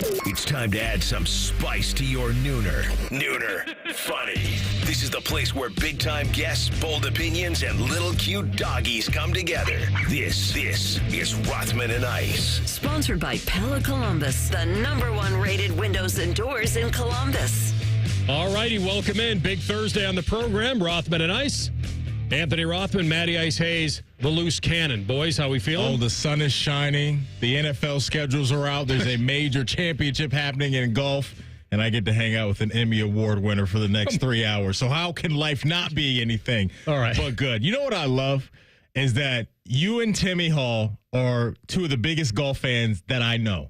It's time to add some spice to your nooner. Nooner Funny. This is the place where big-time guests, bold opinions, and little cute doggies come together. This is Rothman and Ice. Sponsored by Pella Columbus, the #1 rated windows and doors in Columbus. All righty, welcome in. Big Thursday on the program. Rothman and Ice. Anthony Rothman, Matty Ice Hayes, the loose cannon. Boys, how we feeling? Oh, the sun is shining. The NFL schedules are out. There's a major championship happening in golf, and I get to hang out with an Emmy Award winner for the next 3 hours. So how can life not be anything but good? You know what I love is that you and Timmy Hall are two of the biggest golf fans that I know.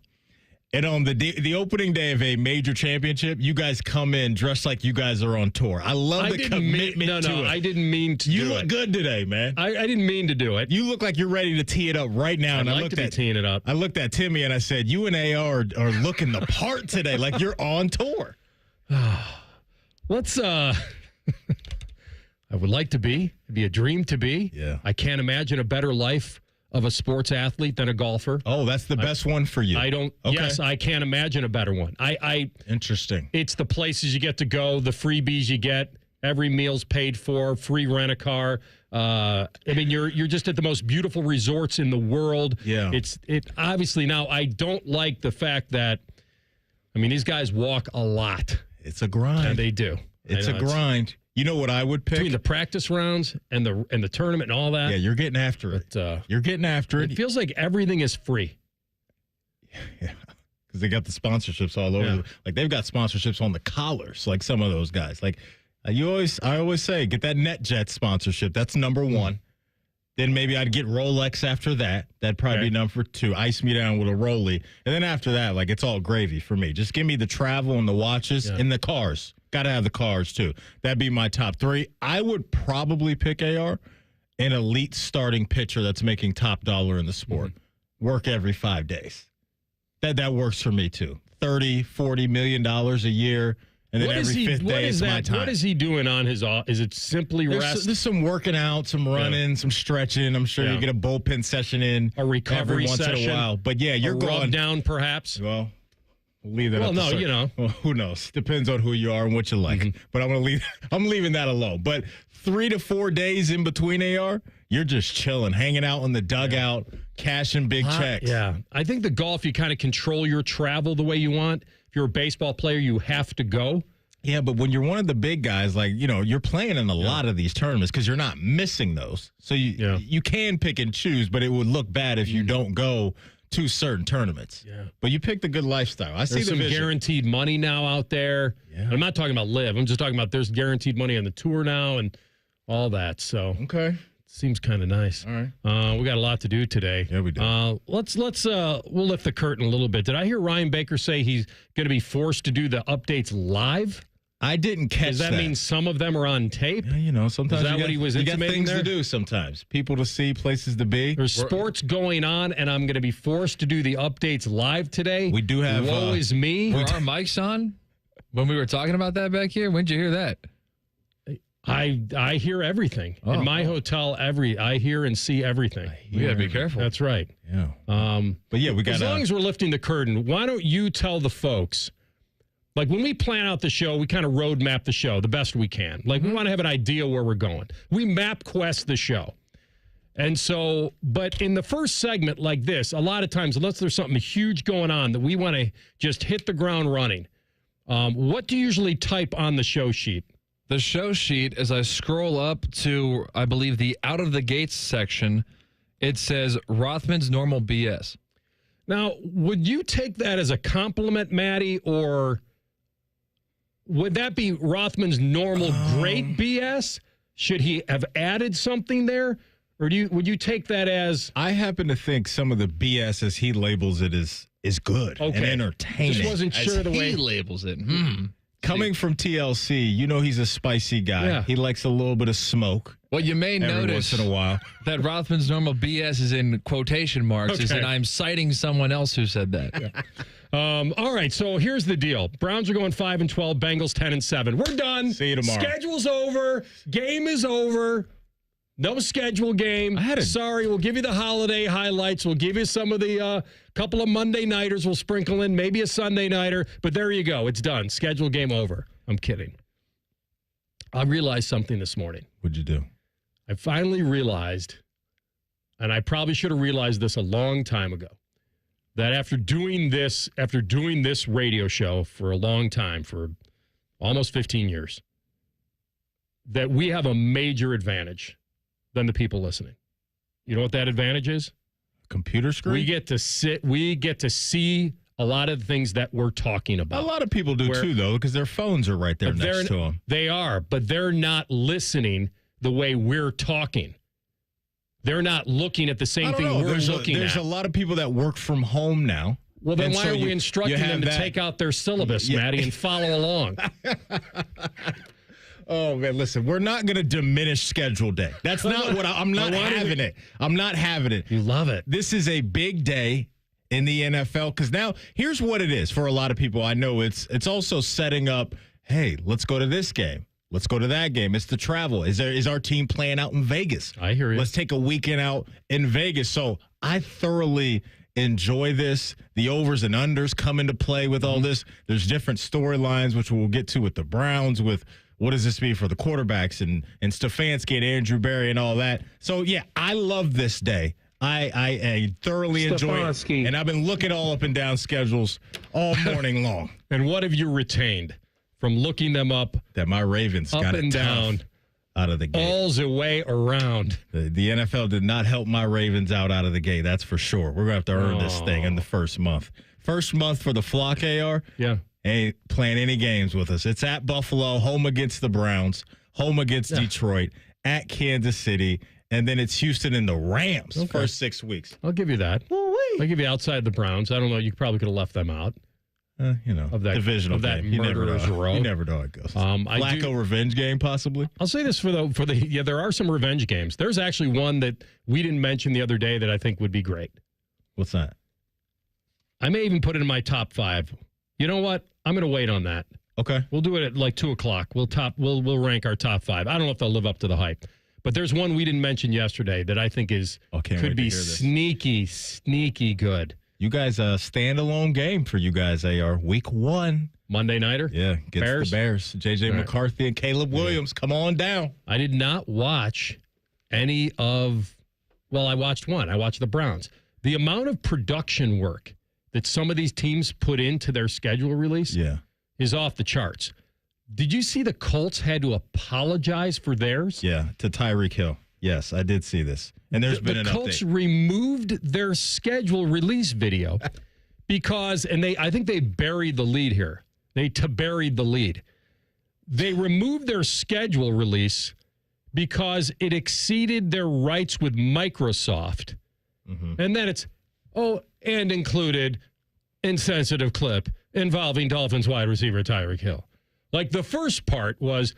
And on the opening day of a major championship, you guys come in dressed like you guys are on tour. I love the commitment to it. I didn't mean to do it. You look good today, man. I didn't mean to do it. You look like you're ready to tee it up right now. I'd like to be teeing it up. I looked at Timmy and I said, you and AR are looking the part today, like you're on tour. Let's, I would like to be. It'd be a dream to be. Yeah. I can't imagine a better life of a sports athlete than a golfer. Oh, that's the best one for you. Yes, I can't imagine a better one. Interesting. It's the places you get to go, the freebies you get, every meal's paid for, free rent-a-car. I mean, you're just at the most beautiful resorts in the world. Yeah. It obviously now I don't like the fact that, I mean, these guys walk a lot. It's a grind. And they do. It's a grind. You know what I would pick? Between the practice rounds and the tournament and all that. Yeah, you're getting after it. You're getting after it. It feels like everything is free. Yeah, because they got the sponsorships all over. Yeah. Like they've got sponsorships on the collars, like some of those guys. Like I always say, get that NetJets sponsorship. That's number one. Then maybe I'd get Rolex after that. That'd probably be number two. Ice me down with a Rollie. And then after that, like it's all gravy for me. Just give me the travel and the watches and the cars. Got to have the cars, too. That'd be my top three. I would probably pick AR, an elite starting pitcher that's making top dollar in the sport. Work every 5 days. That works for me, too. $30, $40 million a year, and then every fifth day is my time. What is he doing on his off? Is it simply rest? There's some working out, some running, some stretching. I'm sure you get a bullpen session in a recovery every once session, in a while. But, yeah, you're going. Rub down, perhaps? Well, leave that. Well, no, you know. Well, who knows? Depends on who you are and what you like. But I'm leaving that alone. But 3 to 4 days in between AR, you're just chilling, hanging out in the dugout, cashing big checks. Yeah, I think the golf you kind of control your travel the way you want. If you're a baseball player, you have to go. Yeah, but when you're one of the big guys, like you're playing in a lot of these tournaments because you're not missing those. So you can pick and choose, but it would look bad if you don't go to certain tournaments. Yeah. But you picked a good lifestyle. I see there's the some vision. Guaranteed money now out there. Yeah. I'm not talking about live. I'm just talking about there's guaranteed money on the tour now and all that. So okay. Seems kind of nice. All right. We got a lot to do today. Yeah, we do. We'll lift the curtain a little bit. Did I hear Ryan Baker say he's going to be forced to do the updates live? I didn't catch that. Does that mean some of them are on tape? Yeah, sometimes is that what he was intimating there? You got things to do sometimes. People to see, places to be. There's sports going on, and I'm going to be forced to do the updates live today. We do have... Woe is me. Were our mics on when we were talking about that back here? When'd you hear that? I hear everything. In my hotel, I hear and see everything. You got to be careful. That's right. Yeah. But yeah, we got... As long as we're lifting the curtain, why don't you tell the folks... Like, when we plan out the show, we kind of road map the show the best we can. Like, we want to have an idea where we're going. We map quest the show. And so, but in the first segment like this, a lot of times, unless there's something huge going on that we want to just hit the ground running, what do you usually type on the show sheet? The show sheet, as I scroll up to, I believe, the out of the gates section, it says Rothman's normal BS. Now, would you take that as a compliment, Matty, or... Would that be Rothman's normal great BS? Should he have added something there? Or would you take that as... I happen to think some of the BS, as he labels it, is good and entertaining. Just wasn't sure the way he labels it. Coming from TLC, he's a spicy guy. Yeah. He likes a little bit of smoke. Well, you may notice once in a while that Rothman's normal BS is in quotation marks, is that I'm citing someone else who said that. Yeah. All right, so here's the deal. Browns are going 5-12, Bengals 10-7. We're done. See you tomorrow. Schedule's over. Game is over. No schedule game. Sorry, we'll give you the holiday highlights. We'll give you some of the couple of Monday nighters. We'll sprinkle in maybe a Sunday nighter. But there you go. It's done. Schedule game over. I'm kidding. I realized something this morning. What'd you do? I finally realized, and I probably should have realized this a long time ago, that after doing this radio show for a long time, for almost 15 years, that we have a major advantage than the people listening. You know what that advantage is? Computer screen? We get to see a lot of the things that we're talking about. A lot of people do too, though, because their phones are right there next to them. They are, but they're not listening the way we're talking. They're not looking at the same thing we're looking at. There's a lot of people that work from home now. Well, then why are we instructing them to take out their syllabus, Matty, and follow along? Oh, man, listen, we're not going to diminish schedule day. That's not what I'm not having it. I'm not having it. You love it. This is a big day in the NFL because now here's what it is for a lot of people. I know it's also setting up, hey, let's go to this game. Let's go to that game. It's the travel. Is our team playing out in Vegas? I hear you. Let's take a weekend out in Vegas. So I thoroughly enjoy this. The overs and unders come into play with all this. There's different storylines, which we'll get to with the Browns, with what does this mean for the quarterbacks and Stefanski and Andrew Berry and all that. So, yeah, I love this day. I thoroughly enjoy it. And I've been looking all up and down schedules all morning long. And what have you retained from looking them up? That my Ravens got it down out of the gate. All the way around. The NFL did not help my Ravens out of the gate. That's for sure. We're going to have to earn this thing in the first month. First month for the flock, AR. Yeah. Ain't playing any games with us. It's at Buffalo, home against the Browns, home against Detroit, at Kansas City, and then it's Houston and the Rams first 6 weeks. I'll give you that. I'll give you outside the Browns. I don't know. You probably could have left them out. Of that divisional game. You never know how it goes. Flacco revenge game, possibly. I'll say this for the there are some revenge games. There's actually one that we didn't mention the other day that I think would be great. What's that? I may even put it in my top 5. You know what? I'm going to wait on that. Okay. We'll do it at like 2:00. We'll rank our top 5. I don't know if they'll live up to the hype. But there's one we didn't mention yesterday that I think could be sneaky good. You guys, a standalone game for you guys, AR. Week 1. Monday nighter? Yeah, against the Bears. J.J. McCarthy and Caleb Williams. Come on down. I did not watch any of, I watched one. I watched the Browns. The amount of production work that some of these teams put into their schedule release is off the charts. Did you see the Colts had to apologize for theirs? Yeah, to Tyreek Hill. Yes, I did see this. And there's been an update. The Colts removed their schedule release video because, I think they buried the lead here. They buried the lead. They removed their schedule release because it exceeded their rights with Microsoft. Mm-hmm. And then it's, and included insensitive clip involving Dolphins wide receiver Tyreek Hill. Like the first part was,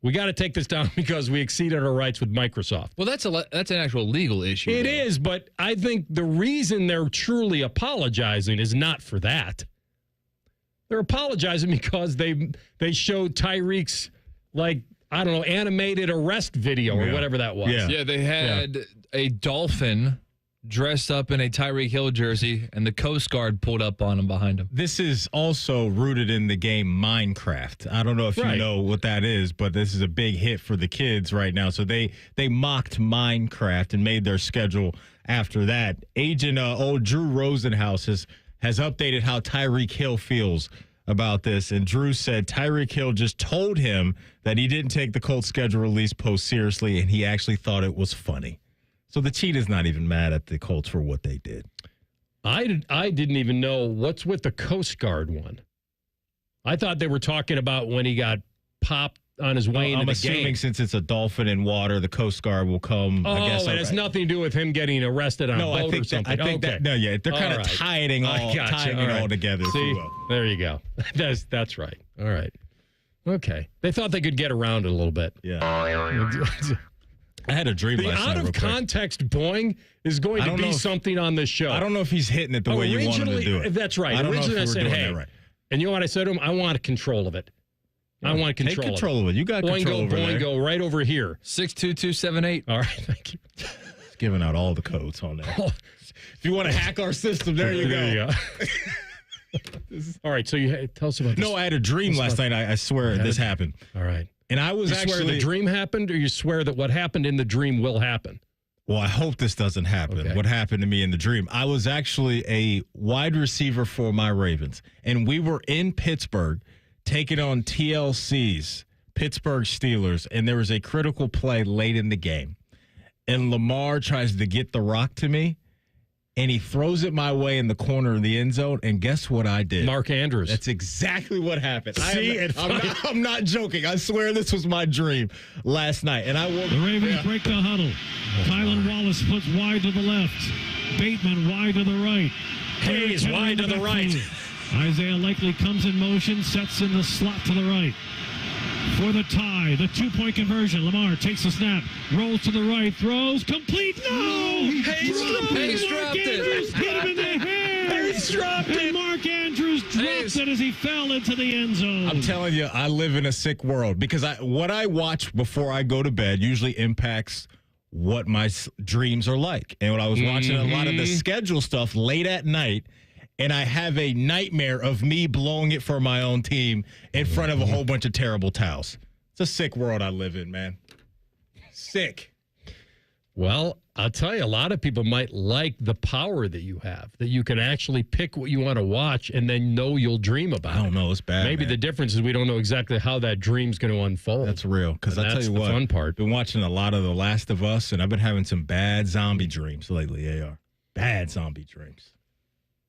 we got to take this down because we exceeded our rights with Microsoft. Well, that's an actual legal issue. It is, but I think the reason they're truly apologizing is not for that. They're apologizing because they showed Tyreek's, animated arrest video or whatever that was. Yeah, they had a dolphin dressed up in a Tyreek Hill jersey, and the Coast Guard pulled up on him behind him. This is also rooted in the game Minecraft. I don't know if you know what that is, but this is a big hit for the kids right now. So they mocked Minecraft and made their schedule after that. Agent old Drew Rosenhaus has updated how Tyreek Hill feels about this, and Drew said Tyreek Hill just told him that he didn't take the Colts schedule release post seriously, and he actually thought it was funny. So the cheetah's not even mad at the Colts for what they did. I didn't even know what's with the Coast Guard one. I thought they were talking about when he got popped on his way into the game. I'm assuming since it's a dolphin in water, the Coast Guard will come. I guess it has nothing to do with him getting arrested on a boat or something. I think they're kind of tying it all together. See, there you go. That's right. All right. Okay. They thought they could get around it a little bit. Yeah. I had a dream last night. The out-of-context boing is going to be something on this show. I don't know if he's hitting it the way you want him to do it. That's right. Originally I said, hey. Right. And you know what I said to him? I want control of it. I want Take control. control of it. You got control over there. Boingo, right over here. 62278. All right, thank you. It's giving out all the codes on there. If you want to hack our system, there you go. All right, so tell us about this. No, I had a dream last night. I swear this happened. All right. And I was You swear the dream happened, or you swear that what happened in the dream will happen? Well, I hope this doesn't happen. Okay. What happened to me in the dream? I was actually a wide receiver for my Ravens, and we were in Pittsburgh taking on TLC's Pittsburgh Steelers, and there was a critical play late in the game. And Lamar tries to get the rock to me, and he throws it my way in the corner of the end zone, and guess what I did? Mark Andrews. That's exactly what happened. See, I'm not joking. I swear this was my dream last night. And I woke The Ravens break the huddle. Kylan Wallace puts wide to the left. Bateman wide to the right. Hayes wide to the right. Isaiah Likely comes in motion, sets in the slot to the right. For the tie, the two-point conversion. Lamar takes the snap, rolls to the right, throws, complete. No! Hayes dropped it. Hit him in the head. Hayes dropped it. And Mark Andrews dropped it as he fell into the end zone. I'm telling you, I live in a sick world because what I watch before I go to bed usually impacts what my dreams are like. And when I was watching a lot of the schedule stuff late at night, and I have a nightmare of me blowing it for my own team in front of a whole bunch of terrible towels. It's a sick world I live in, man. Sick. Well, I'll tell you, a lot of people might like the power that you have, that you can actually pick what you want to watch and then know you'll dream about it. I don't know. It's bad. Maybe man. the difference is we don't know exactly how that dream's going to unfold. That's real. Because I tell you the what, fun part. Been watching a lot of The Last of Us, and I've been having some bad zombie dreams lately, AR. Bad zombie dreams.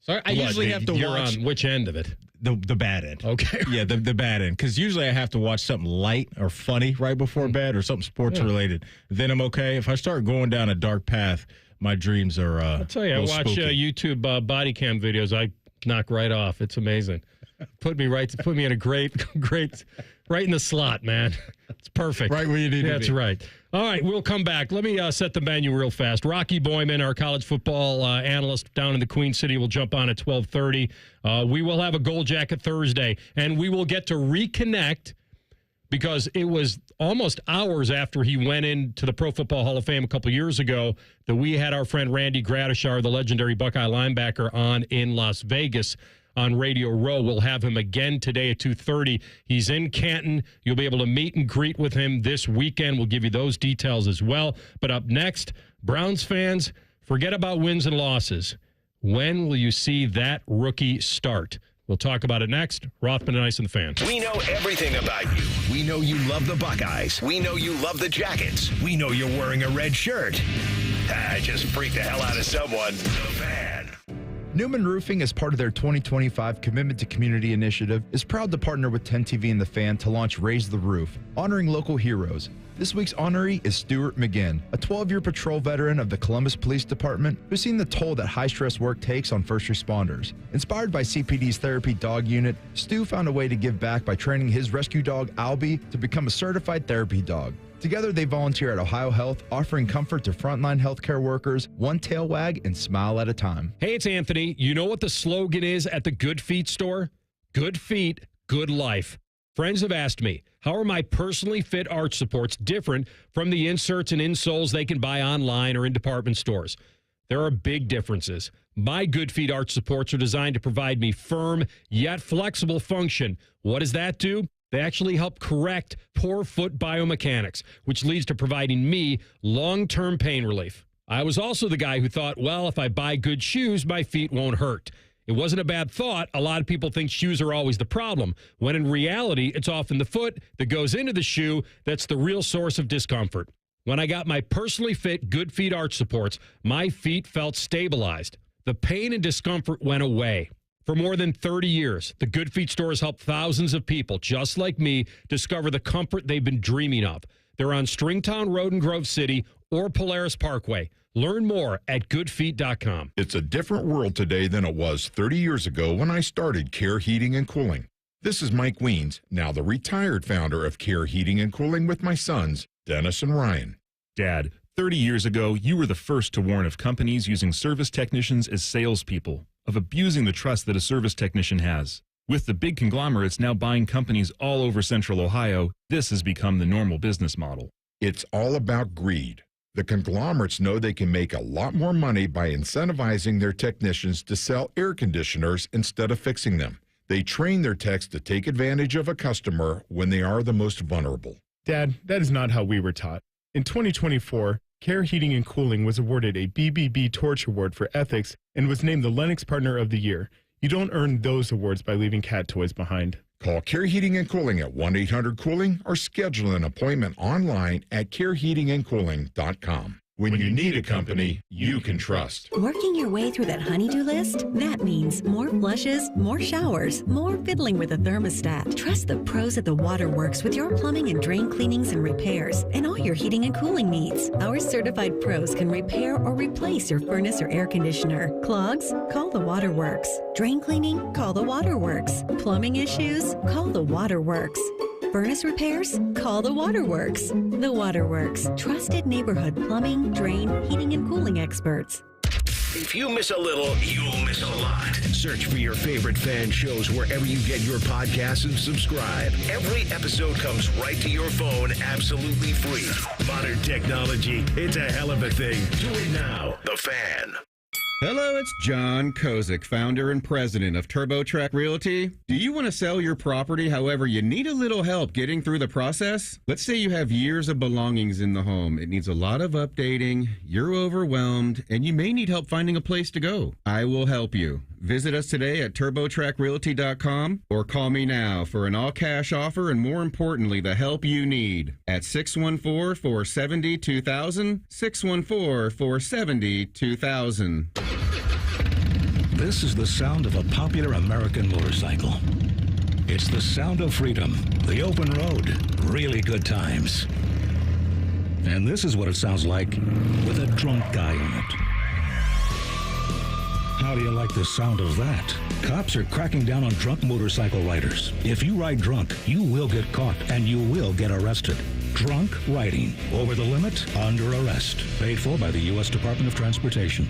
So I usually have to watch on which end of it? the bad end. Okay. Yeah, the bad end. Because usually I have to watch something light or funny right before bed or something sports related. Then I'm okay. If I start going down a dark path, my dreams are. I'll tell you, I watch YouTube body cam videos. I knock right off. It's amazing. Put me in a great, right in the slot, man. It's perfect. Right where you need to be. That's right. All right, we'll come back. Let me set the menu real fast. Rocky Boyman, our college football analyst down in the Queen City, will jump on at 12:30. We will have a Gold Jacket Thursday, and we will get to reconnect because it was almost hours after he went into the Pro Football Hall of Fame a couple years ago that we had our friend Randy Gradishar, the legendary Buckeye linebacker, on in Las Vegas on Radio Row. We'll have him again today at 2:30. He's in Canton. You'll be able to meet and greet with him this weekend. We'll give you those details as well. But up next, Browns fans, forget about wins and losses. When will you see that rookie start? We'll talk about it next. Rothman and Ice and the Fan. We know everything about you. We know you love the Buckeyes. We know you love the Jackets. We know you're wearing a red shirt. Just freak the hell out of someone. The Fan. Newman Roofing, as part of their 2025 Commitment to Community initiative, is proud to partner with 10 TV and The Fan to launch Raise the Roof, honoring local heroes. This week's honoree is Stuart McGinn, a 12-year patrol veteran of the Columbus Police Department who's seen the toll that high-stress work takes on first responders. Inspired by CPD's Therapy Dog Unit, Stu found a way to give back by training his rescue dog, Albie, to become a certified therapy dog. Together, they volunteer at Ohio Health, offering comfort to frontline healthcare workers, one tail wag and smile at a time. Hey, it's Anthony. You know what the slogan is at the Good Feet store? Good feet, good life. Friends have asked me, how are my personally fit arch supports different from the inserts and insoles they can buy online or in department stores? There are big differences. My Good Feet arch supports are designed to provide me firm yet flexible function. What does that do? They actually help correct poor foot biomechanics, which leads to providing me long-term pain relief. I was also the guy who thought, well, if I buy good shoes, my feet won't hurt. It wasn't a bad thought. A lot of people think shoes are always the problem, when in reality, it's often the foot that goes into the shoe that's the real source of discomfort. When I got my personally fit Good Feet arch supports, my feet felt stabilized. The pain and discomfort went away. For more than 30 years, the Good Feet store has helped thousands of people, just like me, discover the comfort they've been dreaming of. They're on Stringtown Road in Grove City or Polaris Parkway. Learn more at goodfeet.com. It's a different world today than it was 30 years ago when I started Care Heating and Cooling. This is Mike Weens, now the retired founder of Care Heating and Cooling with my sons, Dennis and Ryan. Dad, 30 years ago, you were the first to warn of companies using service technicians as salespeople, of abusing the trust that a service technician has. With the big conglomerates now buying companies all over Central Ohio, this has become the normal business model. It's all about greed. The conglomerates know they can make a lot more money by incentivizing their technicians to sell air conditioners instead of fixing them. They train their techs to take advantage of a customer when they are the most vulnerable. Dad, that is not how we were taught. In 2024, Care Heating and Cooling was awarded a BBB Torch Award for ethics and was named the Lennox Partner of the Year. You don't earn those awards by leaving cat toys behind. Call Care Heating and Cooling at 1-800-COOLING or schedule an appointment online at careheatingandcooling.com. When you need a company you can trust. Working your way through that honey-do list? That means more flushes, more showers, more fiddling with the thermostat. Trust the pros at the Waterworks with your plumbing and drain cleanings and repairs and all your heating and cooling needs. Our certified pros can repair or replace your furnace or air conditioner. Clogs? Call the Waterworks. Drain cleaning? Call the Waterworks. Plumbing issues? Call the Waterworks. Furnace repairs? Call the Waterworks. The Waterworks, trusted neighborhood plumbing, drain, heating, and cooling experts. If you miss a little, you'll miss a lot. Search for your favorite fan shows wherever you get your podcasts and subscribe. Every episode comes right to your phone absolutely free. Modern technology, it's a hell of a thing. Do it now. The Fan. Hello, it's John Kozik, founder and president of TurboTrack Realty. Do you want to sell your property, however, you need a little help getting through the process? Let's say you have years of belongings in the home. It needs a lot of updating, you're overwhelmed, and you may need help finding a place to go. I will help you. Visit us today at TurboTrackRealty.com or call me now for an all-cash offer and, more importantly, the help you need at 614-470-2000, 614-470-2000. This is the sound of a popular American motorcycle. It's the sound of freedom, the open road, really good times. And this is what it sounds like with a drunk guy in it. How do you like the sound of that? Cops are cracking down on drunk motorcycle riders. If you ride drunk, you will get caught and you will get arrested. Drunk riding, over the limit, under arrest. Paid for by the U.S. Department of Transportation.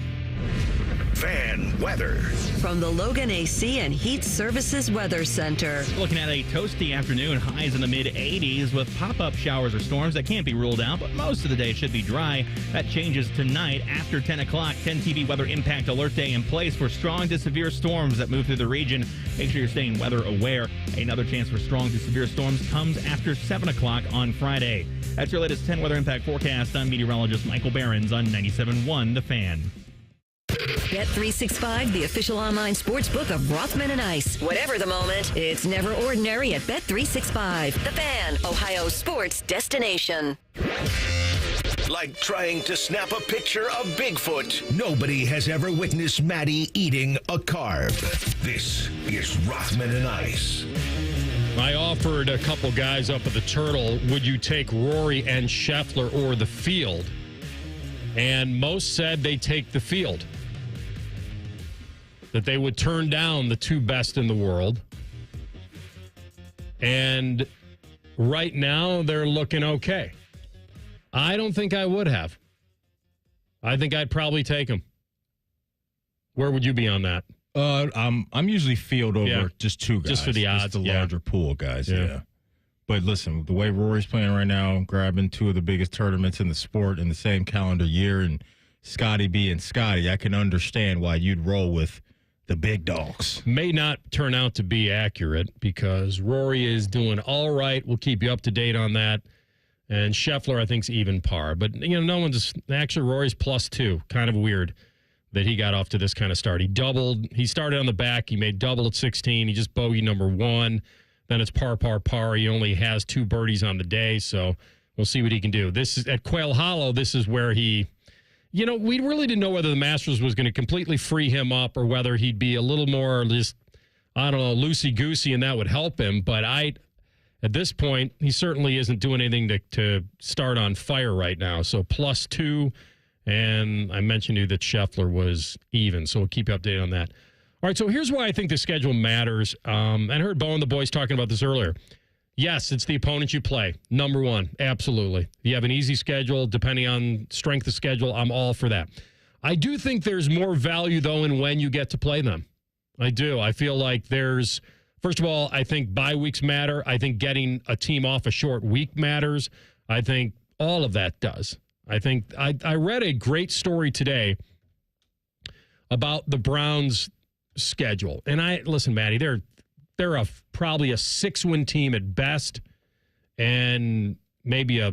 Fan weather. From the Logan AC and Heat Services Weather Center. Looking at a toasty afternoon, highs in the mid-80s with pop-up showers or storms that can't be ruled out, but most of the day should be dry. That changes tonight after 10 o'clock. 10 TV Weather Impact Alert Day in place for strong to severe storms that move through the region. Make sure you're staying weather aware. Another chance for strong to severe storms comes after 7 o'clock on Friday. That's your latest 10 Weather Impact forecast. I'm meteorologist Michael Behrens on 97.1 The Fan. Bet365, the official online sports book of Rothman and Ice. Whatever the moment, it's never ordinary at Bet365. The Fan, Ohio sports destination. Like trying to snap a picture of Bigfoot. Nobody has ever witnessed Maddie eating a carb. This is Rothman and Ice. I offered a couple guys up at the Turtle, would you take Rory and Scheffler or the field? And most said they take the field. That they would turn down the two best in the world. And right now, they're looking okay. I don't think I would have. I think I'd probably take them. Where would you be on that? I'm usually field over just two guys. Just for the odds. Just the larger pool guys, yeah. But listen, the way Rory's playing right now, grabbing two of the biggest tournaments in the sport in the same calendar year, and Scotty being Scotty, I can understand why you'd roll with the big dogs. May not turn out to be accurate because Rory is doing all right. We'll keep you up to date on that. And Scheffler, I think, is even par. But, no one's actually Rory's +2. Kind of weird that he got off to this kind of start. He doubled. He started on the back. He made double at 16. He just bogeyed number 1. Then it's par, par, par. He only has 2 birdies on the day. So we'll see what he can do. This is at Quail Hollow. This is where he... we really didn't know whether the Masters was going to completely free him up or whether he'd be a little more just, loosey-goosey and that would help him. But at this point, he certainly isn't doing anything to start on fire right now. So +2, and I mentioned to you that Scheffler was even. So we'll keep you updated on that. All right, so here's why I think the schedule matters. And I heard Bo and the boys talking about this earlier. Yes, it's the opponent you play. Number one, absolutely. If you have an easy schedule, depending on strength of schedule, I'm all for that. I do think there's more value, though, in when you get to play them. I do. I feel like there's, First of all, I think bye weeks matter. I think getting a team off a short week matters. I think all of that does. I think I read a great story today about the Browns' schedule. And listen, Maddie, they're probably a 6-win team at best and maybe a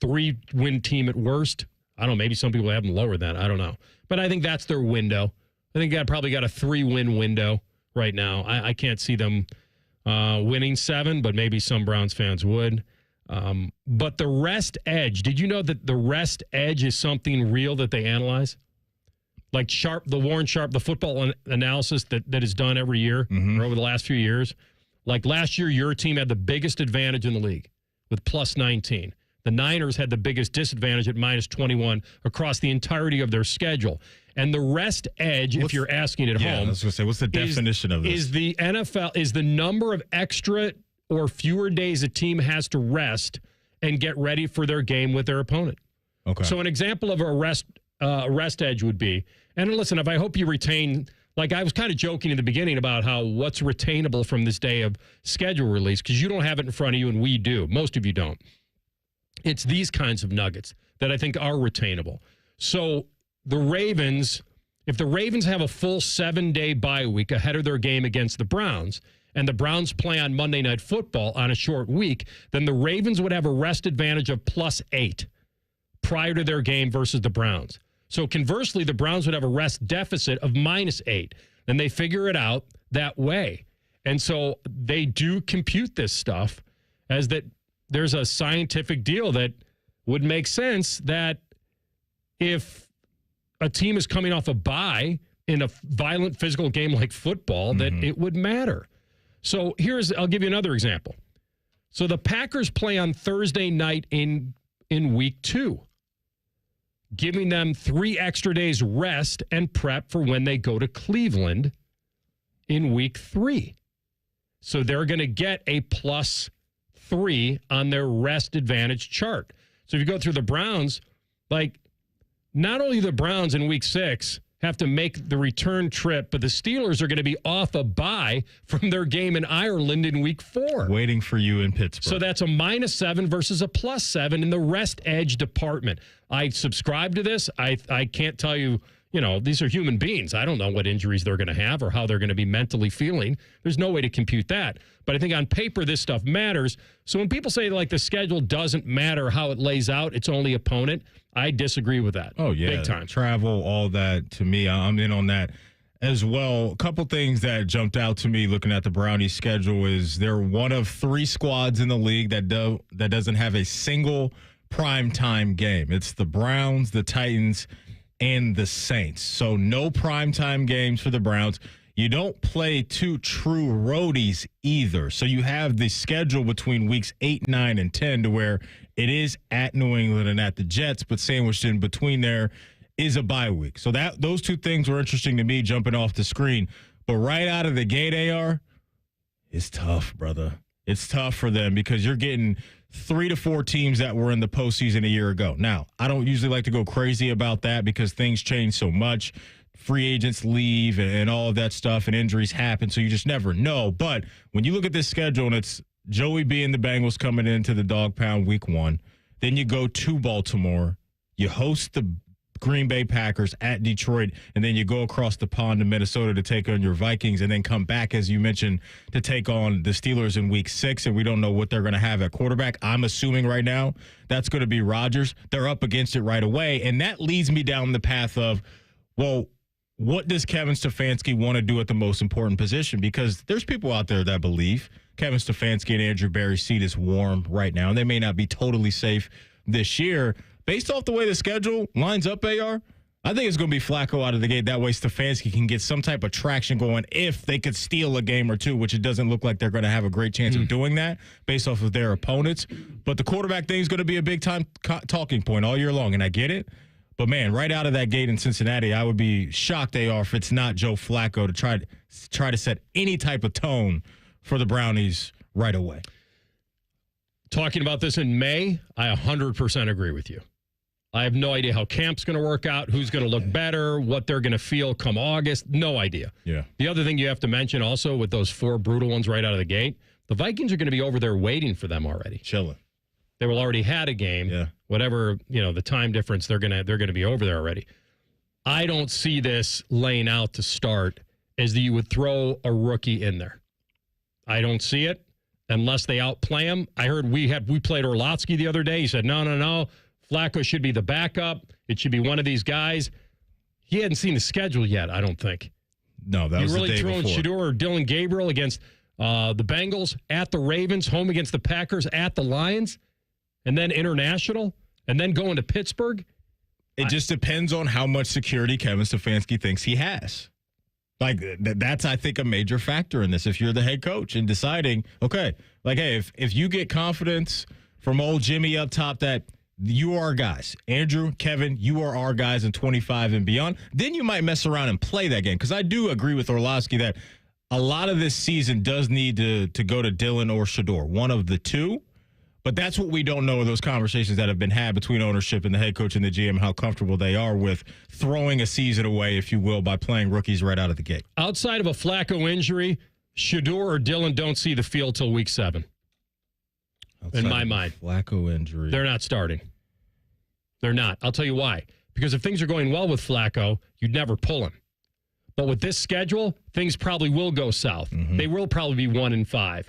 3-win team at worst. I don't know, maybe some people have them lower than that. I don't know. But I think that's their window. I think they probably got a 3-win window right now. I can't see them winning 7, but maybe some Browns fans would. But the rest edge, did you know that the rest edge is something real that they analyze? Like the Warren Sharp, the football analysis that is done every year or over the last few years. Like last year, your team had the biggest advantage in the league with plus 19. The Niners had the biggest disadvantage at minus 21 across the entirety of their schedule. And the rest edge, if you're asking at home, I was going to say, what's the definition of this? Is the NFL, is the number of extra or fewer days a team has to rest and get ready for their game with their opponent. Okay. So an example of a rest edge would be, and listen, if I hope you retain, like I was kind of joking in the beginning about what's retainable from this day of schedule release, because you don't have it in front of you and we do. Most of you don't. It's these kinds of nuggets that I think are retainable. So the Ravens, if the Ravens have a full 7-day bye week ahead of their game against the Browns, and the Browns play on Monday Night Football on a short week, then the Ravens would have a rest advantage of plus 8 prior to their game versus the Browns. So conversely, the Browns would have a rest deficit of minus 8. And they figure it out that way. And so they do compute this stuff as that there's a scientific deal that would make sense that if a team is coming off a bye in a violent physical game like football, that it would matter. So I'll give you another example. So the Packers play on Thursday night in week 2, giving them 3 extra days rest and prep for when they go to Cleveland in week 3. So they're going to get a plus 3 on their rest advantage chart. So if you go through the Browns, like not only the Browns in week 6 have to make the return trip, but the Steelers are going to be off a bye from their game in Ireland in week 4. Waiting for you in Pittsburgh. So that's a minus 7 versus a plus 7 in the rest edge department. I subscribe to this. I can't tell you, these are human beings. I don't know what injuries they're going to have or how they're going to be mentally feeling. There's no way to compute that. But I think on paper, this stuff matters. So when people say like the schedule doesn't matter how it lays out, it's only opponent, I disagree with that. Oh, yeah. Big time. Travel, all that, to me, I'm in on that as well. A couple things that jumped out to me looking at the Brownies schedule is they're one of 3 squads in the league that doesn't have a single primetime game. It's the Browns, the Titans, and the Saints. So no primetime games for the Browns. You don't play 2 true roadies either. So you have the schedule between weeks 8, 9, and 10 to where it is at New England and at the Jets, but sandwiched in between there is a bye week. So those 2 things were interesting to me jumping off the screen. But right out of the gate, AR, it's tough, brother. It's tough for them because you're getting 3 to 4 teams that were in the postseason a year ago. Now, I don't usually like to go crazy about that because things change so much. Free agents leave and all of that stuff, and injuries happen, so you just never know. But when you look at this schedule, and it's Joey B and the Bengals coming into the dog pound week 1, then you go to Baltimore, you host the Green Bay Packers at Detroit, and then you go across the pond to Minnesota to take on your Vikings, and then come back, as you mentioned, to take on the Steelers in week 6, and we don't know what they're going to have at quarterback. I'm assuming right now that's going to be Rodgers. They're up against it right away, and that leads me down the path of, well, what does Kevin Stefanski want to do at the most important position? Because there's people out there that believe Kevin Stefanski and Andrew Berry's seat is warm right now, and they may not be totally safe this year. Based off the way the schedule lines up, AR, I think it's going to be Flacco out of the gate. That way Stefanski can get some type of traction going if they could steal a game or 2, which it doesn't look like they're going to have a great chance of doing that based off of their opponents. But the quarterback thing is going to be a big-time talking point all year long, and I get it. But, man, right out of that gate in Cincinnati, I would be shocked, AR, if it's not Joe Flacco to try to set any type of tone for the Brownies right away. Talking about this in May, I 100% agree with you. I have no idea how camp's going to work out, who's going to look better, what they're going to feel come August. No idea. Yeah. The other thing you have to mention also with those 4 brutal ones right out of the gate, the Vikings are going to be over there waiting for them already. Chilling. They will already had a game. Yeah. Whatever, the time difference, they're going to be over there already. I don't see this laying out to start as that you would throw a rookie in there. I don't see it unless they outplay him. I heard we played Orlovsky the other day. He said, no. Flacco should be the backup. It should be one of these guys. He hadn't seen the schedule yet, I don't think. No, that was the day before. You really throwing Shedeur or Dylan Gabriel against the Bengals, at the Ravens, home against the Packers, at the Lions, and then international, and then going to Pittsburgh? It just depends on how much security Kevin Stefanski thinks he has. Like, that's, I think, a major factor in this. If you're the head coach and deciding, okay, like, hey, if you get confidence from old Jimmy up top that you are guys, Andrew, Kevin, you are our guys in 25 and beyond, then you might mess around and play that game. Because I do agree with Orlovsky that a lot of this season does need to go to Dylan or Shedeur, one of the two. But that's what we don't know, those conversations that have been had between ownership and the head coach and the GM, how comfortable they are with throwing a season away, if you will, by playing rookies right out of the gate. Outside of a Flacco injury, Shedeur or Dylan don't see the field till week 7. In my mind. Flacco injury. They're not starting. They're not. I'll tell you why. Because if things are going well with Flacco, you'd never pull him. But with this schedule, things probably will go south. Mm-hmm. They will probably be 1-5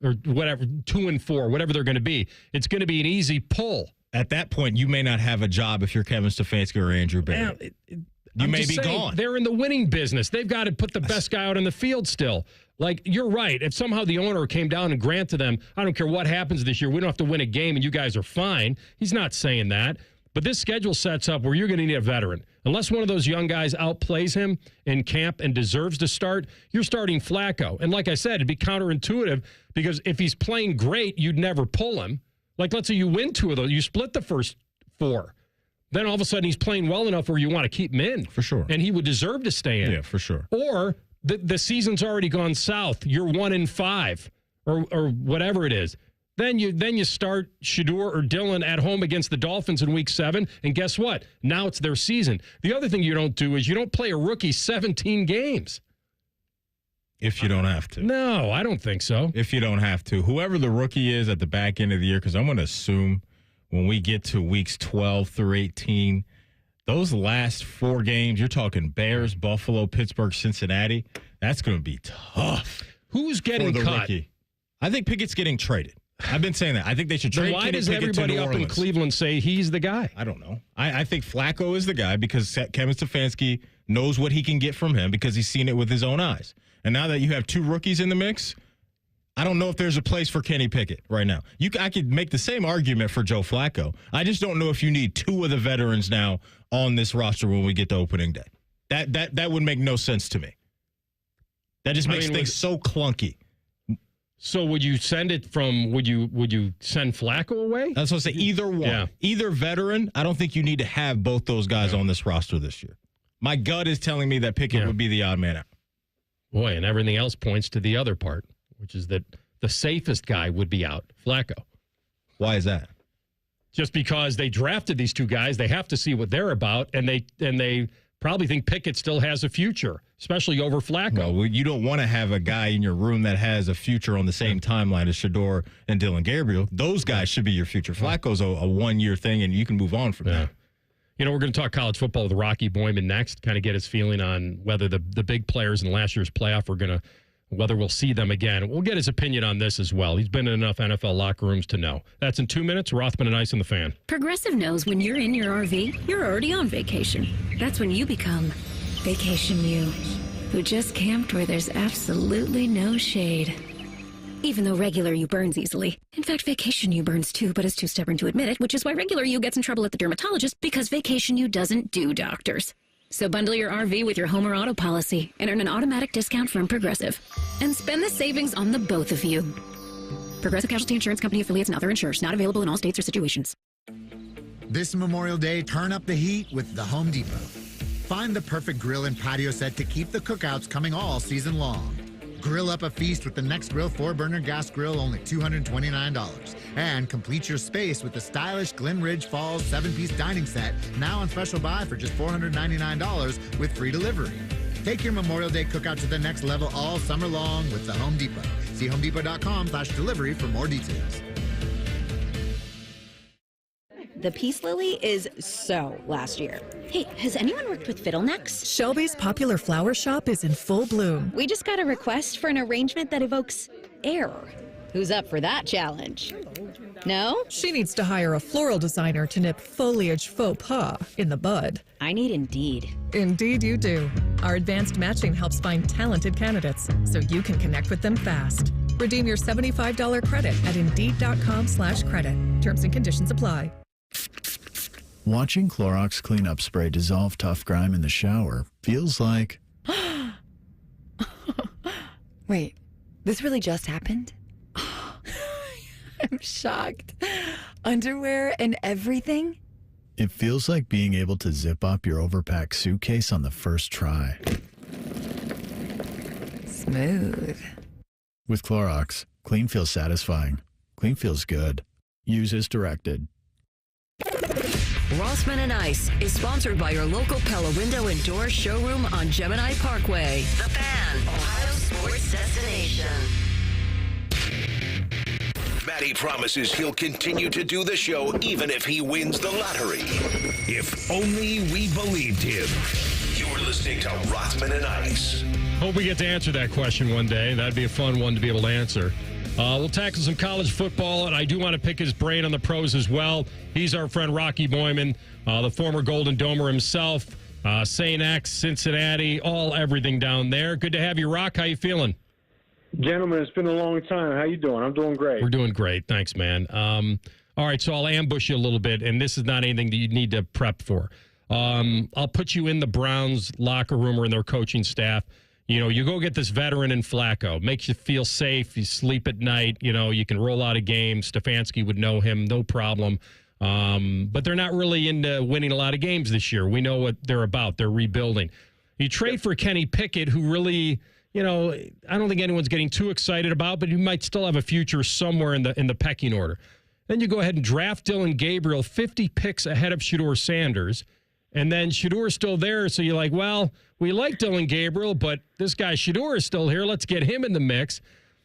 or whatever, 2-4, whatever they're going to be. It's going to be an easy pull. At that point, you may not have a job if you're Kevin Stefanski or Andrew Barry. You may be gone. They're in the winning business. They've got to put the best guy out on the field still. Like, you're right. If somehow the owner came down and granted them, I don't care what happens this year, we don't have to win a game and you guys are fine. He's not saying that. But this schedule sets up where you're going to need a veteran. Unless one of those young guys outplays him in camp and deserves to start, you're starting Flacco. And like I said, it'd be counterintuitive because if he's playing great, you'd never pull him. Like, let's say you win 2 of those. You split the first 4. Then all of a sudden he's playing well enough where you want to keep him in. For sure. And he would deserve to stay in. Yeah, for sure. Or the season's already gone south. You're 1-5 or whatever it is. Then you start Shedeur or Dylan at home against the Dolphins in week 7. And guess what? Now it's their season. The other thing you don't do is you don't play a rookie 17 games. If you don't have to. No, I don't think so. If you don't have to. Whoever the rookie is at the back end of the year, because I'm going to assume when we get to weeks 12 through 18, those last 4 games, you're talking Bears, Buffalo, Pittsburgh, Cincinnati, that's going to be tough. Who's getting cut? Rookie. I think Pickett's getting traded. I've been saying that. I think they should trade. Why does everybody up in Cleveland say he's the guy? I don't know. I think Flacco is the guy because Kevin Stefanski knows what he can get from him because he's seen it with his own eyes. And now that you have 2 rookies in the mix, I don't know if there's a place for Kenny Pickett right now. I could make the same argument for Joe Flacco. I just don't know if you need 2 of the veterans now on this roster when we get to opening day. That would make no sense to me. That just makes things so clunky. So would you send it from, would you send Flacco away? That's what I say. Either one. Yeah. Either veteran. I don't think you need to have both those guys on this roster this year. My gut is telling me that Pickett would be the odd man out. Boy, and everything else points to the other part, which is that the safest guy would be out, Flacco. Why is that? Just because they drafted these 2 guys, they have to see what they're about, and they probably think Pickett still has a future, especially over Flacco. Well, you don't want to have a guy in your room that has a future on the same timeline as Shedeur and Dylan Gabriel. Those guys should be your future. Flacco's a 1-year thing, and you can move on from that. You know, we're going to talk college football with Rocky Boyman next, kind of get his feeling on whether the big players in last year's playoff whether we'll see them again. We'll get his opinion on this as well. He's been in enough NFL locker rooms to know. That's in 2 minutes. Rothman and Ice on the Fan. Progressive knows when you're in your RV, you're already on vacation. That's when you become Vacation You, who just camped where there's absolutely no shade. Even though regular you burns easily. In fact, Vacation You burns too, but is too stubborn to admit it, which is why regular you gets in trouble at the dermatologist because Vacation You doesn't do doctors. So bundle your RV with your home or auto policy and earn an automatic discount from Progressive. And spend the savings on the both of you. Progressive Casualty Insurance Company affiliates and other insurers. Not available in all states or situations. This Memorial Day, turn up the heat with the Home Depot. Find the perfect grill and patio set to keep the cookouts coming all season long. Grill up a feast with the Next Grill 4-burner gas grill, only $229. And complete your space with the stylish Glen Ridge Falls 7-piece dining set, now on special buy for just $499 with free delivery. Take your Memorial Day cookout to the next level all summer long with the Home Depot. See homedepot.com/delivery for more details. The Peace Lily is so last year. Hey, has anyone worked with fiddlenecks? Shelby's popular flower shop is in full bloom. We just got a request for an arrangement that evokes air. Who's up for that challenge? No? She needs to hire a floral designer to nip foliage faux pas in the bud. I need Indeed. Indeed you do. Our advanced matching helps find talented candidates so you can connect with them fast. Redeem your $75 credit at Indeed.com/credit. Terms and conditions apply. Watching Clorox cleanup spray dissolve tough grime in the shower feels like... Wait, this really just happened? I'm shocked. Underwear and everything? It feels like being able to zip up your overpacked suitcase on the first try. Smooth. With Clorox, clean feels satisfying. Clean feels good. Use as directed. Rothman and Ice is sponsored by your local Pella Window and Door showroom on Gemini Parkway. The Fan, Ohio sports destination. Matty promises he'll continue to do the show even if he wins the lottery. If only we believed him. You're listening to Rothman and Ice. Hope we get to answer that question one day. That'd be a fun one to be able to answer. We'll tackle some college football, and I do want to pick his brain on the pros as well. He's our friend Rocky Boyman, the former Golden Domer himself, St. X, Cincinnati, everything down there. Good to have you, Rock. How you feeling? Gentlemen, it's been a long time. How you doing? I'm doing great. We're doing great. Thanks, man. All right, so I'll ambush you a little bit, and this is not anything that you need to prep for. I'll put you in the Browns locker room or in their coaching staff. You know, you go get this veteran in Flacco. Makes you feel safe. You sleep at night. You know, you can roll out a game. Stefanski would know him, no problem. But they're not really into winning a lot of games this year. We know what they're about. They're rebuilding. You trade for Kenny Pickett, who really, you know, I don't think anyone's getting too excited about, but he might still have a future somewhere in the pecking order. Then you go ahead and draft Dylan Gabriel 50 picks ahead of Shedeur Sanders. And then Shedeur's still there, so you're like, well, we like Dylan Gabriel, but this guy Shedeur is still here. Let's get him in the mix.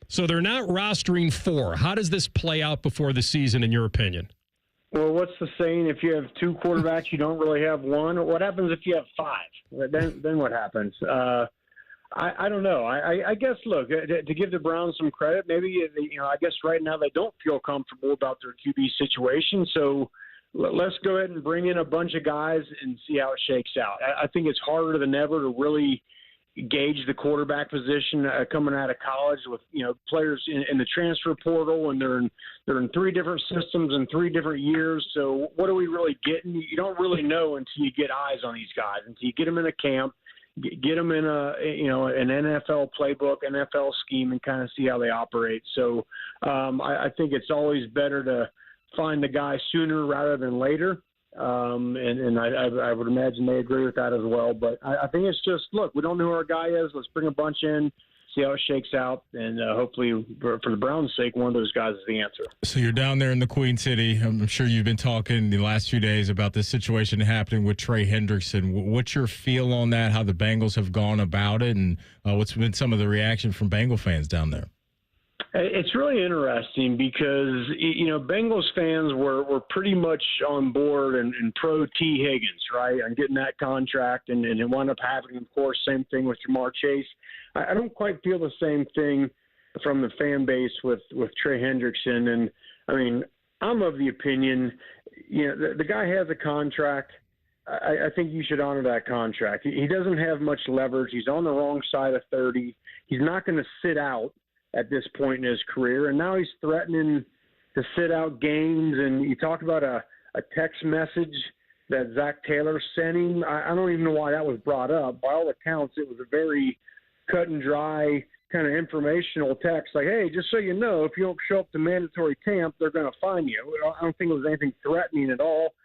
So they're not rostering 4. How does this play out before the season, in your opinion? Well, what's the saying? If you have 2 quarterbacks, you don't really have 1. What happens if you have 5? Then what happens? I don't know. I guess, look, to give the Browns some credit, maybe, you know, I guess right now they don't feel comfortable about their QB situation, so let's go ahead and bring in a bunch of guys and see how it shakes out. I think it's harder than ever to really gauge the quarterback position coming out of college with, you know, players in the transfer portal, and they're in 3 different systems in 3 different years. So what are we really getting? You don't really know until you get eyes on these guys, until you get them in a camp, get them in an NFL playbook, NFL scheme, and kind of see how they operate. So I think it's always better to find the guy sooner rather than later. And I would imagine they agree with that as well. But I think it's just, look, we don't know who our guy is. Let's bring a bunch in, see how it shakes out. And hopefully, for the Browns' sake, one of those guys is the answer. So you're down there in the Queen City. I'm sure you've been talking the last few days about this situation happening with Trey Hendrickson. What's your feel on that, how the Bengals have gone about it, and what's been some of the reaction from Bengal fans down there? It's really interesting because, you know, Bengals fans were pretty much on board and pro T. Higgins, right, on getting that contract, and it wound up happening, of course, same thing with Jamar Chase. I don't quite feel the same thing from the fan base with Trey Hendrickson. And, I mean, I'm of the opinion, you know, the guy has a contract. I think you should honor that contract. He doesn't have much leverage. He's on the wrong side of 30. He's not going to sit out at this point in his career, and now he's threatening to sit out games. And you talk about a text message that Zach Taylor sent him. I don't even know why that was brought up. By all accounts, it was a very cut and dry kind of informational text, like, hey, just so you know, if you don't show up to mandatory camp, they're going to fine you. I don't think it was anything threatening at all.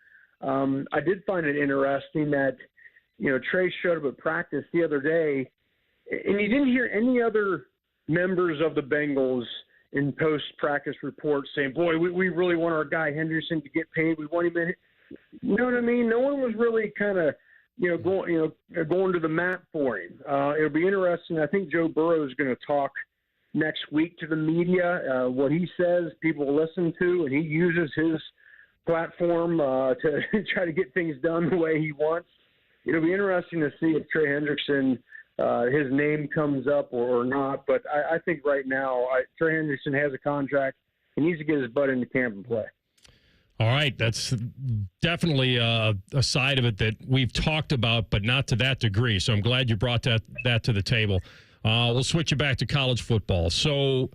I did find it interesting that, you know, Trey showed up at practice the other day, and you didn't hear any other members of the Bengals in post-practice reports saying, boy, we really want our guy Henderson to get paid. We want him in. You know what I mean? No one was really kind of, going to the mat for him. It'll be interesting. I think Joe Burrow is going to talk next week to the media. What he says, people will listen to, and he uses his platform to try to get things done the way he wants. It'll be interesting to see if Trey Hendrickson, his name comes up or not. But I think right now, Trey Hendrickson has a contract. He needs to get his butt into camp and play. All right, that's definitely a side of it that we've talked about, but not to that degree. So I'm glad you brought that to the table. We'll switch it back to college football. So,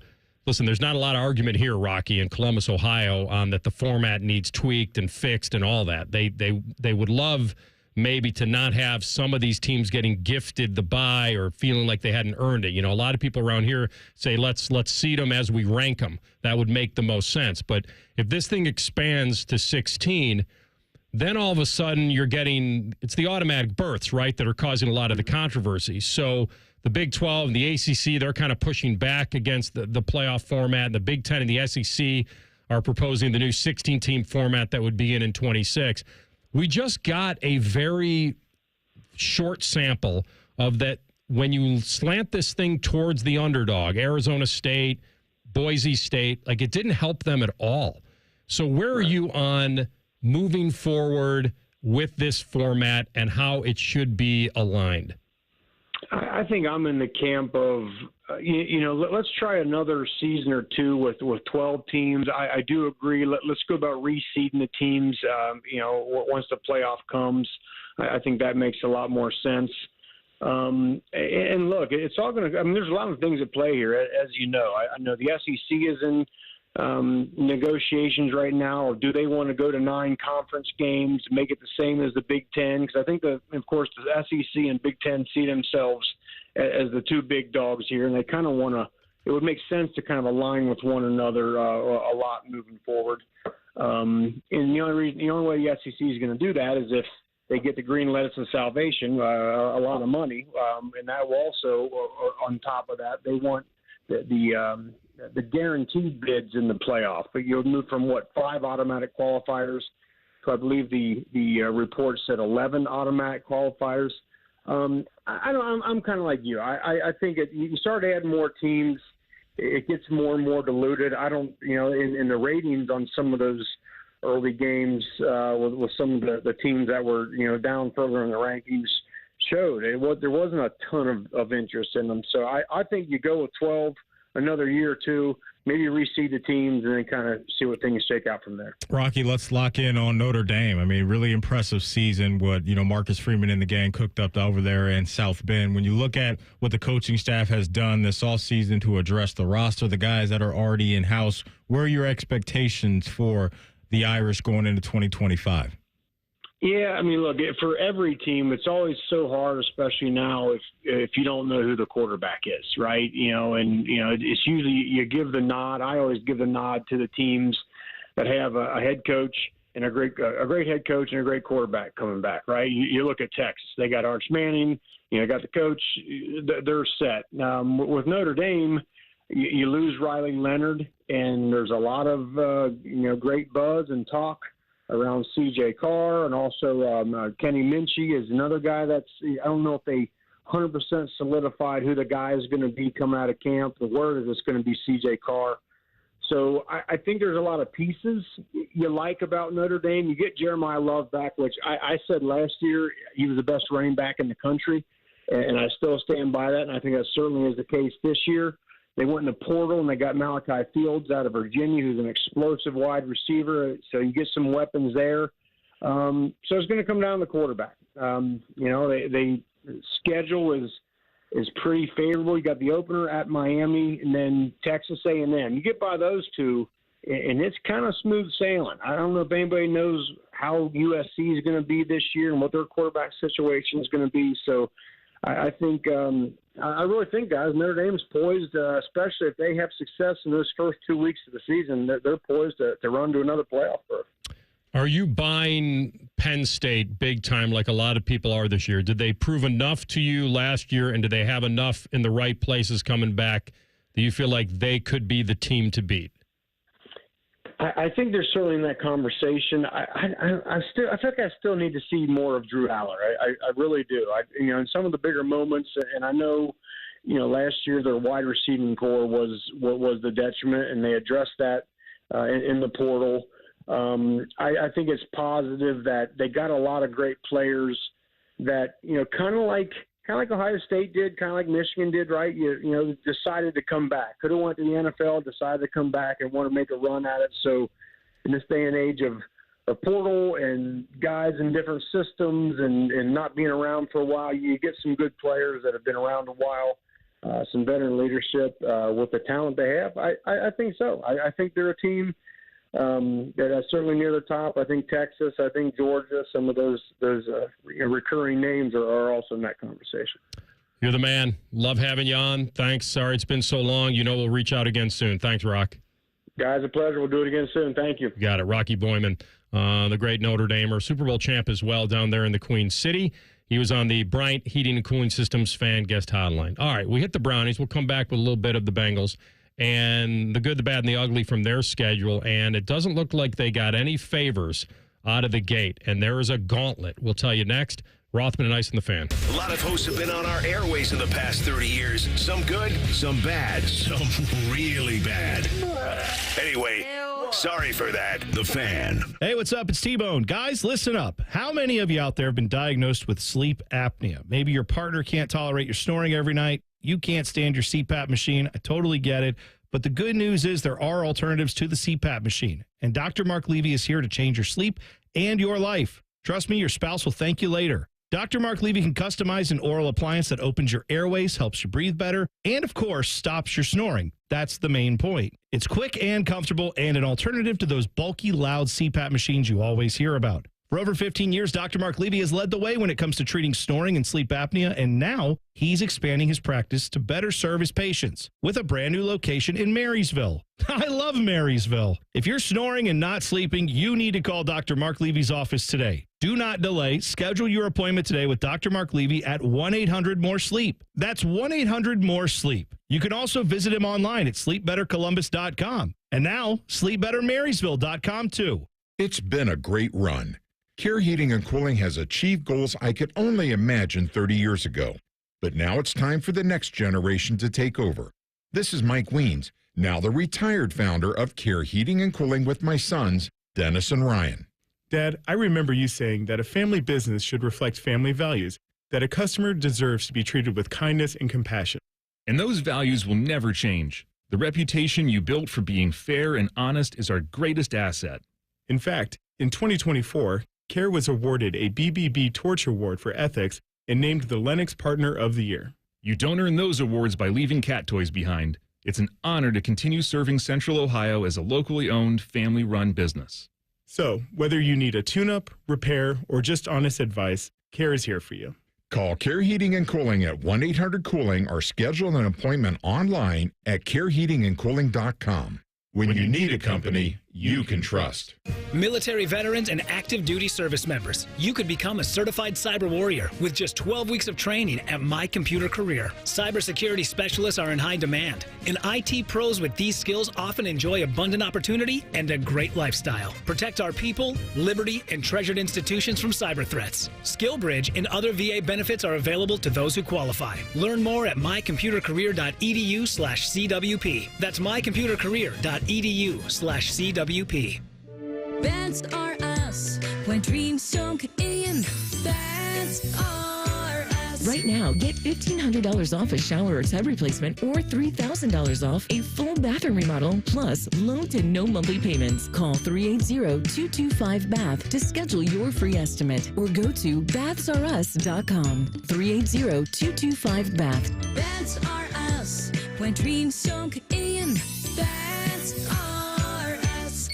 listen, there's not a lot of argument here, Rocky, in Columbus, Ohio, on that the format needs tweaked and fixed and all that. They would love maybe to not have some of these teams getting gifted the bye or feeling like they hadn't earned it. A lot of people around here say let's seed them as we rank them. That would make the most sense. But if this thing expands to 16, then all of a sudden it's the automatic berths, right, that are causing a lot of the controversy. So the Big 12 and the ACC, they're kind of pushing back against the playoff format. And the Big 10 and the SEC are proposing the new 16-team format that would begin in 26. We just got a very short sample of that when you slant this thing towards the underdog, Arizona State, Boise State, like it didn't help them at all. So where are you on moving forward with this format and how it should be aligned? I think I'm in the camp of, let's try another season or two with 12 teams. I do agree. Let's go about reseeding the teams, once the playoff comes. I think that makes a lot more sense. And look, it's all going to – there's a lot of things at play here, as you know. I know the SEC is in negotiations right now. Or do they want to go to 9 conference games, make it the same as the Big Ten? Because I think, of course, the SEC and Big Ten see themselves as the two big dogs here, and they kind of want to – it would make sense to kind of align with one another a lot moving forward. And the only way the SEC is going to do that is if they get the green lettuce of salvation, a lot of money, and that will also, on top of that, they want the guaranteed bids in the playoff. But you'll move from 5 automatic qualifiers to, I believe the report said 11 automatic qualifiers. I'm kind of like you. I think you start adding more teams, it gets more and more diluted. I don't, in the ratings on some of those early games with some of the teams that were, down further in the rankings showed there wasn't a ton of interest in them. So I think you go with 12 another year or two, maybe reseed the teams and then kind of see what things shake out from there. Rocky, let's lock in on Notre Dame. Really impressive season, what, Marcus Freeman and the gang cooked up over there in South Bend. When you look at what the coaching staff has done this offseason to address the roster, the guys that are already in-house, where are your expectations for the Irish going into 2025? Yeah, look, for every team, it's always so hard, especially now if you don't know who the quarterback is, right? It's usually you give the nod. I always give the nod to the teams that have a head coach and a great head coach and a great quarterback coming back, right? You look at Texas. They got Arch Manning, got the coach. They're set. With Notre Dame, you lose Riley Leonard, and there's a lot of, great buzz and talk around C.J. Carr, and also Kenny Minchie is another guy that's – I don't know if they 100% solidified who the guy is going to be coming out of camp. The word is it's going to be C.J. Carr. So I think there's a lot of pieces you like about Notre Dame. You get Jeremiah Love back, which I said last year he was the best running back in the country, and I still stand by that, and I think that certainly is the case this year. They went in the portal, and they got Malachi Fields out of Virginia, who's an explosive wide receiver. So you get some weapons there. So it's going to come down to the quarterback. They schedule is pretty favorable. You got the opener at Miami, and then Texas A&M. You get by those two, and it's kind of smooth sailing. I don't know if anybody knows how USC is going to be this year and what their quarterback situation is going to be. So I think I really think, guys, Notre Dame's poised, especially if they have success in those first 2 weeks of the season, they're poised to run to another playoff berth. Are you buying Penn State big time like a lot of people are this year? Did they prove enough to you last year, and do they have enough in the right places coming back Do you feel like they could be the team to beat? I think they're certainly in that conversation. I feel like I still need to see more of Drew Aller. I really do. In some of the bigger moments, and I know, last year their wide receiving core was what was the detriment, and they addressed that in the portal. I think it's positive that they got a lot of great players that, kind of like Ohio State did, kind of like Michigan did, right? Decided to come back. Could have went to the NFL, decided to come back and want to make a run at it. So in this day and age of a portal and guys in different systems and not being around for a while, you get some good players that have been around a while, some veteran leadership with the talent they have. I think so. I think they're a team that's certainly near the top. I think Texas, I think Georgia, some of those recurring names are also in that conversation. You're the man. Love having you on. Thanks. Sorry it's been so long. We'll reach out again soon. Thanks, Rock. Guys, a pleasure. We'll do it again soon. Thank you. Got it. Rocky Boyman, the great Notre Damer, Super Bowl champ as well down there in the Queen City. He was on the Bryant Heating and Cooling Systems fan guest hotline. All right, we hit the Brownies. We'll come back with a little bit of the Bengals and the good, the bad, and the ugly from their schedule. And it doesn't look like they got any favors out of the gate. And there is a gauntlet. We'll tell you next. Rothman and Ice in the Fan. A lot of hosts have been on our airways in the past 30 years. Some good, some bad, some really bad. Anyway, sorry for that. The Fan. Hey, what's up? It's T-Bone. Guys, listen up. How many of you out there have been diagnosed with sleep apnea? Maybe your partner can't tolerate your snoring every night. You can't stand your CPAP machine. I totally get it. But the good news is there are alternatives to the CPAP machine. And Dr. Mark Levy is here to change your sleep and your life. Trust me, your spouse will thank you later. Dr. Mark Levy can customize an oral appliance that opens your airways, helps you breathe better, and, of course, stops your snoring. That's the main point. It's quick and comfortable and an alternative to those bulky, loud CPAP machines you always hear about. For over 15 years, Dr. Mark Levy has led the way when it comes to treating snoring and sleep apnea, and now he's expanding his practice to better serve his patients with a brand new location in Marysville. I love Marysville. If you're snoring and not sleeping, you need to call Dr. Mark Levy's office today. Do not delay. Schedule your appointment today with Dr. Mark Levy at 1-800-MORE-SLEEP. That's 1-800-MORE-SLEEP. You can also visit him online at sleepbettercolumbus.com. And now, sleepbettermarysville.com too. It's been a great run. Care Heating and Cooling has achieved goals I could only imagine 30 years ago. But now it's time for the next generation to take over. This is Mike Weens, now the retired founder of Care Heating and Cooling with my sons, Dennis and Ryan. Dad, I remember you saying that a family business should reflect family values, that a customer deserves to be treated with kindness and compassion. And those values will never change. The reputation you built for being fair and honest is our greatest asset. In fact, in 2024, Care was awarded a BBB Torch Award for ethics and named the Lennox Partner of the Year. You don't earn those awards by leaving cat toys behind. It's an honor to continue serving Central Ohio as a locally owned, family-run business. So, whether you need a tune-up, repair, or just honest advice, Care is here for you. Call Care Heating and Cooling at 1-800-COOLING or schedule an appointment online at careheatingandcooling.com. When you need a company you can trust. Military veterans and active duty service members, you could become a certified cyber warrior with just 12 weeks of training at My Computer Career. Cybersecurity specialists are in high demand, and IT pros with these skills often enjoy abundant opportunity and a great lifestyle. Protect our people, liberty, and treasured institutions from cyber threats. SkillBridge and other VA benefits are available to those who qualify. Learn more at mycomputercareer.edu/CWP. That's mycomputercareer.edu/CWP. That's are us. When dreams don't get in, that's are us. Right now, get $1,500 off a shower or tub replacement or $3,000 off a full bathroom remodel, plus low to no monthly payments. Call 380-225-BATH to schedule your free estimate or go to bathsareus.com. 380-225-BATH. That's are us. When dreams don't get in, that's are us.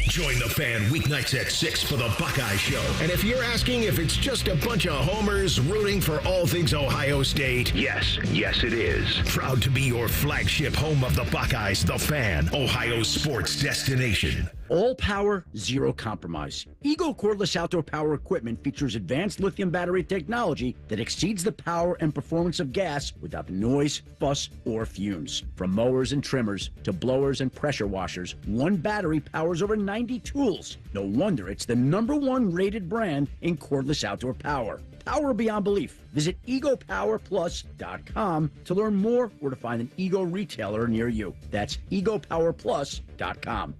Join the Fan weeknights at 6 for the Buckeye Show. And if you're asking if it's just a bunch of homers rooting for all things Ohio State, yes it is. Proud to be your flagship home of the Buckeyes, the Fan, Ohio's sports destination. All power, zero compromise. Eagle cordless outdoor power equipment features advanced lithium battery technology that exceeds the power and performance of gas without the noise, fuss, or fumes. From mowers and trimmers to blowers and pressure washers, one battery powers over 90 tools. No wonder it's the #1 rated brand in cordless outdoor power. Power beyond belief. Visit egopowerplus.com to learn more or to find an Ego retailer near you. That's egopowerplus.com.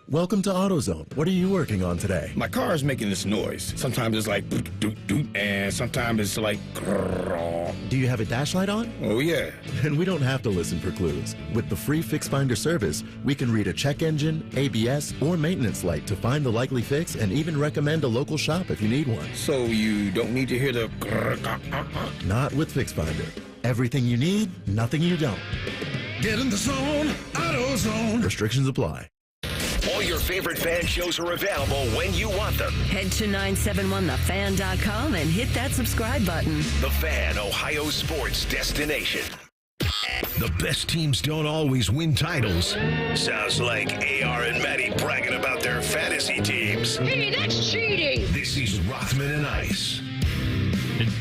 Welcome to AutoZone. What are you working on today? My car is making this noise. Sometimes it's like doot, doot, doot, and sometimes it's like grrr. Do you have a dash light on? Oh, yeah. Then we don't have to listen for clues. With the free Fix Finder service, we can read a check engine, ABS, or maintenance light to find the likely fix and even recommend a local shop if you need one. So you don't need to hear the grrr. Not with Fix Finder. Everything you need, nothing you don't. Get in the zone, AutoZone. Restrictions apply. All your favorite fan shows are available when you want them. Head to 971thefan.com and hit that subscribe button. The Fan, Ohio sports destination. The best teams don't always win titles. Sounds like AR and Maddie bragging about their fantasy teams. Hey, that's cheating. This is Rothman and Ice.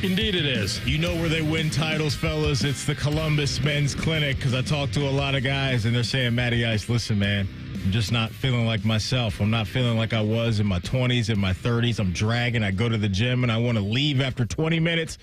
Indeed it is. You know where they win titles, fellas. It's the Columbus Men's Clinic, because I talked to a lot of guys, and they're saying, Matty Ice, listen, man, I'm just not feeling like myself. I'm not feeling like I was in my 20s, in my 30s. I'm dragging. I go to the gym, and I want to leave after 20 minutes.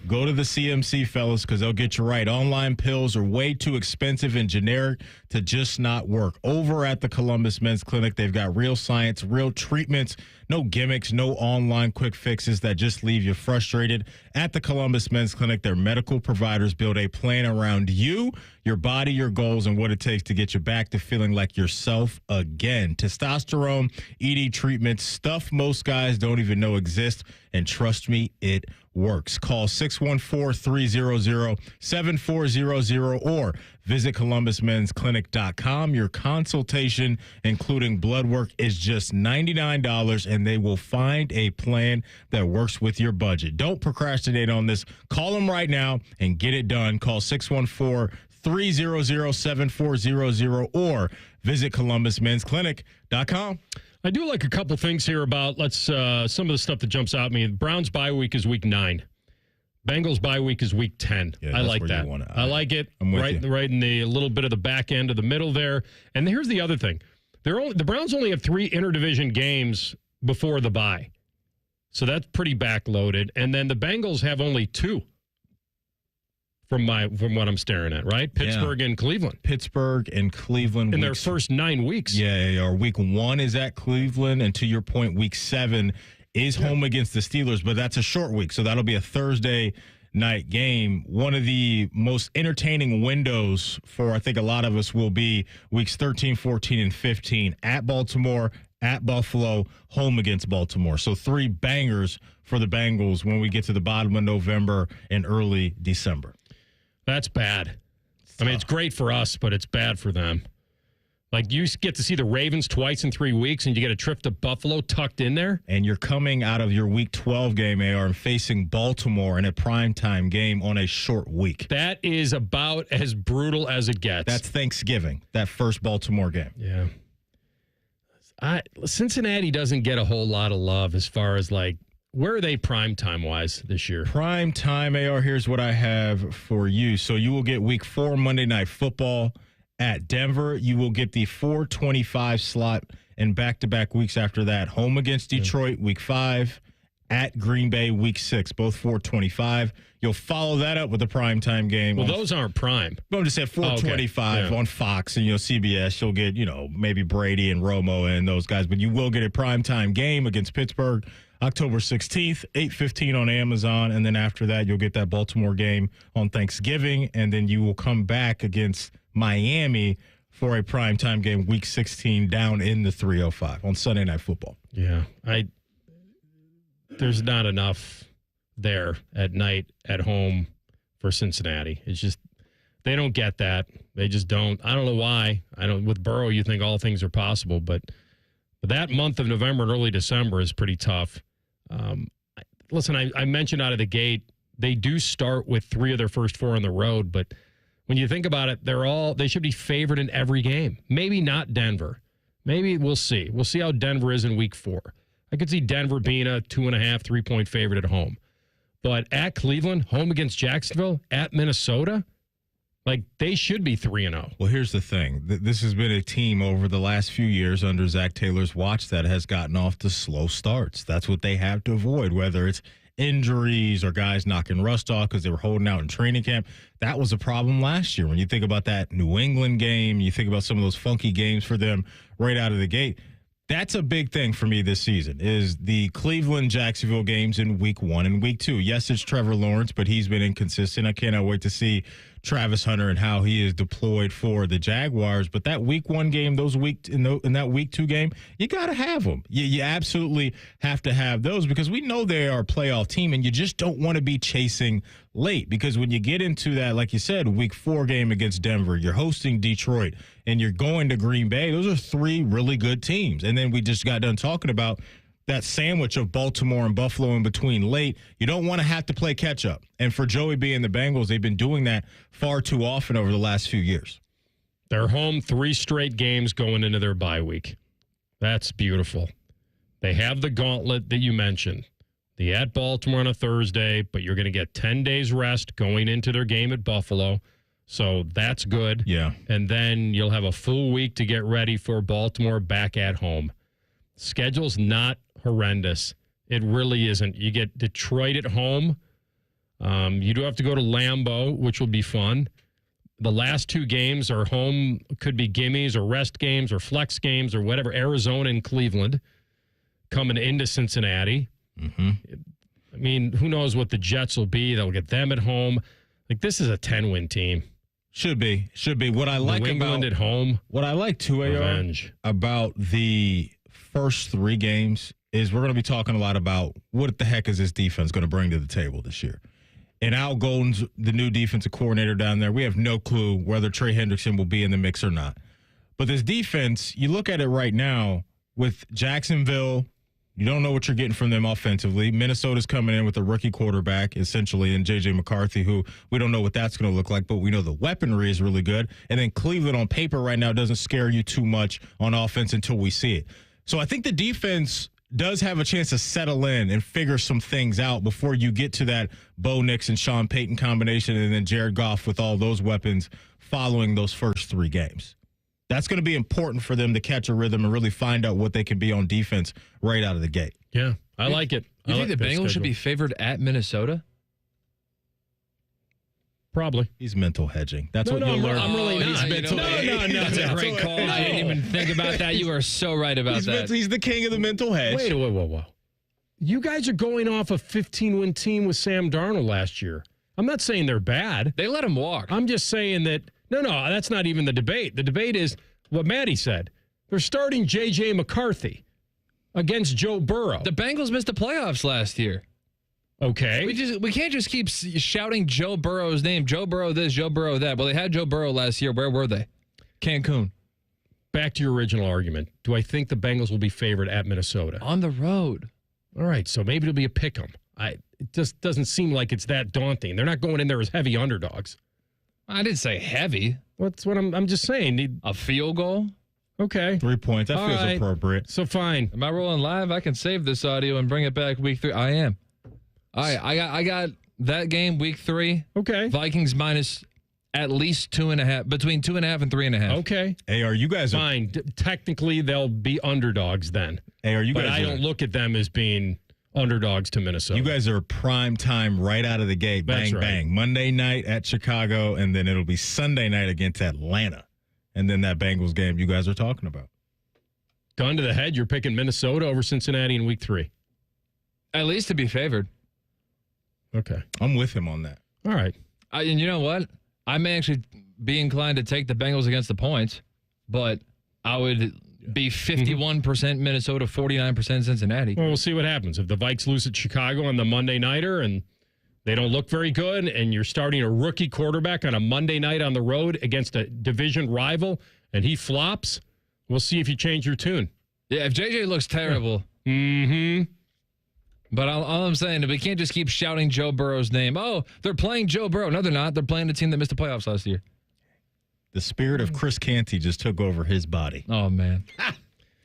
Go to the CMC, fellas, because they'll get you right. Online pills are way too expensive and generic to just not work. Over at the Columbus Men's Clinic, they've got real science, real treatments, no gimmicks, no online quick fixes that just leave you frustrated. At the Columbus Men's Clinic, their medical providers build a plan around you, your body, your goals, and what it takes to get you back to feeling like yourself again. Testosterone, ED treatments, stuff most guys don't even know exists, and trust me, it works. Call 614-300-7400 or visit columbusmensclinic.com. Your consultation, including blood work, is just $99, and they will find a plan that works with your budget. Don't procrastinate on this. Call them right now and get it done. Call 614-300-7400 or visit columbusmensclinic.com. I do like a couple things here about some of the stuff that jumps out at me. Browns bye week is week 9. Bengals bye week is week 10. Yeah, I like that. I like it. I'm with you. Right in the little bit of the back end of the middle there. And here's the other thing. The Browns only have 3 interdivision games before the bye. So that's pretty backloaded. And then the Bengals have only 2 from what I'm staring at, right? Pittsburgh and Cleveland. Pittsburgh and Cleveland. In their first 9 weeks. Yeah, or week 1 is at Cleveland, and to your point, week 7 is home against the Steelers, but that's a short week, so that'll be a Thursday night game. One of the most entertaining windows for, I think, a lot of us will be weeks 13, 14, and 15 at Baltimore, at Buffalo, home against Baltimore. So 3 bangers for the Bengals when we get to the bottom of November and early December. That's bad. I mean, it's great for us, but it's bad for them. Like, you get to see the Ravens twice in 3 weeks, and you get a trip to Buffalo tucked in there. And you're coming out of your Week 12 game, AR, and facing Baltimore in a primetime game on a short week. That is about as brutal as it gets. That's Thanksgiving, that first Baltimore game. Yeah. Cincinnati doesn't get a whole lot of love as far as, like, where are they primetime-wise this year? Primetime, AR, here's what I have for you. So you will get Week 4 Monday Night Football at Denver. You will get the 4:25 slot and back-to-back weeks after that. Home against Detroit, Week 5. At Green Bay, Week 6, both 4:25. You'll follow that up with a primetime game. Well, those aren't prime. I'm just saying 4:25 on Fox and CBS. You'll get, maybe Brady and Romo and those guys. But you will get a primetime game against Pittsburgh October 16th, 8:15 on Amazon. And then after that, you'll get that Baltimore game on Thanksgiving. And then you will come back against Miami for a primetime game, Week 16, down in the 305 on Sunday Night Football. Yeah, there's not enough there at night at home for Cincinnati. It's just, they don't get that. They just don't. I don't know why. With Burrow, you think all things are possible, but that month of November and early December is pretty tough. Listen, I mentioned out of the gate, they do start with 3 of their first 4 on the road, but when you think about it, they should be favored in every game. Maybe not Denver. Maybe we'll see. We'll see how Denver is in week 4. I could see Denver being a 2.5, 3-point favorite at home. But at Cleveland, home against Jacksonville, at Minnesota, like they should be 3-0. Well, here's the thing. This has been a team over the last few years under Zach Taylor's watch that has gotten off to slow starts. That's what they have to avoid, whether it's injuries or guys knocking rust off because they were holding out in training camp. That was a problem last year. When you think about that New England game, you think about some of those funky games for them right out of the gate. That's a big thing for me this season is the Cleveland-Jacksonville games in week 1 and week 2. Yes, it's Trevor Lawrence, but he's been inconsistent. I cannot wait to see Travis Hunter and how he is deployed for the Jaguars. But that week 1 game, in that week 2 game, you got to have them. You absolutely have to have those because we know they are a playoff team, and you just don't want to be chasing late because when you get into that, like you said, week 4 game against Denver, you're hosting Detroit, and you're going to Green Bay. Those are 3 really good teams. And then we just got done talking about that sandwich of Baltimore and Buffalo in between late. You don't want to have to play catch up. And for Joey B and the Bengals, they've been doing that far too often over the last few years. They're home 3 straight games going into their bye week. That's beautiful. They have the gauntlet that you mentioned. The at Baltimore on a Thursday, but you're going to get 10 days rest going into their game at Buffalo. So that's good. Yeah. And then you'll have a full week to get ready for Baltimore back at home. Schedule's not horrendous. It really isn't. You get Detroit at home. You do have to go to Lambeau, which will be fun. The last 2 games are home, could be gimmies or rest games or flex games or whatever. Arizona and Cleveland coming into Cincinnati. Mm-hmm. I mean, who knows what the Jets will be. They'll get them at home. Like, this is a 10-win team. Should be. What I like New England about at home. What I like too, AR, about the first 3 games is we're going to be talking a lot about what the heck is this defense going to bring to the table this year. And Al Golden's the new defensive coordinator down there. We have no clue whether Trey Hendrickson will be in the mix or not. But this defense, you look at it right now with Jacksonville, you don't know what you're getting from them offensively. Minnesota's coming in with a rookie quarterback, essentially, and J.J. McCarthy, who we don't know what that's going to look like, but we know the weaponry is really good. And then Cleveland on paper right now doesn't scare you too much on offense until we see it. So I think the defense does have a chance to settle in and figure some things out before you get to that Bo Nix and Sean Payton combination and then Jared Goff with all those weapons following those first 3 games. That's going to be important for them to catch a rhythm and really find out what they can be on defense right out of the gate. Yeah, I like it. You think the Bengals should be favored at Minnesota? Probably. He's mental hedging. That's what you'll learn. I'm really not. No. That's a great call. I didn't even think about that. You are so right about that. He's the king of the mental hedge. Wait. You guys are going off a 15-win team with Sam Darnold last year. I'm not saying they're bad. They let him walk. I'm just saying that, no, that's not even the debate. The debate is what Maddie said. They're starting J.J. McCarthy against Joe Burrow. The Bengals missed the playoffs last year. Okay. We can't just keep shouting Joe Burrow's name. Joe Burrow this, Joe Burrow that. Well, they had Joe Burrow last year. Where were they? Cancun. Back to your original argument. Do I think the Bengals will be favored at Minnesota? On the road. All right, so maybe it'll be a pick 'em. It just doesn't seem like it's that daunting. They're not going in there as heavy underdogs. I didn't say heavy. That's what I'm just saying. A field goal? Okay. 3 points. That feels appropriate. So fine. Am I rolling live? I can save this audio and bring it back week 3. I am. All right, I got that game week 3. Okay. Vikings minus at least 2.5, between 2.5 and 3.5. Okay. AR, you guys are fine. Technically, they'll be underdogs then. AR, you guys. But I don't look at them as being underdogs to Minnesota. You guys are prime time right out of the gate. Bang, bang. Monday night at Chicago, and then it'll be Sunday night against Atlanta. And then that Bengals game you guys are talking about. Gun to the head, you're picking Minnesota over Cincinnati in week 3. At least to be favored. Okay. I'm with him on that. All right. And you know what? I may actually be inclined to take the Bengals against the points, but I would be 51% Minnesota, 49% Cincinnati. Well, we'll see what happens. If the Vikes lose at Chicago on the Monday nighter and they don't look very good and you're starting a rookie quarterback on a Monday night on the road against a division rival and he flops, we'll see if you change your tune. Yeah, if JJ looks terrible. Mm-hmm. But all I'm saying is we can't just keep shouting Joe Burrow's name. Oh, they're playing Joe Burrow. No, they're not. They're playing the team that missed the playoffs last year. The spirit of Chris Canty just took over his body. Oh, man.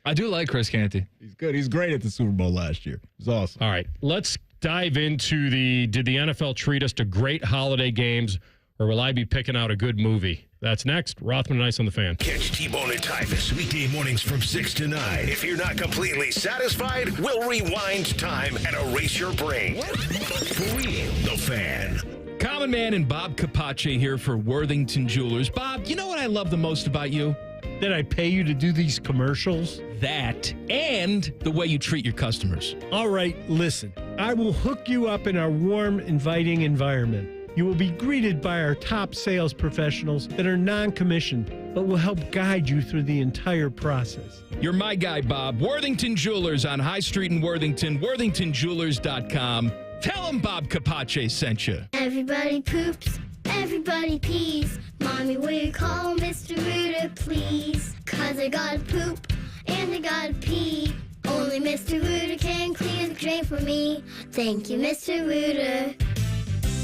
I do like Chris Canty. He's good. He's great at the Super Bowl last year. It was awesome. All right, let's dive into did the NFL treat us to great holiday games, or will I be picking out a good movie? That's next. Rothman and Ice on the Fan. Catch T-Bone and Tyvis weekday mornings from 6 to 9. If you're not completely satisfied, we'll rewind time and erase your brain. For real, the Fan. Common Man and Bob Capace here for Worthington Jewelers. Bob, you know what I love the most about you? That I pay you to do these commercials? That and the way you treat your customers. All right, listen. I will hook you up in our warm, inviting environment. You will be greeted by our top sales professionals that are non-commissioned, but will help guide you through the entire process. You're my guy, Bob. Worthington Jewelers on High Street in Worthington, worthingtonjewelers.com. Tell them Bob Capace sent you. Everybody poops, everybody pees. Mommy, will you call Mr. Rooter, please? 'Cause I gotta poop and I gotta pee. Only Mr. Rooter can clear the drain for me. Thank you, Mr. Rooter.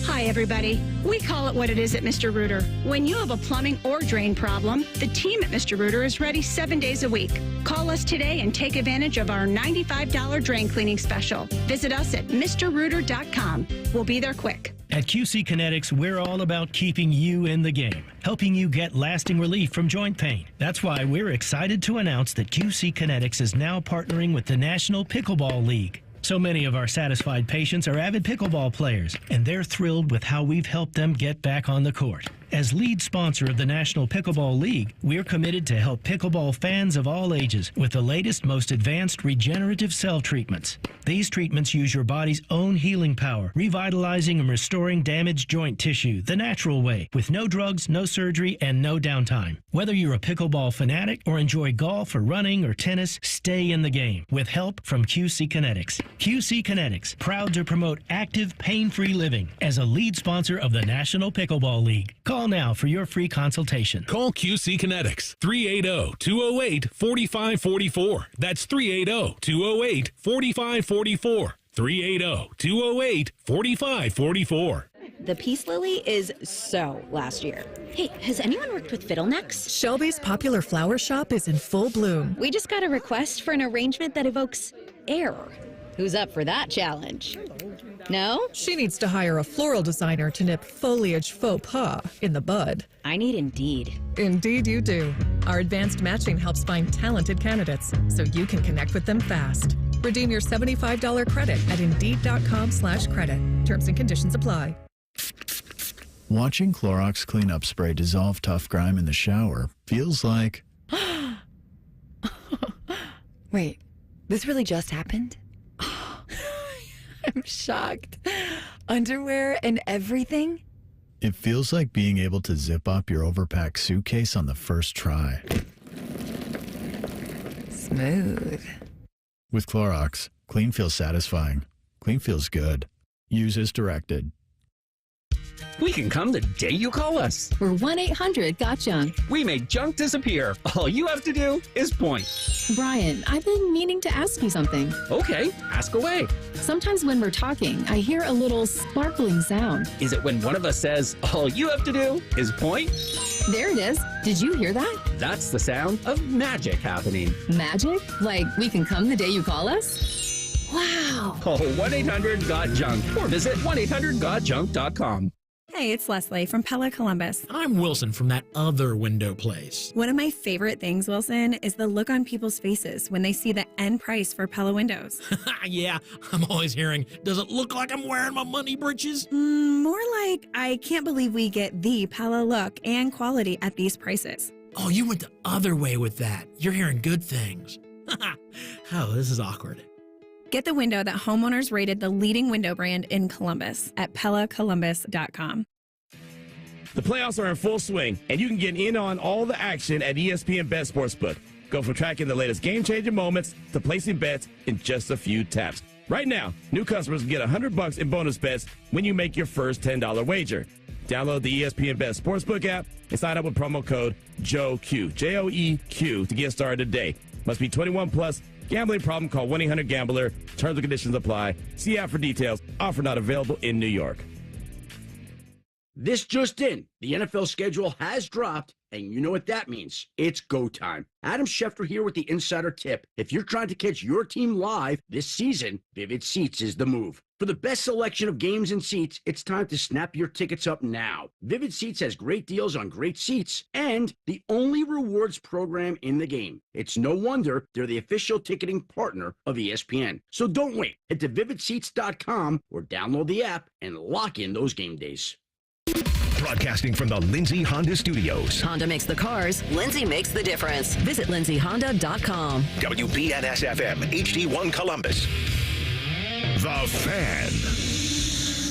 Hi, everybody. We call it what it is at Mr. Rooter. When you have a plumbing or drain problem, the team at Mr. Rooter is ready 7 days a week. Call us today and take advantage of our $95 drain cleaning special. Visit us at MrRooter.com. We'll be there quick. At QC Kinetics, we're all about keeping you in the game, helping you get lasting relief from joint pain. That's why we're excited to announce that QC Kinetics is now partnering with the National Pickleball League. So many of our satisfied patients are avid pickleball players, and they're thrilled with how we've helped them get back on the court. As lead sponsor of the National Pickleball League, we're committed to help pickleball fans of all ages with the latest, most advanced regenerative cell treatments. These treatments use your body's own healing power, revitalizing and restoring damaged joint tissue the natural way, with no drugs, no surgery, and no downtime. Whether you're a pickleball fanatic or enjoy golf or running or tennis, stay in the game with help from QC Kinetics. QC Kinetics, proud to promote active, pain-free living as a lead sponsor of the National Pickleball League. Call now for your free consultation. Call QC Kinetics, 380-208-4544. That's 380-208-4544. 380-208-4544. The Peace Lily is so last year. Hey, has anyone worked with fiddlenecks? Shelby's popular flower shop is in full bloom. We just got a request for an arrangement that evokes air. Who's up for that challenge? No? She needs to hire a floral designer to nip foliage faux pas in the bud. I need Indeed. Indeed you do. Our advanced matching helps find talented candidates so you can connect with them fast. Redeem your $75 credit at Indeed.com/credit. Terms and conditions apply. Watching Clorox cleanup spray dissolve tough grime in the shower feels like... Wait, this really just happened? I'm shocked. Underwear and everything? It feels like being able to zip up your overpacked suitcase on the first try. Smooth. With Clorox, clean feels satisfying. Clean feels good. Use as directed. We can come the day you call us. We're 1-800-GOT-JUNK. We make junk disappear. All you have to do is point. Brian, I've been meaning to ask you something. Okay, ask away. Sometimes when we're talking, I hear a little sparkling sound. Is it when one of us says, all you have to do is point? There it is. Did you hear that? That's the sound of magic happening. Magic? Like we can come the day you call us? Wow. Call 1-800-GOT-JUNK or visit 1-800-GOT-JUNK.com. Hey, it's Leslie from Pella Columbus. I'm Wilson from that other window place. One of my favorite things, Wilson, is the look on people's faces when they see the end price for Pella windows. Yeah, I'm always hearing, does it look like I'm wearing my money britches? More like, I can't believe we get the Pella look and quality at these prices. Oh, you went the other way with that. You're hearing good things. Oh, this is awkward. Get the window that homeowners rated the leading window brand in Columbus at PellaColumbus.com. The playoffs are in full swing, and you can get in on all the action at ESPN Bet Sportsbook. Go from tracking the latest game-changing moments to placing bets in just a few taps. Right now, new customers can get $100 in bonus bets when you make your first $10 wager. Download the ESPN Bet Sportsbook app and sign up with promo code JOEQ, J-O-E-Q, to get started today. Must be 21 plus. Gambling problem? Call 1-800-GAMBLER. Terms and conditions apply. See app for details. Offer not available in New York. This just in, the NFL schedule has dropped, and you know what that means. It's go time. Adam Schefter here with the Insider Tip. If you're trying to catch your team live this season, Vivid Seats is the move. For the best selection of games and seats, it's time to snap your tickets up now. Vivid Seats has great deals on great seats and the only rewards program in the game. It's no wonder they're the official ticketing partner of ESPN. So don't wait. Head to vividseats.com or download the app and lock in those game days. Broadcasting from the Lindsay Honda Studios. Honda makes the cars. Lindsay makes the difference. Visit lindsayhonda.com. WBNS-FM, HD1 Columbus. The Fan.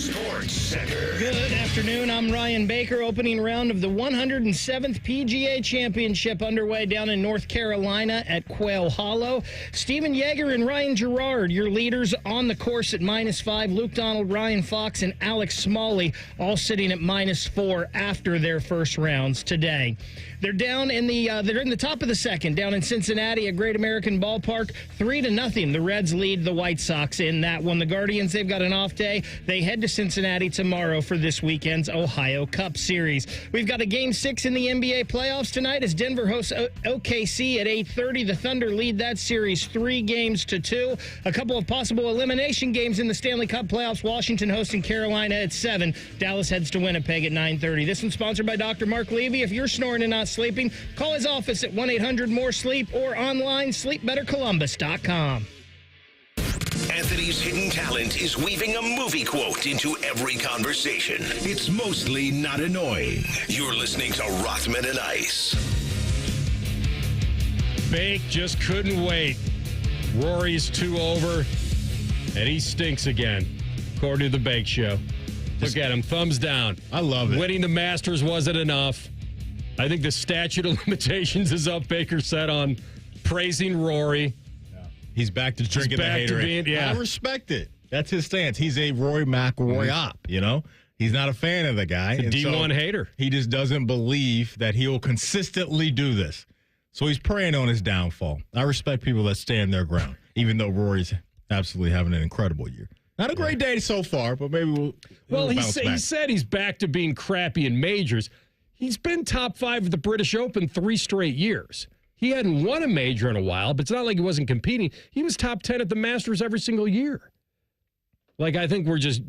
Sports Center. Good afternoon. I'm Ryan Baker. Opening round of the 107th PGA Championship underway down in North Carolina at Quail Hollow. Steven Yeager and Ryan Gerard, your leaders on the course at -5. Luke Donald, Ryan Fox, and Alex Smalley all sitting at -4 after their first rounds today. They're down in they're in the top of the second down in Cincinnati at Great American Ballpark, 3-0. The Reds lead the White Sox in that one. The Guardians, they've got an off day. They head to Cincinnati tomorrow for this weekend's Ohio Cup Series. We've got a Game 6 in the NBA playoffs tonight as Denver hosts OKC at 8:30. The Thunder lead that series 3-2. A couple of possible elimination games in the Stanley Cup playoffs. Washington hosting Carolina at 7. Dallas heads to Winnipeg at 9:30. This one's sponsored by Dr. Mark Levy. If you're snoring and not sleeping, call his office at 1-800-MORE-SLEEP or online sleepbettercolumbus.com. Anthony's hidden talent is weaving a movie quote into every conversation. It's mostly not annoying. You're listening to Rothman and Ice. Bake just couldn't wait. Rory's 2 over, and he stinks again, according to the Bake Show. Look at him, thumbs down. I love it. Winning the Masters wasn't enough. I think the statute of limitations is up, Baker said, on praising Rory. He's back to drinking the hater. I respect it. That's his stance. He's a Rory McIlroy op, you know? He's not a fan of the guy. He's a D1 hater. He just doesn't believe that he will consistently do this. So he's preying on his downfall. I respect people that stand their ground, even though Rory's absolutely having an incredible year. Not a great day so far, but maybe we'll he bounce back. said he's back to being crappy in majors. He's been top 5 of the British Open 3 straight years. He hadn't won a major in a while, but it's not like he wasn't competing. He was top 10 at the Masters every single year. Like, I think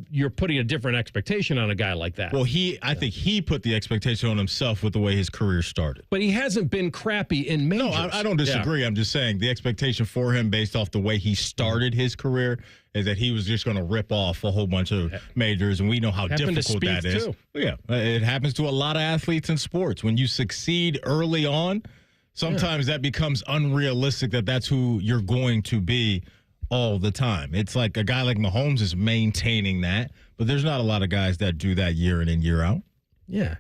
you're putting a different expectation on a guy like that. Well, I think he put the expectation on himself with the way his career started. But he hasn't been crappy in majors. No, I don't disagree. Yeah. I'm just saying the expectation for him based off the way he started his career is that he was just going to rip off a whole bunch of majors, and we know how difficult that is. Too. Yeah, it happens to a lot of athletes in sports. When you succeed early on, sometimes that becomes unrealistic that that's who you're going to be all the time. It's like a guy like Mahomes is maintaining that, but there's not a lot of guys that do that year in and year out. Yeah.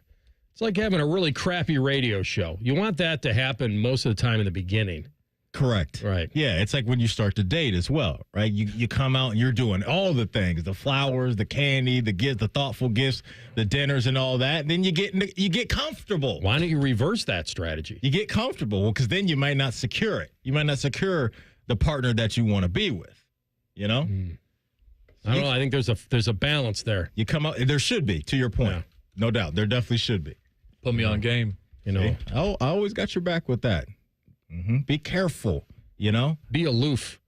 It's like having a really crappy radio show. You want that to happen most of the time in the beginning. Correct. Right. Yeah, it's like when you start to date as well, right? You come out and you're doing all the things, the flowers, the candy, the gifts, the thoughtful gifts, the dinners and all that. And then you get comfortable. Why don't you reverse that strategy? You get comfortable because then you might not secure it. You might not secure the partner that you want to be with, you know? I don't know. I think there's a balance there. You come out, there should be, to your point. Yeah. No doubt. There definitely should be. Put me on game. You know, I always got your back with that. Mm-hmm. Be careful, you know? Be aloof.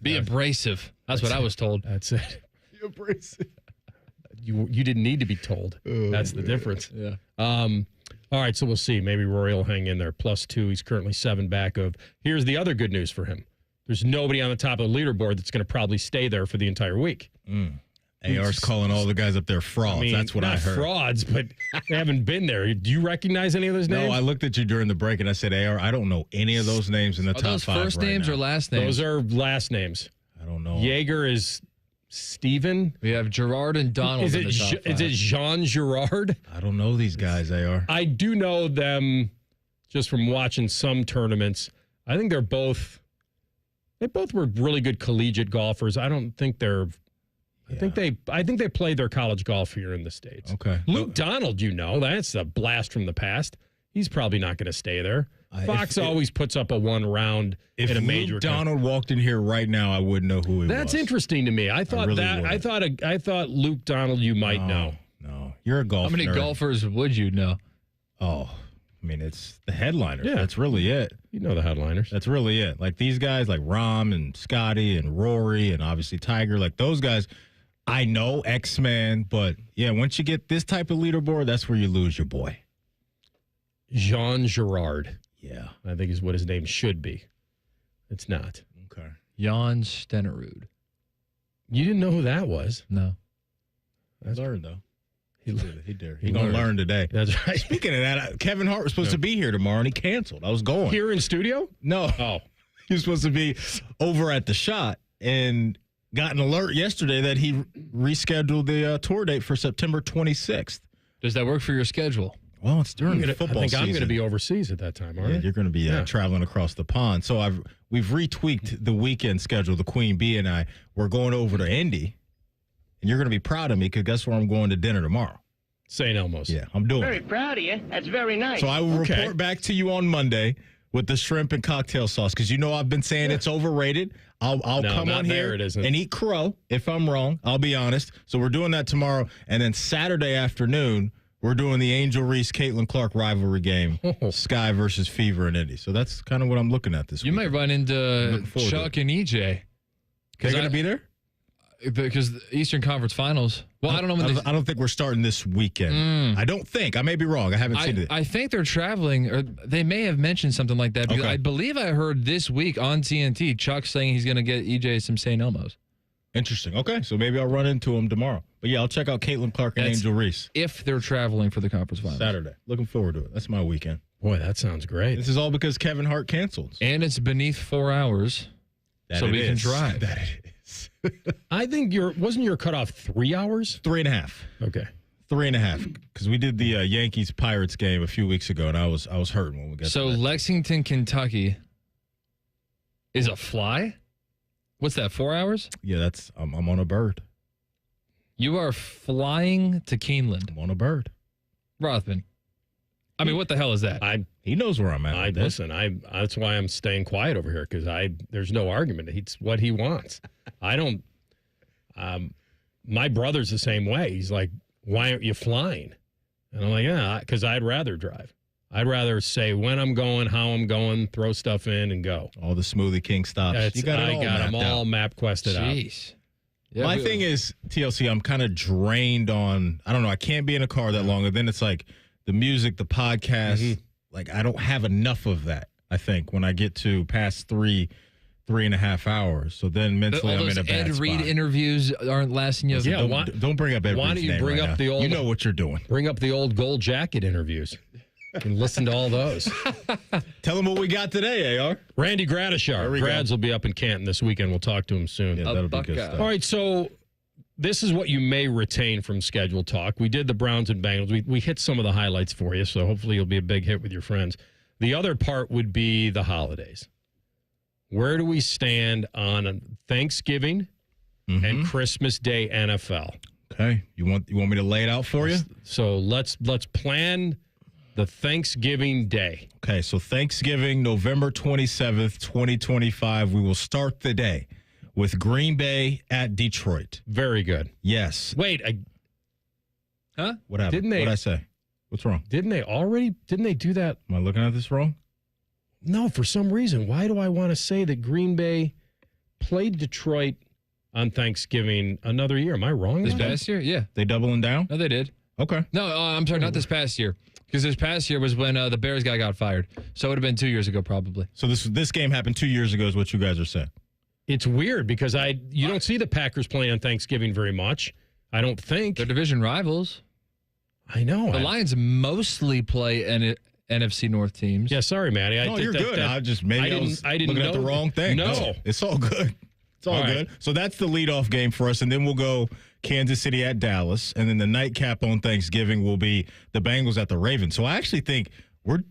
Be abrasive. That's what I was told. That's it. Be abrasive. You didn't need to be told. That's the difference. Yeah. All right, so we'll see. Maybe Rory will hang in there. +2. He's currently 7 back of. Here's the other good news for him. There's nobody on the top of the leaderboard that's going to probably stay there for the entire week. AR's calling all the guys up there frauds. I mean, that's what I heard. Not frauds, but they haven't been there. Do you recognize any of those names? No, I looked at you during the break and I said, AR, I don't know any of those names in the top 5 those first names now. or last names? Those are last names. I don't know. Yeager is Steven. We have Gerard and Donald in the top 5. Is it Jean Girard? I don't know these guys, AR. I do know them just from watching some tournaments. I think they both were really good collegiate golfers. I don't think they're I think they played their college golf here in the States. Okay. Luke Donald, that's a blast from the past. He's probably not going to stay there. Fox always puts up a one round in a major. If Luke Donald walked in here right now, I wouldn't know who he was. That's interesting to me. I thought I thought Luke Donald you might know. No. You're a golfer. How many golfers would you know? Oh, I mean, it's the headliners. Yeah. That's really it. You know the headliners. That's really it. Like these guys, like Rahm and Scotty and Rory and obviously Tiger, like those guys, I know X-Men, but yeah, once you get this type of leaderboard, that's where you lose your boy. Jean Girard. Yeah. I think is what his name should be. It's not. Okay. Jan Stenerud. You didn't know who that was? No. That's learned, though. He did. He learned. gonna learn today. That's right. Speaking of that, Kevin Hart was supposed to be here tomorrow, and he canceled. I was going. Here in studio? No. Oh. He was supposed to be over at the Shot and got an alert yesterday that he rescheduled the tour date for September 26th. Does that work for your schedule? Well, it's during the football season. I think I'm going to be overseas at that time, aren't I? You're going to be traveling across the pond. So we've retweaked the weekend schedule. The Queen Bee and I, we're going over to Indy, and you're going to be proud of me because guess where I'm going to dinner tomorrow? St. Elmo's. Yeah, I'm doing Very it. proud of you. That's very nice. So I will report back to you on Monday with the shrimp and cocktail sauce because you know I've been saying it's overrated. I'll come on here and eat crow if I'm wrong. I'll be honest. So we're doing that tomorrow. And then Saturday afternoon, we're doing the Angel Reese-Caitlin Clark rivalry game, Sky versus Fever in Indy. So that's kind of what I'm looking at this week. You might run into Chuck and EJ. They're going to be there? Because the Eastern Conference Finals. Well, I don't know when I don't think we're starting this weekend. I don't think. I may be wrong. I haven't seen it. I think they're traveling, or they may have mentioned something like that. Because I believe I heard this week on TNT, Chuck saying he's going to get EJ some St. Elmo's. Interesting. Okay, so maybe I'll run into him tomorrow. But yeah, I'll check out Caitlin Clark and Angel Reese. If they're traveling for the conference finals. Saturday. Looking forward to it. That's my weekend. Boy, that sounds great. This is all because Kevin Hart canceled. And it's beneath 4 hours, so we can drive. That it is. I think wasn't your cutoff 3 hours? 3.5. Okay. 3.5. Because we did the Yankees Pirates game a few weeks ago, and I was hurting when we got to that. Lexington, Kentucky is a fly? What's that, 4 hours? Yeah, that's I'm on a bird. You are flying to Keeneland. I'm on a bird. Rothman. I mean, what the hell is that? He knows where I'm at. That's why I'm staying quiet over here because there's no argument. It's what he wants. I don't. My brother's the same way. He's like, "Why aren't you flying?" And I'm like, "Yeah, because I'd rather drive. I'd rather say when I'm going, how I'm going, throw stuff in, and go." All the Smoothie King stops. You got it all them all map quested out. Jeez. Yeah, my thing is, TLC, I'm kind of drained on, I don't know, I can't be in a car that long. And then it's like the music, the podcast, like I don't have enough of that, I think, when I get to past 3.5 hours. So then mentally I'm in a bad spot. Ed Reed interviews aren't lasting you. Yeah, don't bring up Ed Reed's Why don't you name bring right up now. the old? You know what you're doing. Bring up the old Gold Jacket interviews. And listen to all those. Tell them what we got today, AR. Randy Gradishar. Grads will be up in Canton this weekend. We'll talk to him soon. Yeah, that'll be good stuff. All right, so this is what you may retain from scheduled talk. We did the Browns and Bengals. We hit some of the highlights for you, so hopefully you'll be a big hit with your friends. The other part would be the holidays. Where do we stand on Thanksgiving and Christmas Day NFL? Okay. You want me to lay it out for you? So let's plan the Thanksgiving Day. Okay, so Thanksgiving, November 27th, 2025. We will start the day with Green Bay at Detroit. Very good. Yes. Wait. Huh? What happened? Didn't they? What'd I say? What's wrong? Didn't they do that? Am I looking at this wrong? No, for some reason. Why do I want to say that Green Bay played Detroit on Thanksgiving another year? Am I wrong? This past year? Yeah. They doubling down? No, they did. Okay. No, I'm sorry, not this past year. Because this past year was when the Bears guy got fired. So it would have been 2 years ago, probably. So this game happened 2 years ago is what you guys are saying. It's weird because you don't see the Packers play on Thanksgiving very much. I don't think. They're division rivals. I know. The Lions mostly play NFC North teams. Yeah, sorry, Matty. You're good. I was looking at the wrong thing. No. It's all good. It's all good. Right. So that's the leadoff game for us, and then we'll go Kansas City at Dallas, and then the nightcap on Thanksgiving will be the Bengals at the Ravens. So I actually think we're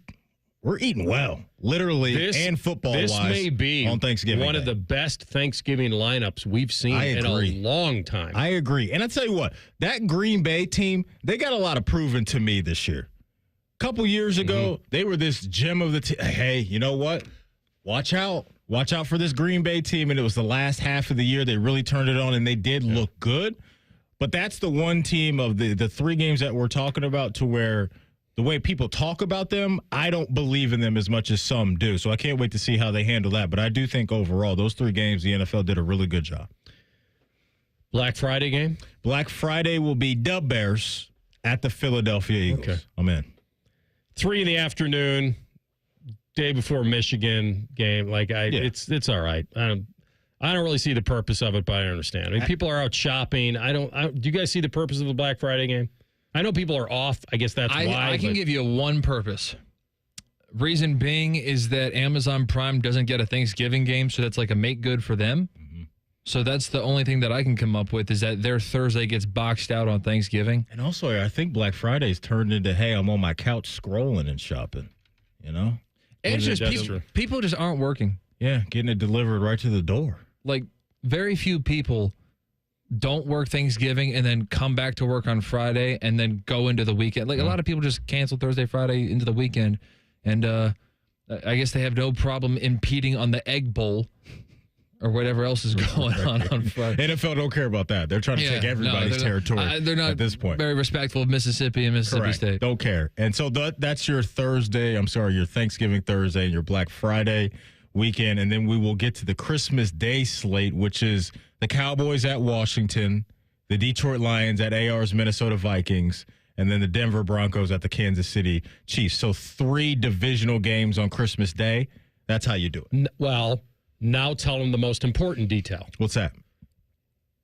eating well, literally and football-wise. This may be on Thanksgiving one of the best Thanksgiving lineups we've seen in a long time. I agree. And I tell you what, that Green Bay team, they got a lot of proving to me this year. A couple years ago, they were this gem of the team. Hey, you know what? Watch out. Watch out for this Green Bay team. And it was the last half of the year they really turned it on, and they did look good. But that's the one team of the three games that we're talking about to where the way people talk about them, I don't believe in them as much as some do. So I can't wait to see how they handle that. But I do think overall, those 3 games, the NFL did a really good job. Black Friday game? Black Friday will be the Bears at the Philadelphia Eagles. Okay. I'm in. 3 in the afternoon, day before Michigan game. It's all right. I don't really see the purpose of it, but I understand. I mean, people are out shopping. Do you guys see the purpose of the Black Friday game? I know people are off. I guess that's why. I can give you one purpose. Reason being is that Amazon Prime doesn't get a Thanksgiving game, so that's like a make good for them. Mm-hmm. So that's the only thing that I can come up with is that their Thursday gets boxed out on Thanksgiving. And also, I think Black Friday's turned into, hey, I'm on my couch scrolling and shopping, you know? It's just people just aren't working. Yeah, getting it delivered right to the door. Like, very few people don't work Thanksgiving and then come back to work on Friday and then go into the weekend. Like, a lot of people just cancel Thursday, Friday into the weekend. And I guess they have no problem impeding on the Egg Bowl or whatever else is going on Friday. NFL don't care about that. They're trying to take everybody's territory they're not at this point. Very respectful of Mississippi and Mississippi Correct. State. Don't care. And so that's your your Thanksgiving Thursday and your Black Friday weekend. And then we will get to the Christmas Day slate, which is the Cowboys at Washington, the Detroit Lions at AR's Minnesota Vikings, and then the Denver Broncos at the Kansas City Chiefs. So 3 divisional games on Christmas Day. That's how you do it. Well, now tell them the most important detail. What's that?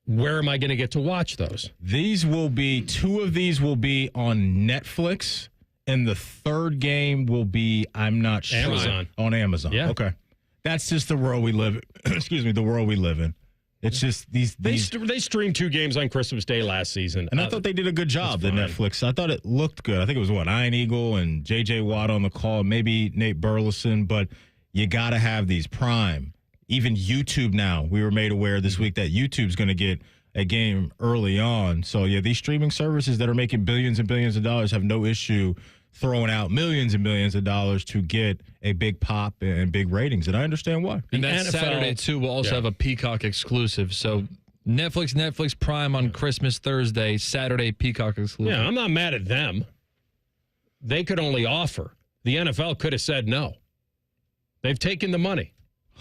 Where am I going to get to watch those? 2 of these will be on Netflix, and the 3rd game will be, I'm not sure. Amazon. On Amazon. Yeah. Okay. That's just the world we live in. Excuse me, the world we live in. It's just these. They streamed 2 games on Christmas Day last season. And I thought they did a good job, the Netflix. I thought it looked good. I think it was, Iron Eagle and J.J. Watt on the call, maybe Nate Burleson, but you got to have these Prime. Even YouTube now, we were made aware this week that YouTube's going to get a game early on. So, yeah, these streaming services that are making billions and billions of dollars have no issue throwing out millions and millions of dollars to get a big pop and big ratings. And I understand why. And that Saturday, too, will also have a Peacock exclusive. So Netflix Prime on Christmas Thursday, Saturday Peacock exclusive. Yeah, I'm not mad at them. They could only offer. The NFL could have said no. They've taken the money.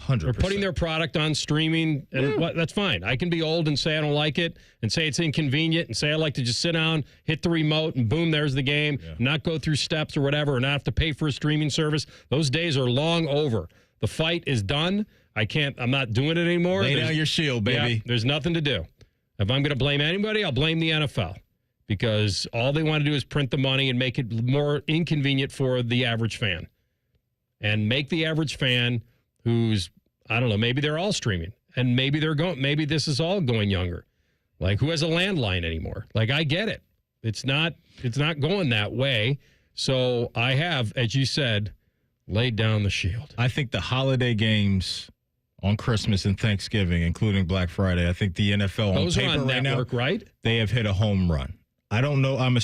100%. They're putting their product on streaming, and that's fine. I can be old and say I don't like it, and say it's inconvenient, and say I like to just sit down, hit the remote, and boom, there's the game, not go through steps or whatever, or not have to pay for a streaming service. Those days are long over. The fight is done. I'm not doing it anymore. Lay down your shield, baby. Yeah, there's nothing to do. If I'm going to blame anybody, I'll blame the NFL, because all they want to do is print the money and make it more inconvenient for the average fan, and make the average fan who's, I don't know, maybe they're all streaming, and maybe this is all going younger. Like, who has a landline anymore? Like, I get it. It's not going that way. So I have, as you said, laid down the shield. I think the holiday games on Christmas and Thanksgiving, including Black Friday, I think the NFL those on paper are on right network, now, right? They have hit a home run. I don't know. I'm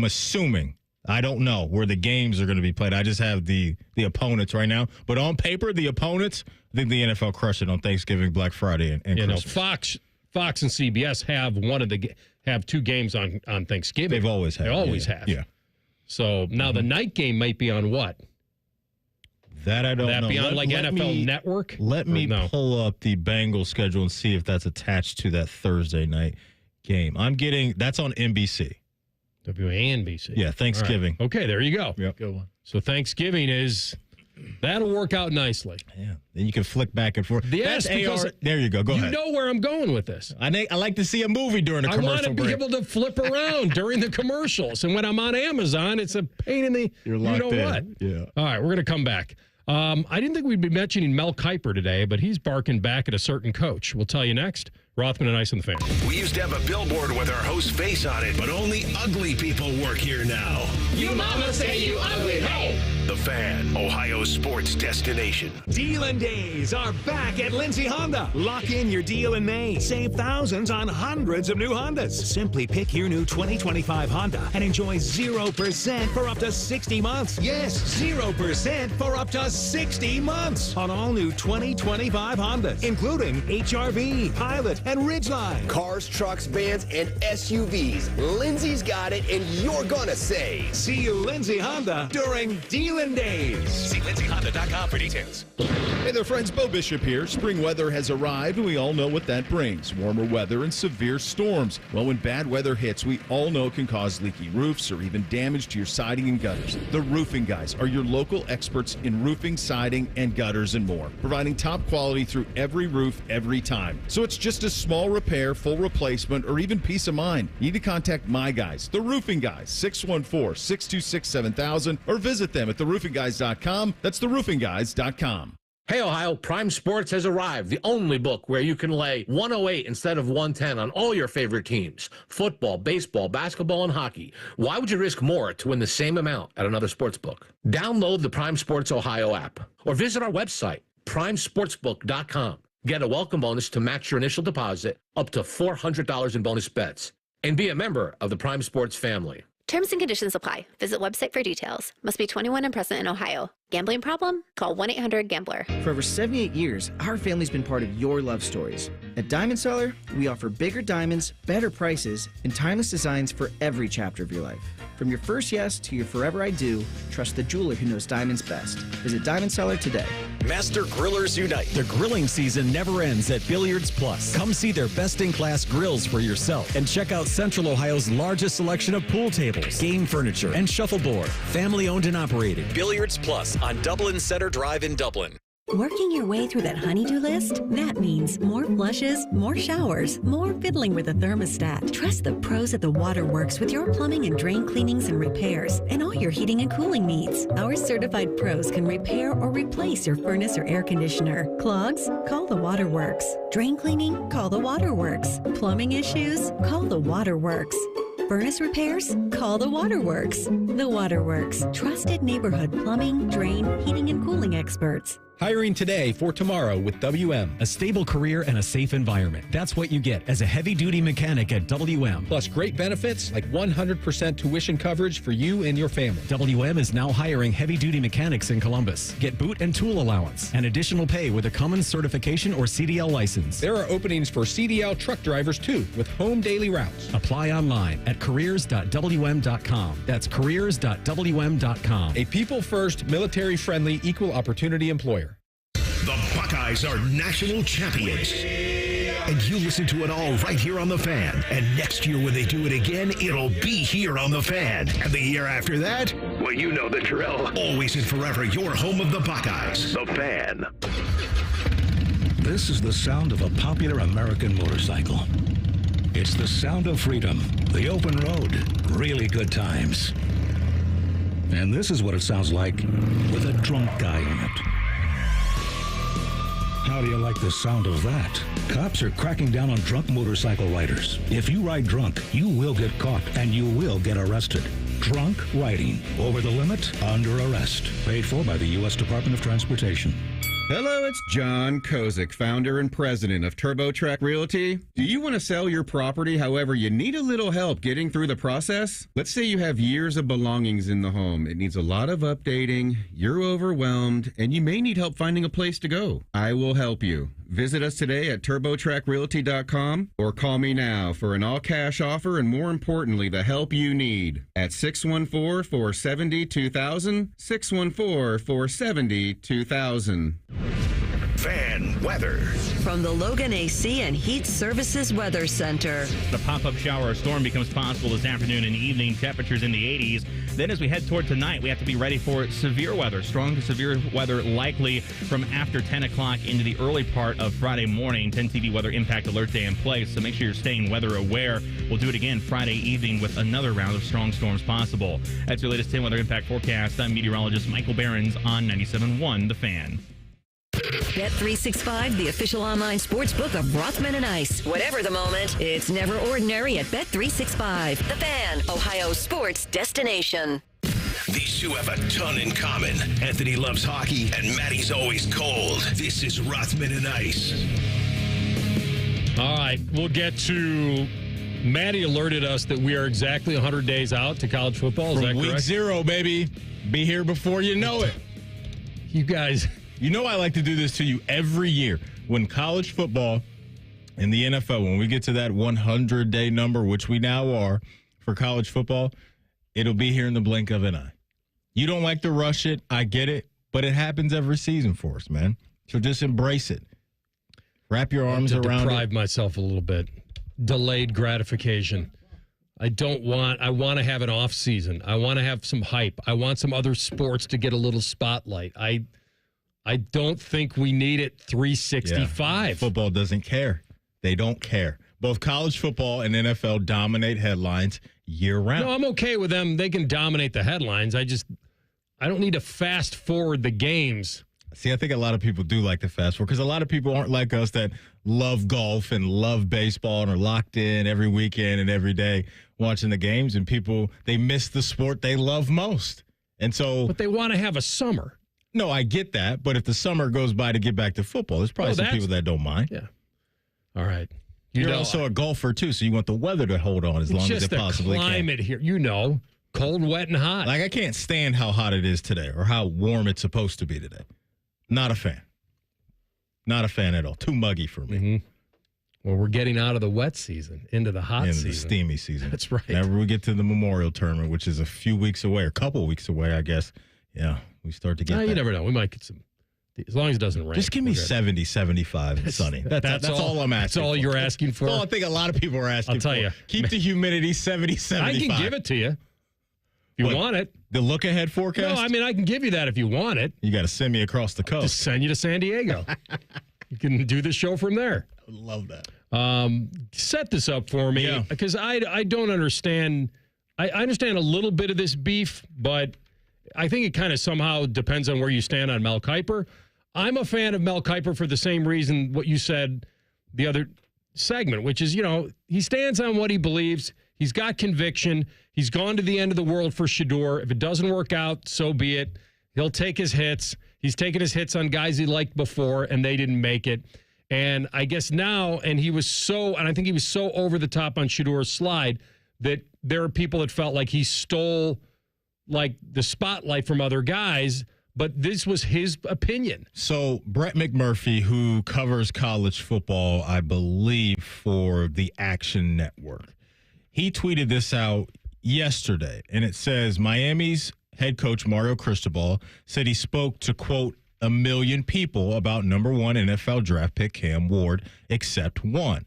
assuming. I don't know where the games are going to be played. I just have the opponents right now. But on paper, the opponents, I think the NFL crushed it on Thanksgiving, Black Friday, and Christmas. Fox and CBS have 2 games on Thanksgiving. They've always had. They always have. Yeah. So now the night game might be on what? That I don't know. Would that be on NFL Network? Let me pull up the Bengals schedule and see if that's attached to that Thursday night game. That's on NBC. WANBC. Yeah, Thanksgiving. Right. Okay, there you go. Yep. Good one. So Thanksgiving that'll work out nicely. Yeah. Then you can flick back and forth. Yes, because there you go. Go ahead. You know where I'm going with this. I like to see a movie during a commercial break. I want to be able to flip around during the commercials. And when I'm on Amazon, it's a pain in the... You're locked in. What? Yeah. All right, we're going to come back. I didn't think we'd be mentioning Mel Kiper today, but he's barking back at a certain coach. We'll tell you next. Rothman and Ice on the Fan. We used to have a billboard with our host's face on it, but only ugly people work here now. You mama say you ugly, hey! The Fan, Ohio's sports destination. Dealin' days are back at Lindsay Honda. Lock in your deal in May. Save thousands on hundreds of new Hondas. Simply pick your new 2025 Honda and enjoy 0% for up to 60 months. Yes, 0% for up to 60 months on all new 2025 Hondas, including HR-V, Pilot, and Ridgeline. Cars, trucks, vans, and SUVs. Lindsay's got it, and you're gonna save. See Lindsay Honda during Dealin' Days. See lindsayhonda.com for details. Hey there, friends. Bo Bishop here. Spring weather has arrived, and we all know what that brings. Warmer weather and severe storms. Well, when bad weather hits, we all know it can cause leaky roofs or even damage to your siding and gutters. The Roofing Guys are your local experts in roofing, siding, and gutters and more, providing top quality through every roof, every time. So it's just a small repair, full replacement, or even peace of mind. You need to contact my guys, the Roofing Guys, 614-626-7000, or visit them at theroofingguys.com. That's theroofingguys.com. Hey, Ohio, Prime Sports has arrived, the only book where you can lay 108 instead of 110 on all your favorite teams. Football, baseball, basketball, and hockey. Why would you risk more to win the same amount at another sports book? Download the Prime Sports Ohio app or visit our website, primesportsbook.com. Get a welcome bonus to match your initial deposit up to $400 in bonus bets. And be a member of the Prime Sports family. Terms and conditions apply. Visit website for details. Must be 21 and present in Ohio. Gambling problem? Call 1-800-GAMBLER. For over 78 years, our family's been part of your love stories. At Diamond Seller, we offer bigger diamonds, better prices, and timeless designs for every chapter of your life. From your first yes to your forever I do, trust the jeweler who knows diamonds best. Visit Diamond Seller today. Master Grillers Unite. The grilling season never ends at Billiards Plus. Come see their best-in-class grills for yourself and check out Central Ohio's largest selection of pool tables, game furniture, and shuffleboard. Family-owned and operated. Billiards Plus on Dublin Center Drive in Dublin. Working your way through that honey-do list? That means more flushes, more showers, more fiddling with the thermostat. Trust the pros at the Waterworks with your plumbing and drain cleanings and repairs and all your heating and cooling needs. Our certified pros can repair or replace your furnace or air conditioner. Clogs? Call the Waterworks. Drain cleaning? Call the Waterworks. Plumbing issues? Call the Waterworks. Furnace repairs? Call the Waterworks. The Waterworks. Trusted neighborhood plumbing, drain, heating, and cooling experts. Hiring today for tomorrow with WM. A stable career and a safe environment. That's what you get as a heavy-duty mechanic at WM. Plus great benefits like 100% tuition coverage for you and your family. WM is now hiring heavy-duty mechanics in Columbus. Get boot and tool allowance and additional pay with a Cummins certification or CDL license. There are openings for CDL truck drivers too with home daily routes. Apply online at careers.wm.com. That's careers.wm.com. A people-first, military-friendly, equal opportunity employer. The Buckeyes are national champions. And you listen to it all right here on The Fan. And next year when they do it again, it'll be here on The Fan. And the year after that, well, you know the drill. Always and forever, your home of the Buckeyes. The Fan. This is the sound of a popular American motorcycle. It's the sound of freedom, the open road, really good times. And this is what it sounds like with a drunk guy in it. How do you like the sound of that? Cops are cracking down on drunk motorcycle riders. If you ride drunk, you will get caught and you will get arrested. Drunk riding. Over the limit, under arrest. Paid for by the U.S. Department of Transportation. Hello, it's John Kozik, founder and president of TurboTrack Realty. Do you want to sell your property, however, you need a little help getting through the process? Let's say you have years of belongings in the home. It needs a lot of updating, you're overwhelmed, and you may need help finding a place to go. I will help you. Visit us today at TurboTrackRealty.com or call me now for an all-cash offer and, more importantly, the help you need at 614-470-2000, 614-470-2000. Fan weather. From the Logan AC and Heat Services Weather Center. The pop-up shower or storm becomes possible this afternoon and evening. Temperatures in the 80s. Then as we head toward tonight, we have to be ready for severe weather. Strong to severe weather likely from after 10 o'clock into the early part of Friday morning. 10 TV weather impact alert day in place, so make sure you're staying weather aware. We'll do it again Friday evening with another round of strong storms possible. That's your latest 10 weather impact forecast. I'm meteorologist Michael Behrens on 97.1 The Fan. Bet365, the official online sports book of Rothman and Ice. Whatever the moment, it's never ordinary at Bet365. The Fan, Ohio sports destination. These two have a ton in common. Anthony loves hockey, and Matty's always cold. This is Rothman and Ice. All right, we'll get to... Matty alerted us that we are exactly 100 days out to college football. Is that correct? Week 0, baby. Be here before you know it. You guys... You know I like to do this to you every year. When college football In the NFL, when we get to that 100-day number, which we now are for college football, it'll be here in the blink of an eye. You don't like to rush it. I get it. But it happens every season for us, man. So just embrace it. Wrap your arms around it. Deprive myself a little bit. Delayed gratification. I want to have an off season. I want to have some hype. I want some other sports to get a little spotlight. I don't think we need it 365. Yeah. Football doesn't care. They don't care. Both college football and NFL dominate headlines year-round. No, I'm okay with them. They can dominate the headlines. I don't need to fast forward the games. See, I think a lot of people do like to fast forward because a lot of people aren't like us that love golf and love baseball and are locked in every weekend and every day watching the games. And people, they miss the sport they love most. And so, but they want to have a summer. No, I get that. But if the summer goes by to get back to football, there's probably some people that don't mind. Yeah. All right. You're also a golfer, too, so you want the weather to hold on as long as it possibly can. Just the climate here, cold, wet, and hot. Like, I can't stand how hot it is today or how warm it's supposed to be today. Not a fan. Not a fan at all. Too muggy for me. Mm-hmm. Well, we're getting out of the wet season into the hot season. The steamy season. That's right. Whenever we get to the Memorial Tournament, which is a few weeks away, or a couple weeks away, I guess, yeah, we start to get You never know. We might get some. As long as it doesn't rain. Just give me 70, 75, and sunny. That's all I'm asking. That's all you're asking for? That's all I think a lot of people are asking for. I'll tell you. Keep the humidity 70, 75. I can give it to you if you want it. The look-ahead forecast? No, I mean, I can give you that if you want it. You got to send me across the coast. Just send you to San Diego. You can do the show from there. I would love that. Set this up for me because I don't understand. I understand a little bit of this beef, but I think it kind of somehow depends on where you stand on Mel Kiper. I'm a fan of Mel Kiper for the same reason what you said the other segment, which is, he stands on what he believes. He's got conviction. He's gone to the end of the world for Shedeur. If it doesn't work out, so be it. He'll take his hits. He's taken his hits on guys he liked before, and they didn't make it. And I guess now, and I think he was so over the top on Shedeur's slide that there are people that felt like he stole like the spotlight from other guys. But this was his opinion. So Brett McMurphy, who covers college football, I believe, for the Action Network, he tweeted this out yesterday, and it says Miami's head coach Mario Cristobal said he spoke to, quote, 1 million people about number 1 NFL draft pick Cam Ward, except one.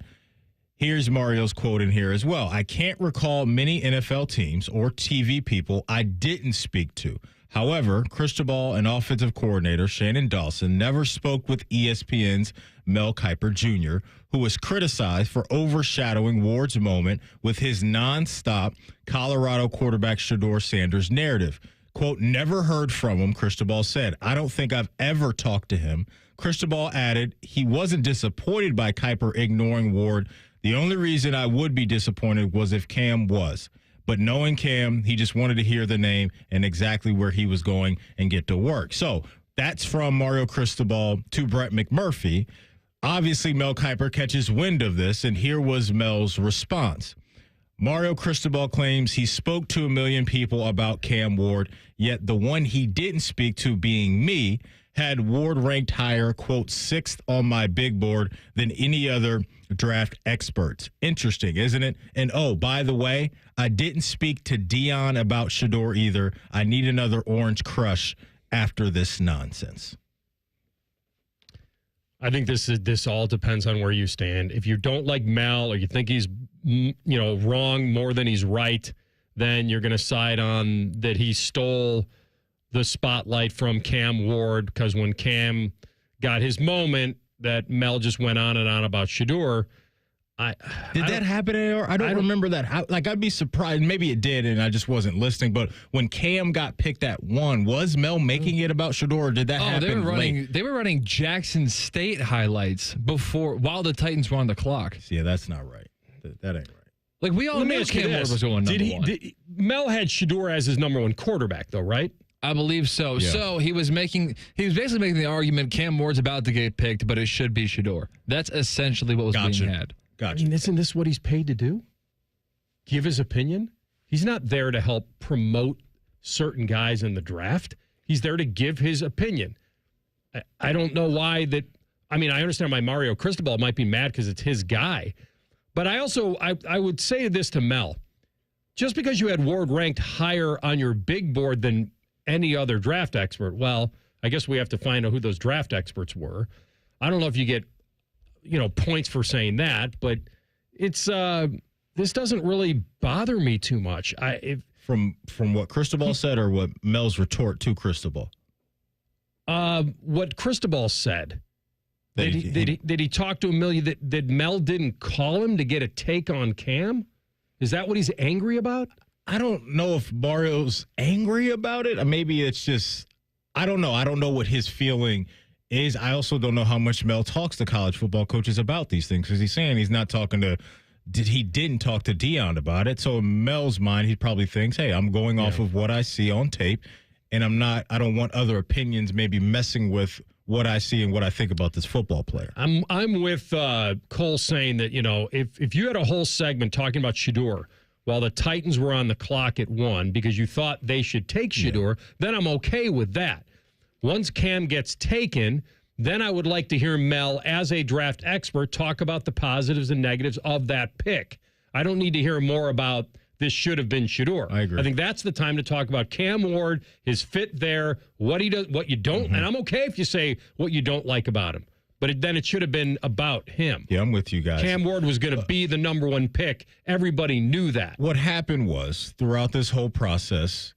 Here's Mario's quote in here as well. I can't recall many NFL teams or TV people I didn't speak to. However, Cristobal and offensive coordinator Shannon Dawson never spoke with ESPN's Mel Kiper Jr., who was criticized for overshadowing Ward's moment with his nonstop Colorado quarterback Shedeur Sanders narrative. Quote, never heard from him, Cristobal said. I don't think I've ever talked to him. Cristobal added he wasn't disappointed by Kiper ignoring Ward. The only reason I would be disappointed was if Cam was. But knowing Cam, he just wanted to hear the name and exactly where he was going and get to work. So that's from Mario Cristobal to Brett McMurphy. Obviously, Mel Kiper catches wind of this, and here was Mel's response. Mario Cristobal claims he spoke to 1 million people about Cam Ward, yet the one he didn't speak to, being me, had Ward ranked higher, quote, 6th on my big board than any other draft experts. Interesting, isn't it? And, oh, by the way, I didn't speak to Dion about Shedeur either. I need another orange crush after this nonsense. I think this all depends on where you stand. If you don't like Mel or you think he's wrong more than he's right, then you're going to side on that he stole the spotlight from Cam Ward, because when Cam got his moment, that Mel just went on and on about Shedeur. Did that happen anymore? I don't remember that. I'd be surprised. Maybe it did, and I just wasn't listening. But when Cam got picked at 1, was Mel making it about Shedeur, or did that happen late? They were running Jackson State highlights while the Titans were on the clock. Yeah, that's not right. That ain't right. Like, we all knew Cam Ward was going number 1. Mel had Shedeur as his number 1 quarterback, though, right? I believe so. Yeah. So he was basically making the argument Cam Ward's about to get picked, but it should be Shedeur. That's essentially what was being had. Gotcha. I mean, isn't this what he's paid to do? Give his opinion? He's not there to help promote certain guys in the draft. He's there to give his opinion. I don't know why that I mean, I understand why Mario Cristobal might be mad because it's his guy. But I also, I would say this to Mel. Just because you had Ward ranked higher on your big board than any other draft expert, well, I guess we have to find out who those draft experts were. I don't know if you get, points for saying that, but it's this doesn't really bother me too much. From what Cristobal said or what Mel's retort to Cristobal? What Cristobal said. Did he talk to Amelia that Mel didn't call him to get a take on Cam? Is that what he's angry about? I don't know if Mario's angry about it. Maybe it's just, I don't know. I don't know what his feeling is. I also don't know how much Mel talks to college football coaches about these things, because he's saying he's not talking to, he didn't talk to Deion about it. So in Mel's mind, he probably thinks, hey, I'm going off of what I see on tape, and I don't want other opinions maybe messing with what I see and what I think about this football player. I'm with Cole saying that, if you had a whole segment talking about Shedeur while the Titans were on the clock at 1 because you thought they should take Shedeur, then I'm okay with that. Once Cam gets taken, then I would like to hear Mel, as a draft expert, talk about the positives and negatives of that pick. I don't need to hear more about this should have been Shedeur. I agree. I think that's the time to talk about Cam Ward, his fit there, what he does, what you don't, and I'm okay if you say what you don't like about him. But then it should have been about him. Yeah, I'm with you guys. Cam Ward was going to be the number 1 pick. Everybody knew that. What happened was, throughout this whole process,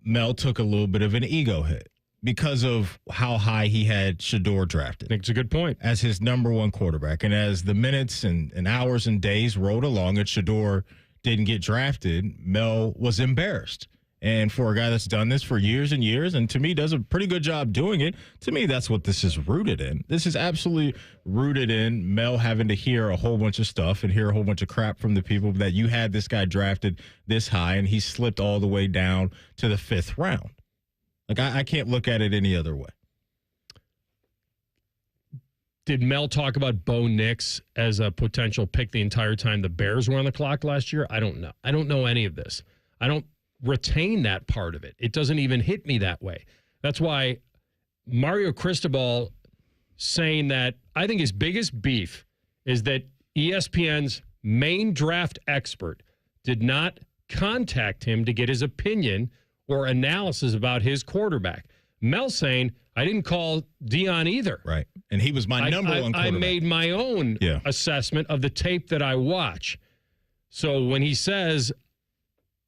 Mel took a little bit of an ego hit because of how high he had Shedeur drafted. I think it's a good point. As his number 1 quarterback. And as the minutes and hours and days rolled along and Shedeur didn't get drafted, Mel was embarrassed. And for a guy that's done this for years and years, and to me does a pretty good job doing it, to me that's what this is rooted in. This is absolutely rooted in Mel having to hear a whole bunch of stuff and hear a whole bunch of crap from the people that you had this guy drafted this high and he slipped all the way down to the 5th round. Like, I can't look at it any other way. Did Mel talk about Bo Nix as a potential pick the entire time the Bears were on the clock last year? I don't know. I don't know any of this. I don't retain that part of it. It doesn't even hit me that way. That's why Mario Cristobal saying that I think his biggest beef is that ESPN's main draft expert did not contact him to get his opinion or analysis about his quarterback. Mel saying, I didn't call Deion either. Right. And he was my number 1 quarterback. I made my own assessment of the tape that I watch. So when he says,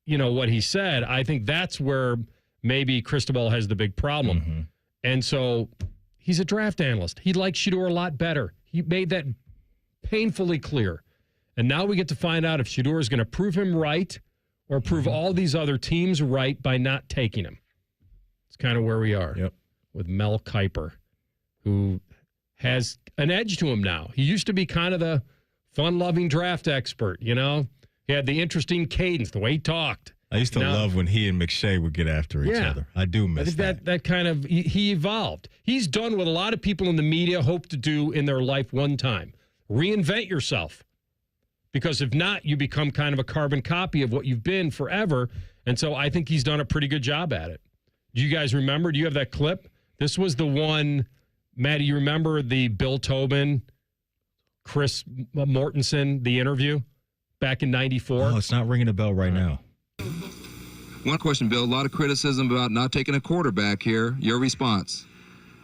what he said, I think that's where maybe Cristobal has the big problem. Mm-hmm. And so he's a draft analyst. He likes Shedeur a lot better. He made that painfully clear. And now we get to find out if Shedeur is going to prove him right or prove all these other teams right by not taking him. It's kind of where we are with Mel Kiper, who has an edge to him now. He used to be kind of the fun-loving draft expert, He had the interesting cadence, the way he talked. I used to love when he and McShay would get after each other. I do miss that. That kind of, he evolved. He's done what a lot of people in the media hope to do in their life one time. Reinvent yourself. Because if not, you become kind of a carbon copy of what you've been forever. And so I think he's done a pretty good job at it. Do you guys remember? Do you have that clip? This was the one, Maddie, you remember the Bill Tobin, Chris Mortensen, the interview back in 94? Oh, it's not ringing a bell right now. One question, Bill. A lot of criticism about not taking a quarterback here. Your response?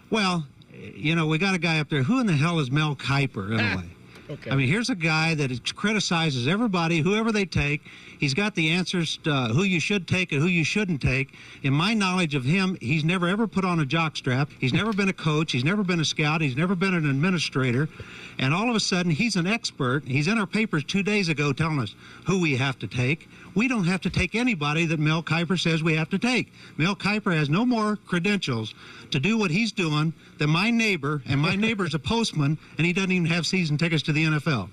Well, we got a guy up there. Who in the hell is Mel Kiper, in a way? Okay. I mean, here's a guy that criticizes everybody, whoever they take. He's got the answers to who you should take and who you shouldn't take. In my knowledge of him, he's never, ever put on a jockstrap. He's never been a coach. He's never been a scout. He's never been an administrator. And all of a sudden, he's an expert. He's in our papers 2 days ago telling us who we have to take. We don't have to take anybody that Mel Kiper says we have to take. Mel Kiper has no more credentials to do what he's doing than my neighbor, and my neighbor's a postman, and he doesn't even have season tickets to the NFL.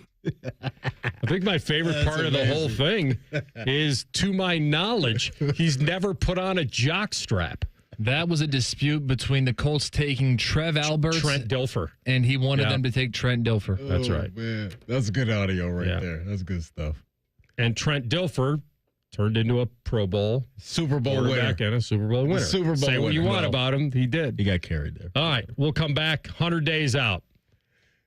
I think my favorite part of the whole thing is, to my knowledge, he's never put on a jockstrap. That was a dispute between the Colts taking Trev Alberts. Trent Dilfer. And he wanted them to take Trent Dilfer. That's right. Man, that's good audio right there. That's good stuff. And Trent Dilfer turned into a Pro Bowl, Super Bowl winner, and a Super Bowl winner. Super Bowl Say what you winner. want about him, he did. He got carried there. All right, we'll come back 100 days out.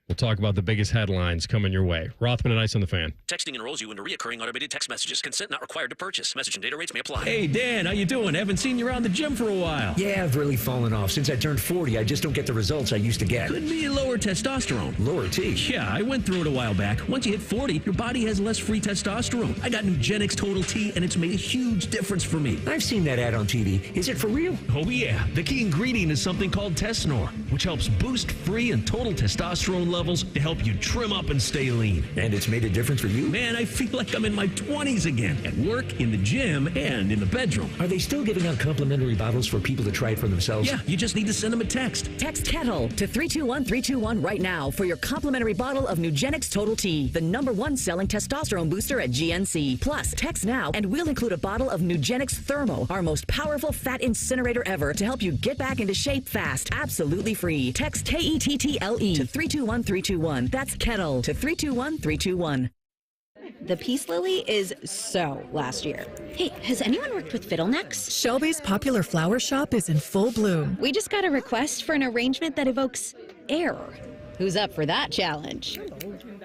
We'll talk about the biggest headlines coming your way. Rothman and Ice on the Fan. Texting enrolls you into recurring automated text messages. Consent not required to purchase. Message and data rates may apply. Hey, Dan, how you doing? Haven't seen you around the gym for a while. Yeah, I've really fallen off. Since I turned 40, I just don't get the results I used to get. Could be lower testosterone. Lower T? Yeah, I went through it a while back. Once you hit 40, your body has less free testosterone. I got Nugenix Total T, and it's made a huge difference for me. I've seen that ad on TV. Is it for real? Oh, yeah. The key ingredient is something called Tesnor, which helps boost free and total testosterone levels to help you trim up and stay lean. And it's made a difference for you? Man, I feel like I'm in my 20s again. At work, in the gym, and in the bedroom. Are they still giving out complimentary bottles for people to try it for themselves? Yeah, you just need to send them a text. Text KETTLE to 321-321 right now for your complimentary bottle of Nugenix Total T, the #1 selling testosterone booster at GNC. Plus, text now and we'll include a bottle of Nugenix Thermo, our most powerful fat incinerator ever, to help you get back into shape fast. Absolutely free. Text KETTLE to 321-321. That's KETTLE to 321-321. The peace lily is so last year. Hey, has anyone worked with fiddlenecks? Shelby's popular flower shop is in full bloom. We just got a request for an arrangement that evokes air. Who's up for that challenge?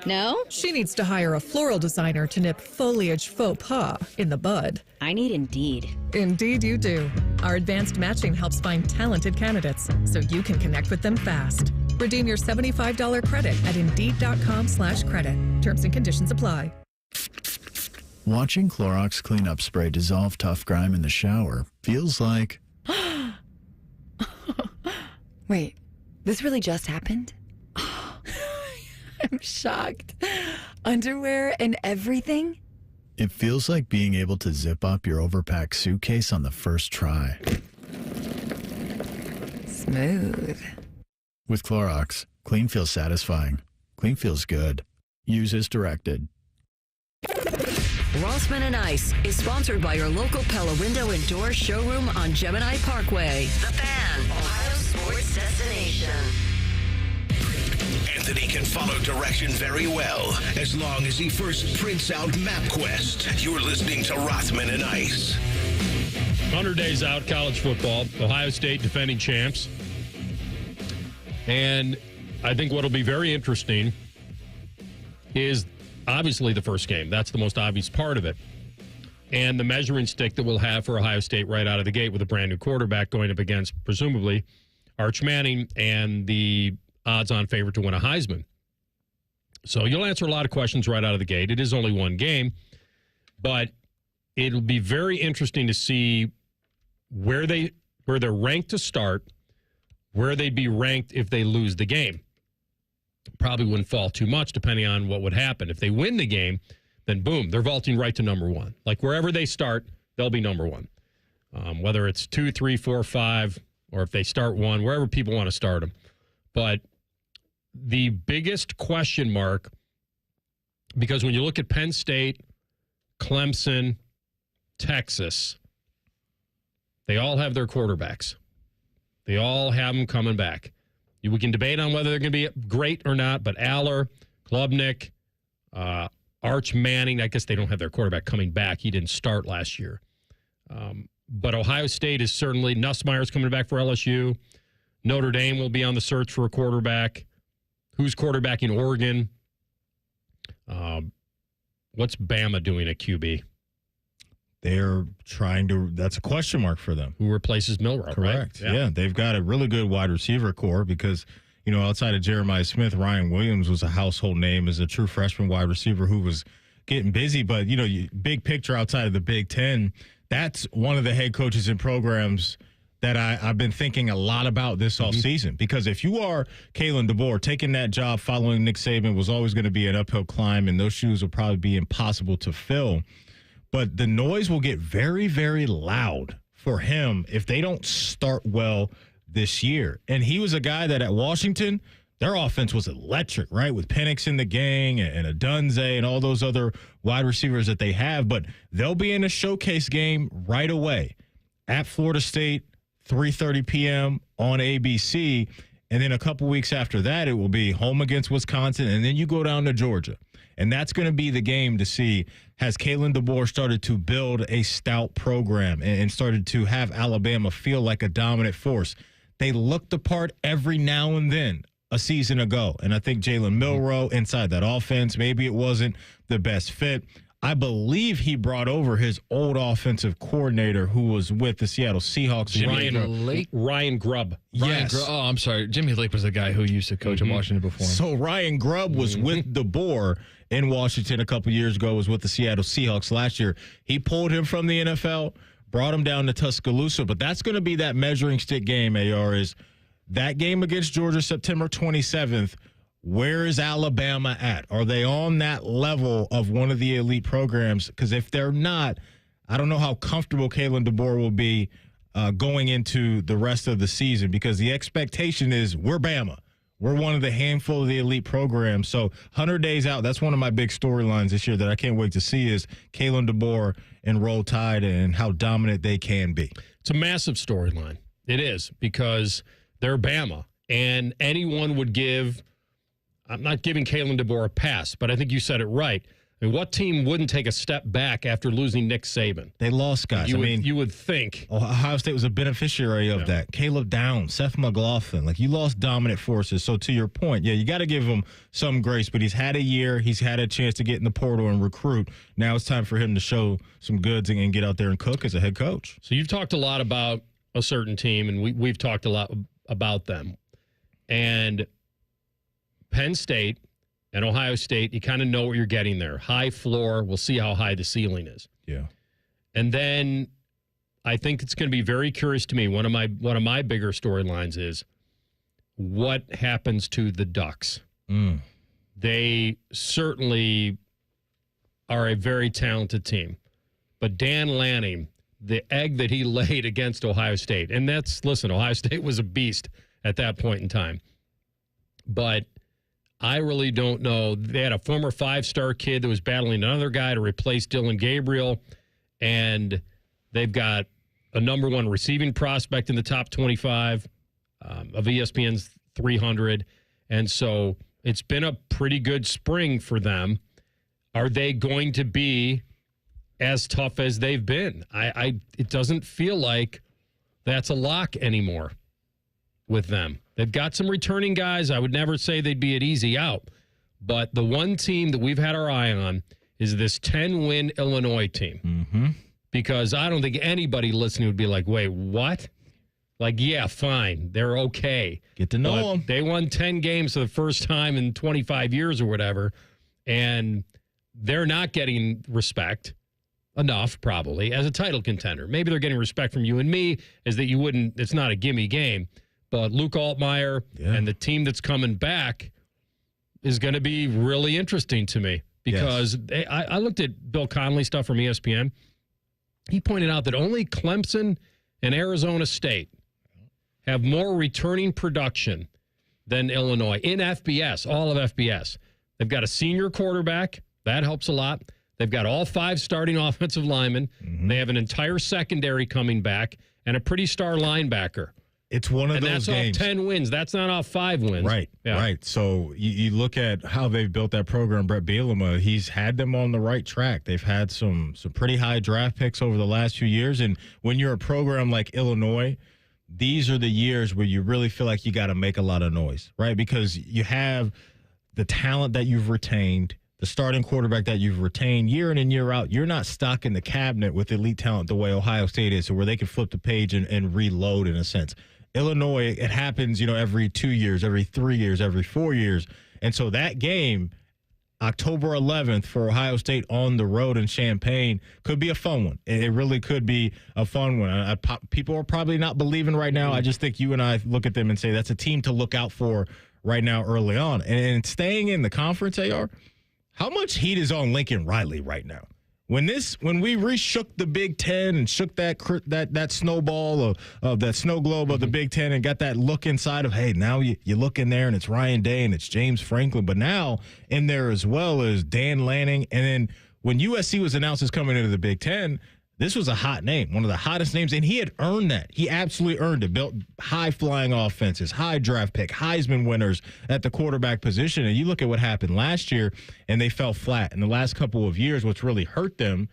No? She needs to hire a floral designer to nip foliage faux pas in the bud. I need Indeed. Indeed you do. Our advanced matching helps find talented candidates so you can connect with them fast. Redeem your $75 credit at Indeed.com/credit. Terms and conditions apply. Watching Clorox cleanup spray dissolve tough grime in the shower feels like... Wait, this really just happened? I'm shocked. Underwear and everything? It feels like being able to zip up your overpacked suitcase on the first try. Smooth. With Clorox, clean feels satisfying. Clean feels good. Use as directed. Rothman and Ice is sponsored by your local Pella Window and Door showroom on Gemini Parkway. The Fan, Ohio sports destination. Anthony can follow direction very well, as long as he first prints out MapQuest. You're listening to Rothman and Ice. 100 days out, college football. Ohio State defending champs. And I think what'll be very interesting is obviously the first game. That's the most obvious part of it. And the measuring stick that we'll have for Ohio State right out of the gate with a brand new quarterback going up against, presumably, Arch Manning and the odds-on favorite to win a Heisman. So you'll answer a lot of questions right out of the gate. It is only one game, but it'll be very interesting to see where they're ranked to start, where they'd be ranked if they lose the game. Probably wouldn't fall too much depending on what would happen. If they win the game, then boom, they're vaulting right to number one. Like wherever they start, they'll be number one. Whether it's 2, 3, 4, 5, or if they start 1, wherever people want to start them. But the biggest question mark, because when you look at Penn State, Clemson, Texas, they all have their quarterbacks. They all have them coming back. We can debate on whether they're going to be great or not, but Aller, Klubnik, Arch Manning, I guess they don't have their quarterback coming back. He didn't start last year. But Ohio State is certainly, Nussmeier's coming back for LSU. Notre Dame will be on the search for a quarterback. Who's quarterbacking Oregon? What's Bama doing at QB? They're trying to, that's a question mark for them. Who replaces Milroe, Correct. right? Yeah, they've got a really good wide receiver core because, you know, outside of Jeremiah Smith, Ryan Williams was a household name as a true freshman wide receiver who was getting busy. But, you know, big picture outside of the Big Ten, that's one of the head coaches and programs that I've been thinking a lot about this offseason. Because if you are Kalen DeBoer, taking that job following Nick Saban was always going to be an uphill climb, and those shoes will probably be impossible to fill. But the noise will get very, very loud for him if they don't start well this year. And he was a guy that at Washington, their offense was electric, right? With Penix in the gang and Adunze and all those other wide receivers that they have. But they'll be in a showcase game right away at Florida State, 3:30 p.m. on ABC. And then a couple weeks after that, it will be home against Wisconsin. And then you go down to Georgia. And that's going to be the game to see, has Kalen DeBoer started to build a stout program and started to have Alabama feel like a dominant force? They look the part every now and then a season ago. And I think Jalen Milroe inside that offense, maybe it wasn't the best fit. I believe he brought over his old offensive coordinator who was with the Seattle Seahawks. Ryan Grubb. Yes. I'm sorry. Jimmy Lake was the guy who used to coach in Washington before. So Ryan Grubb was with DeBoer in Washington a couple years ago, was with the Seattle Seahawks last year. He pulled him from the NFL, brought him down to Tuscaloosa. But that's going to be that measuring stick game, AR, is that game against Georgia, September 27th. Where is Alabama at? Are they on that level of one of the elite programs? Because if they're not, I don't know how comfortable Kalen DeBoer will be going into the rest of the season, because the expectation is we're Bama. We're one of the handful of the elite programs. So 100 days out, that's one of my big storylines this year that I can't wait to see is Kalen DeBoer and Roll Tide and how dominant they can be. It's a massive storyline. It is, because they're Bama, and anyone would give – I'm not giving Kalen DeBoer a pass, but I think you said it right. I mean, what team wouldn't take a step back after losing Nick Saban? They lost guys. You would think. Ohio State was a beneficiary of that. Caleb Downs, Seth McLaughlin. Like, you lost dominant forces. So to your point, yeah, you got to give him some grace, but he's had a year. He's had a chance to get in the portal and recruit. Now it's time for him to show some goods and get out there and cook as a head coach. So you've talked a lot about a certain team, and we've talked a lot about them. And Penn State and Ohio State, you kind of know what you're getting there. High floor. We'll see how high the ceiling is. Yeah. And then I think it's going to be very curious to me. One of my bigger storylines is what happens to the Ducks. They certainly are a very talented team. But Dan Lanning, the egg that he laid against Ohio State, and Ohio State was a beast at that point in time. But I really don't know. They had a former 5-star kid that was battling another guy to replace Dylan Gabriel, and they've got a number one receiving prospect in the top 25 of ESPN's 300. And so it's been a pretty good spring for them. Are they going to be as tough as they've been? It doesn't feel like that's a lock anymore with them. They've got some returning guys. I would never say they'd be an easy out. But the one team that we've had our eye on is this 10-win Illinois team. Because I don't think anybody listening would be like, wait, what? Like, yeah, fine. They're okay. Get to know them. They won 10 games for the first time in 25 years or whatever. And they're not getting respect enough, probably, as a title contender. Maybe they're getting respect from you and me, is that it's not a gimme game. But Luke Altmaier and the team that's coming back is going to be really interesting to me, because I looked at Bill Connolly stuff from ESPN. He pointed out that only Clemson and Arizona State have more returning production than Illinois in FBS, all of FBS. They've got a senior quarterback. That helps a lot. They've got all 5 starting offensive linemen. They have an entire secondary coming back and a pretty star linebacker. It's one of those games. And that's off 10 wins. That's not off 5 wins. Right, right. So you look at how they've built that program. Brett Bielema, he's had them on the right track. They've had some pretty high draft picks over the last few years. And when you're a program like Illinois, these are the years where you really feel like you got to make a lot of noise, right? Because you have the talent that you've retained, the starting quarterback that you've retained year in and year out. You're not stocking the cabinet with elite talent the way Ohio State is, so where they can flip the page and reload in a sense. Illinois, it happens, every 2 years, every 3 years, every 4 years. And so that game, October 11th for Ohio State on the road in Champaign, could be a fun one. It really could be a fun one. People are probably not believing right now. I just think you and I look at them and say that's a team to look out for right now early on. And staying in the conference, AR, how much heat is on Lincoln Riley right now? When we re-shook the Big Ten and shook that snowball of that snow globe of the Big Ten and got that look inside of, hey, now you look in there and it's Ryan Day and it's James Franklin, but now in there as well as Dan Lanning. And then when USC was announced as coming into the Big Ten, this was a hot name, one of the hottest names, and he had earned that. He absolutely earned it, built high-flying offenses, high draft pick, Heisman winners at the quarterback position. And you look at what happened last year, and they fell flat. In the last couple of years, what's really hurt them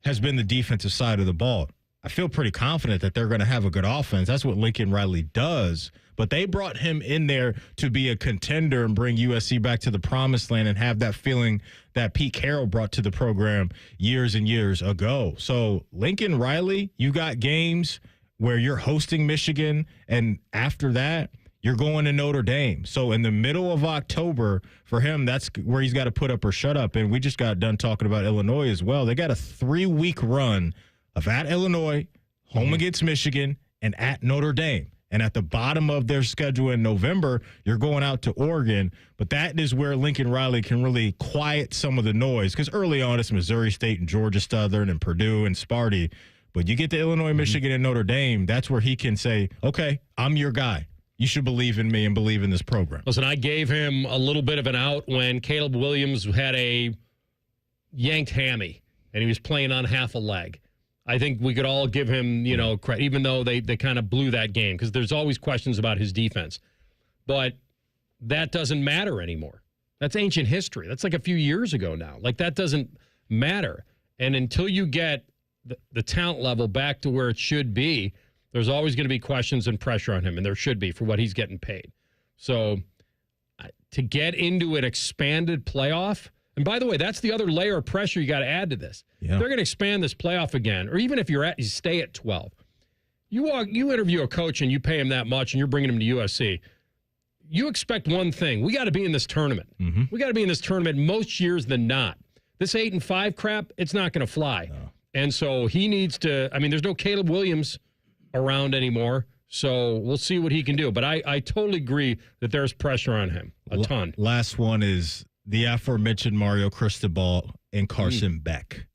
has been the defensive side of the ball. I feel pretty confident that they're going to have a good offense. That's what Lincoln Riley does. But they brought him in there to be a contender and bring USC back to the promised land and have that feeling that Pete Carroll brought to the program years and years ago. So Lincoln Riley, you got games where you're hosting Michigan, and after that, you're going to Notre Dame. So in the middle of October, for him, that's where he's got to put up or shut up. And we just got done talking about Illinois as well. They got a 3-week run of at Illinois, home against Michigan, and at Notre Dame. And at the bottom of their schedule in November, you're going out to Oregon. But that is where Lincoln Riley can really quiet some of the noise. Because early on, it's Missouri State and Georgia Southern and Purdue and Sparty. But you get to Illinois, Michigan, and Notre Dame, that's where he can say, okay, I'm your guy. You should believe in me and believe in this program. Listen, I gave him a little bit of an out when Caleb Williams had a yanked hammy, and he was playing on half a leg. I think we could all give him, credit, even though they kind of blew that game, because there's always questions about his defense. But that doesn't matter anymore. That's ancient history. That's like a few years ago now. Like, that doesn't matter. And until you get the talent level back to where it should be, there's always going to be questions and pressure on him, and there should be for what he's getting paid. So to get into an expanded playoff, and by the way, that's the other layer of pressure you got to add to this. Yeah. They're going to expand this playoff again, or even if you stay at 12. You interview a coach and you pay him that much and you're bringing him to USC. You expect one thing. We got to be in this tournament. Mm-hmm. We got to be in this tournament most years than not. This 8-5 crap, it's not going to fly. No. And so he needs to, there's no Caleb Williams around anymore, so we'll see what he can do. But I totally agree that there's pressure on him, a ton. Last one is the aforementioned Mario Cristobal and Carson Beck.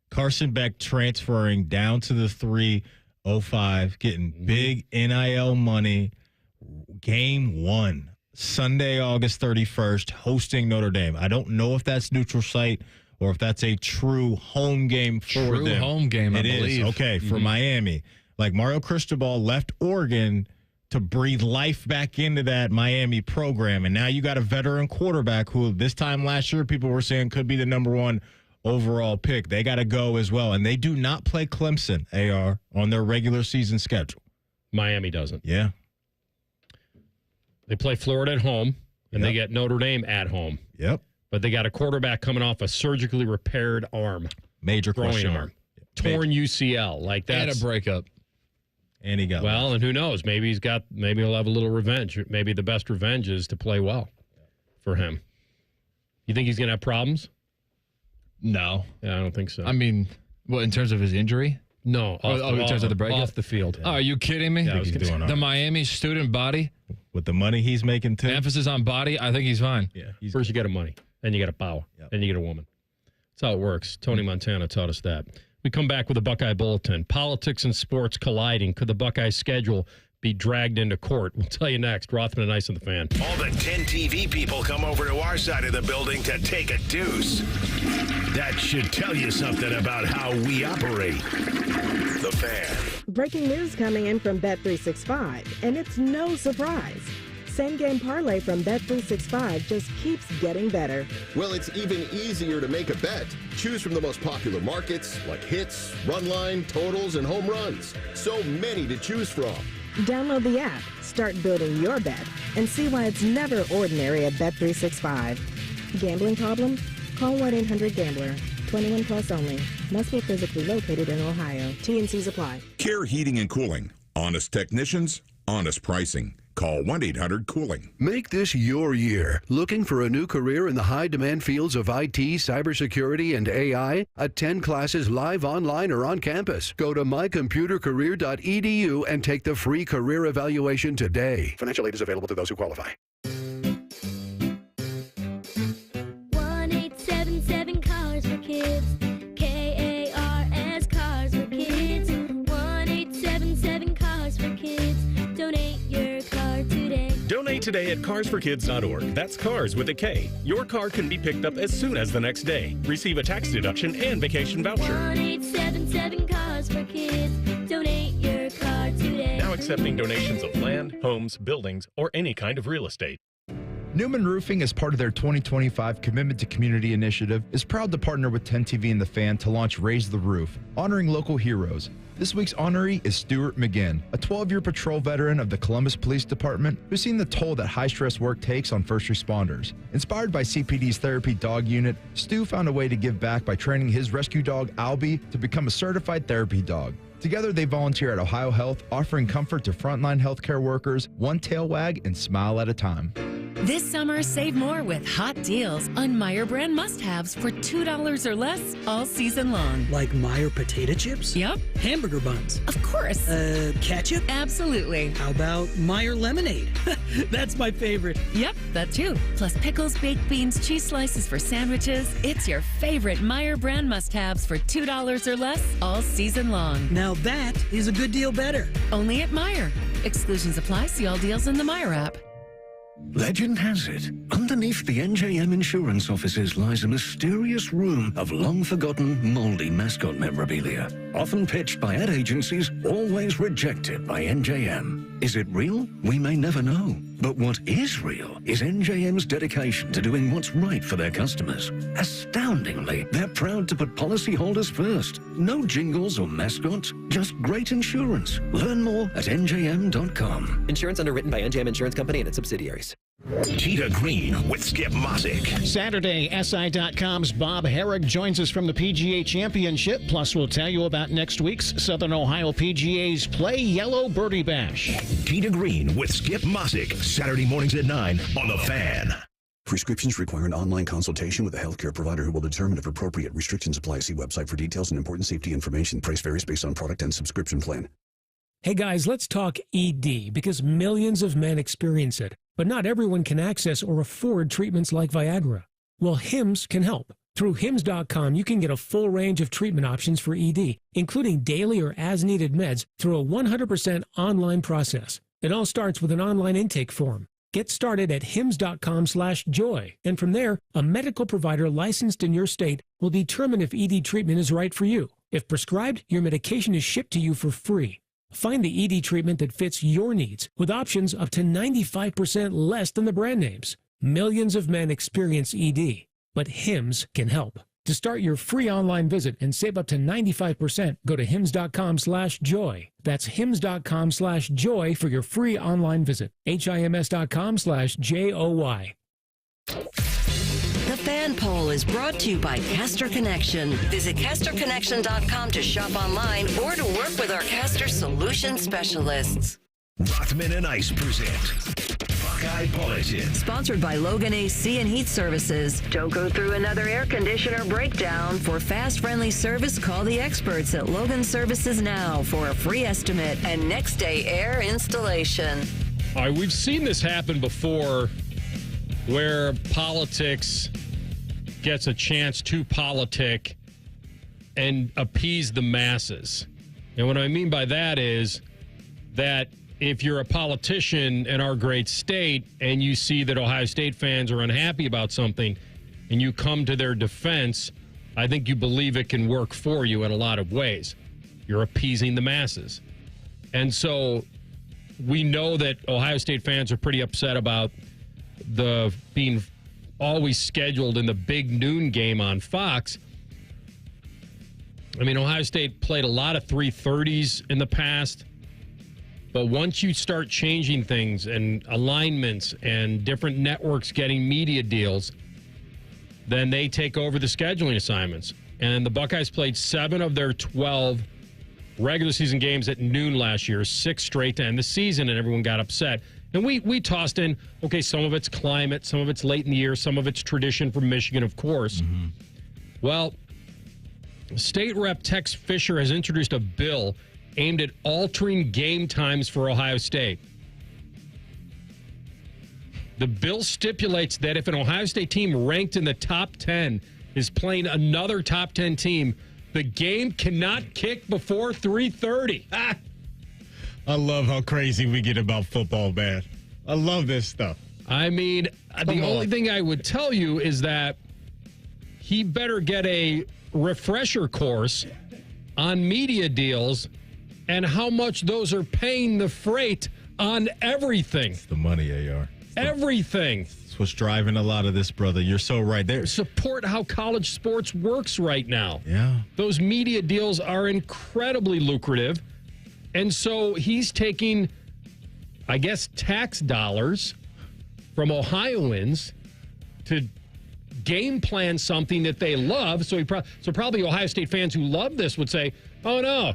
Carson Beck transferring down to the 305, getting big NIL money. Game 1, Sunday, August 31st, hosting Notre Dame. I don't know if that's neutral site or if that's a true home game for them. True home game, I believe. It is. Okay, for Miami. Like, Mario Cristobal left Oregon to breathe life back into that Miami program. And now you got a veteran quarterback who this time last year people were saying could be the number 1 overall pick. They got to go as well. And they do not play Clemson, AR, on their regular season schedule. Miami doesn't. Yeah. They play Florida at home, and they get Notre Dame at home. Yep. But they got a quarterback coming off a surgically repaired arm. Major question arm. Torn UCL. Like, that's and a breakup. And he got and who knows? Maybe he'll have a little revenge. Maybe the best revenge is to play well for him. You think he's going to have problems? No. Yeah, I don't think so. In terms of his injury? No. In terms of the breakup? Off the field. Oh, are you kidding me? Yeah, the Miami student body? With the money he's making, too. Emphasis on body, I think he's fine. Yeah. First you get a money, then you get a power, then you get a woman. That's how it works. Tony Montana taught us that. We come back with a Buckeye Bulletin. Politics and sports colliding. Could the Buckeye schedule be dragged into court? We'll tell you next. Rothman and Ice on the Fan. All the 10 TV people come over to our side of the building to take a deuce. That should tell you something about how we operate. The Fan. Breaking news coming in from Bet365, and it's no surprise. Same game parlay from Bet365 just keeps getting better. Well, it's even easier to make a bet. Choose from the most popular markets like hits, run line, totals, and home runs. So many to choose from. Download the app, start building your bet, and see why it's never ordinary at Bet365. Gambling problem? Call 1-800-GAMBLER. 21 plus only. Must be physically located in Ohio. T&Cs apply. Care Heating and Cooling. Honest technicians, honest pricing. Call 1-800-COOLING. Make this your year. Looking for a new career in the high-demand fields of IT, cybersecurity, and AI? Attend classes live online or on campus. Go to mycomputercareer.edu and take the free career evaluation today. Financial aid is available to those who qualify. 1-877 Cars for Kids. KARS Cars for Kids. 1-877 Cars for Kids. Donate your car today. Donate today at carsforkids.org. That's cars with a K. Your car can be picked up as soon as the next day. Receive a tax deduction and vacation voucher. 1-877 Cars for Kids. Donate your car today. Now accepting donations of land, homes, buildings, or any kind of real estate. Newman Roofing, as part of their 2025 Commitment to Community initiative, is proud to partner with 10 TV and The Fan to launch Raise the Roof, honoring local heroes. This week's honoree is Stuart McGinn, a 12-year patrol veteran of the Columbus Police Department who's seen the toll that high-stress work takes on first responders. Inspired by CPD's therapy dog unit, Stu found a way to give back by training his rescue dog, Albie, to become a certified therapy dog. Together, they volunteer at Ohio Health, offering comfort to frontline healthcare workers, one tail wag and smile at a time. This summer, save more with hot deals on Meyer brand must-haves for $2 or less all season long. Like Meyer potato chips? Yep. Hamburger buns? Of course. Ketchup? Absolutely. How about Meyer lemonade? That's my favorite. Yep, that too. Plus pickles, baked beans, cheese slices for sandwiches. It's your favorite Meyer brand must-haves for $2 or less all season long. Now that is a good deal better. Only at Meyer. Exclusions apply. See all deals in the Meyer app. Legend has it, underneath the NJM insurance offices lies a mysterious room of long-forgotten, moldy mascot memorabilia. Often pitched by ad agencies, always rejected by NJM. Is it real? We may never know. But what is real is NJM's dedication to doing what's right for their customers. Astoundingly, they're proud to put policyholders first. No jingles or mascots, just great insurance. Learn more at njm.com. Insurance underwritten by NJM Insurance Company and its subsidiaries. Tita Green with Skip Mosick. Saturday, SI.com's Bob Herrick joins us from the PGA Championship. Plus, we'll tell you about next week's Southern Ohio PGA's Play Yellow Birdie Bash. Tita Green with Skip Mosick. Saturday mornings at 9 on The Fan. Prescriptions require an online consultation with a healthcare provider who will determine if appropriate. Restrictions apply. See website for details and important safety information. Price varies based on product and subscription plan. Hey guys, let's talk ED because millions of men experience it, but not everyone can access or afford treatments like Viagra. Well, HIMS can help. Through HIMS.com, you can get a full range of treatment options for ED, including daily or as-needed meds through a 100% online process. It all starts with an online intake form. Get started at hims.com/joy, and from there, a medical provider licensed in your state will determine if ED treatment is right for you. If prescribed, your medication is shipped to you for free. Find the ED treatment that fits your needs with options up to 95% less than the brand names. Millions of men experience ED, but HIMS can help. To start your free online visit and save up to 95%, go to hims.com/joy. That's hims.com/joy for your free online visit. HIMS.com/JOY. The Fan Poll is brought to you by Caster Connection. Visit CasterConnection.com to shop online or to work with our Caster Solution Specialists. Rothman and Ice present Buckeye Bulletin. Sponsored by Logan AC and Heat Services. Don't go through another air conditioner breakdown. For fast, friendly service, call the experts at Logan Services now for a free estimate and next day air installation. All right, we've seen this happen before where politics gets a chance to politic and appease the masses. And what I mean by that is that if you're a politician in our great state and you see that Ohio State fans are unhappy about something and you come to their defense, I think you believe it can work for you in a lot of ways. You're appeasing the masses. And so we know that Ohio State fans are pretty upset about the being always scheduled in the big noon game on Fox. I mean, Ohio State played a lot of 3:30s in the past. But once you start changing things and alignments and different networks getting media deals, then they take over the scheduling assignments. And the Buckeyes played 7 of their 12 regular season games at noon last year, 6 straight to end the season, and everyone got upset. And we tossed in, okay, some of it's climate, some of it's late in the year, some of it's tradition from Michigan, of course. Mm-hmm. Well, State Rep Tex Fisher has introduced a bill aimed at altering game times for Ohio State. The bill stipulates that if an Ohio State team ranked in the top 10 is playing another top 10 team, the game cannot kick before 3:30. I love how crazy we get about football, man. I love this stuff. I mean, the only thing I would tell you is that he better get a refresher course on media deals and how much those are paying the freight on everything. It's the money, AR. It's Everything. That's what's driving a lot of this, brother. You're so right. There. Support how college sports works right now. Yeah. Those media deals are incredibly lucrative. And so he's taking, I guess, tax dollars from Ohioans to game plan something that they love. So probably Ohio State fans who love this would say, "Oh no,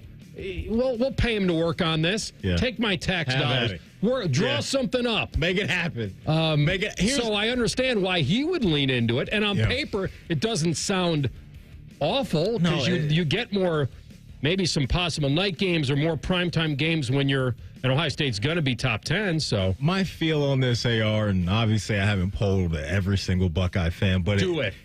we'll pay him to work on this. Yeah. Take my tax dollars. Draw something up. Make it happen. So I understand why he would lean into it. And on paper, it doesn't sound awful because you get more, maybe some possible night games or more primetime games when you're, and Ohio State's going to be top 10. So my feel on this, AR, and obviously I haven't polled every single Buckeye fan, but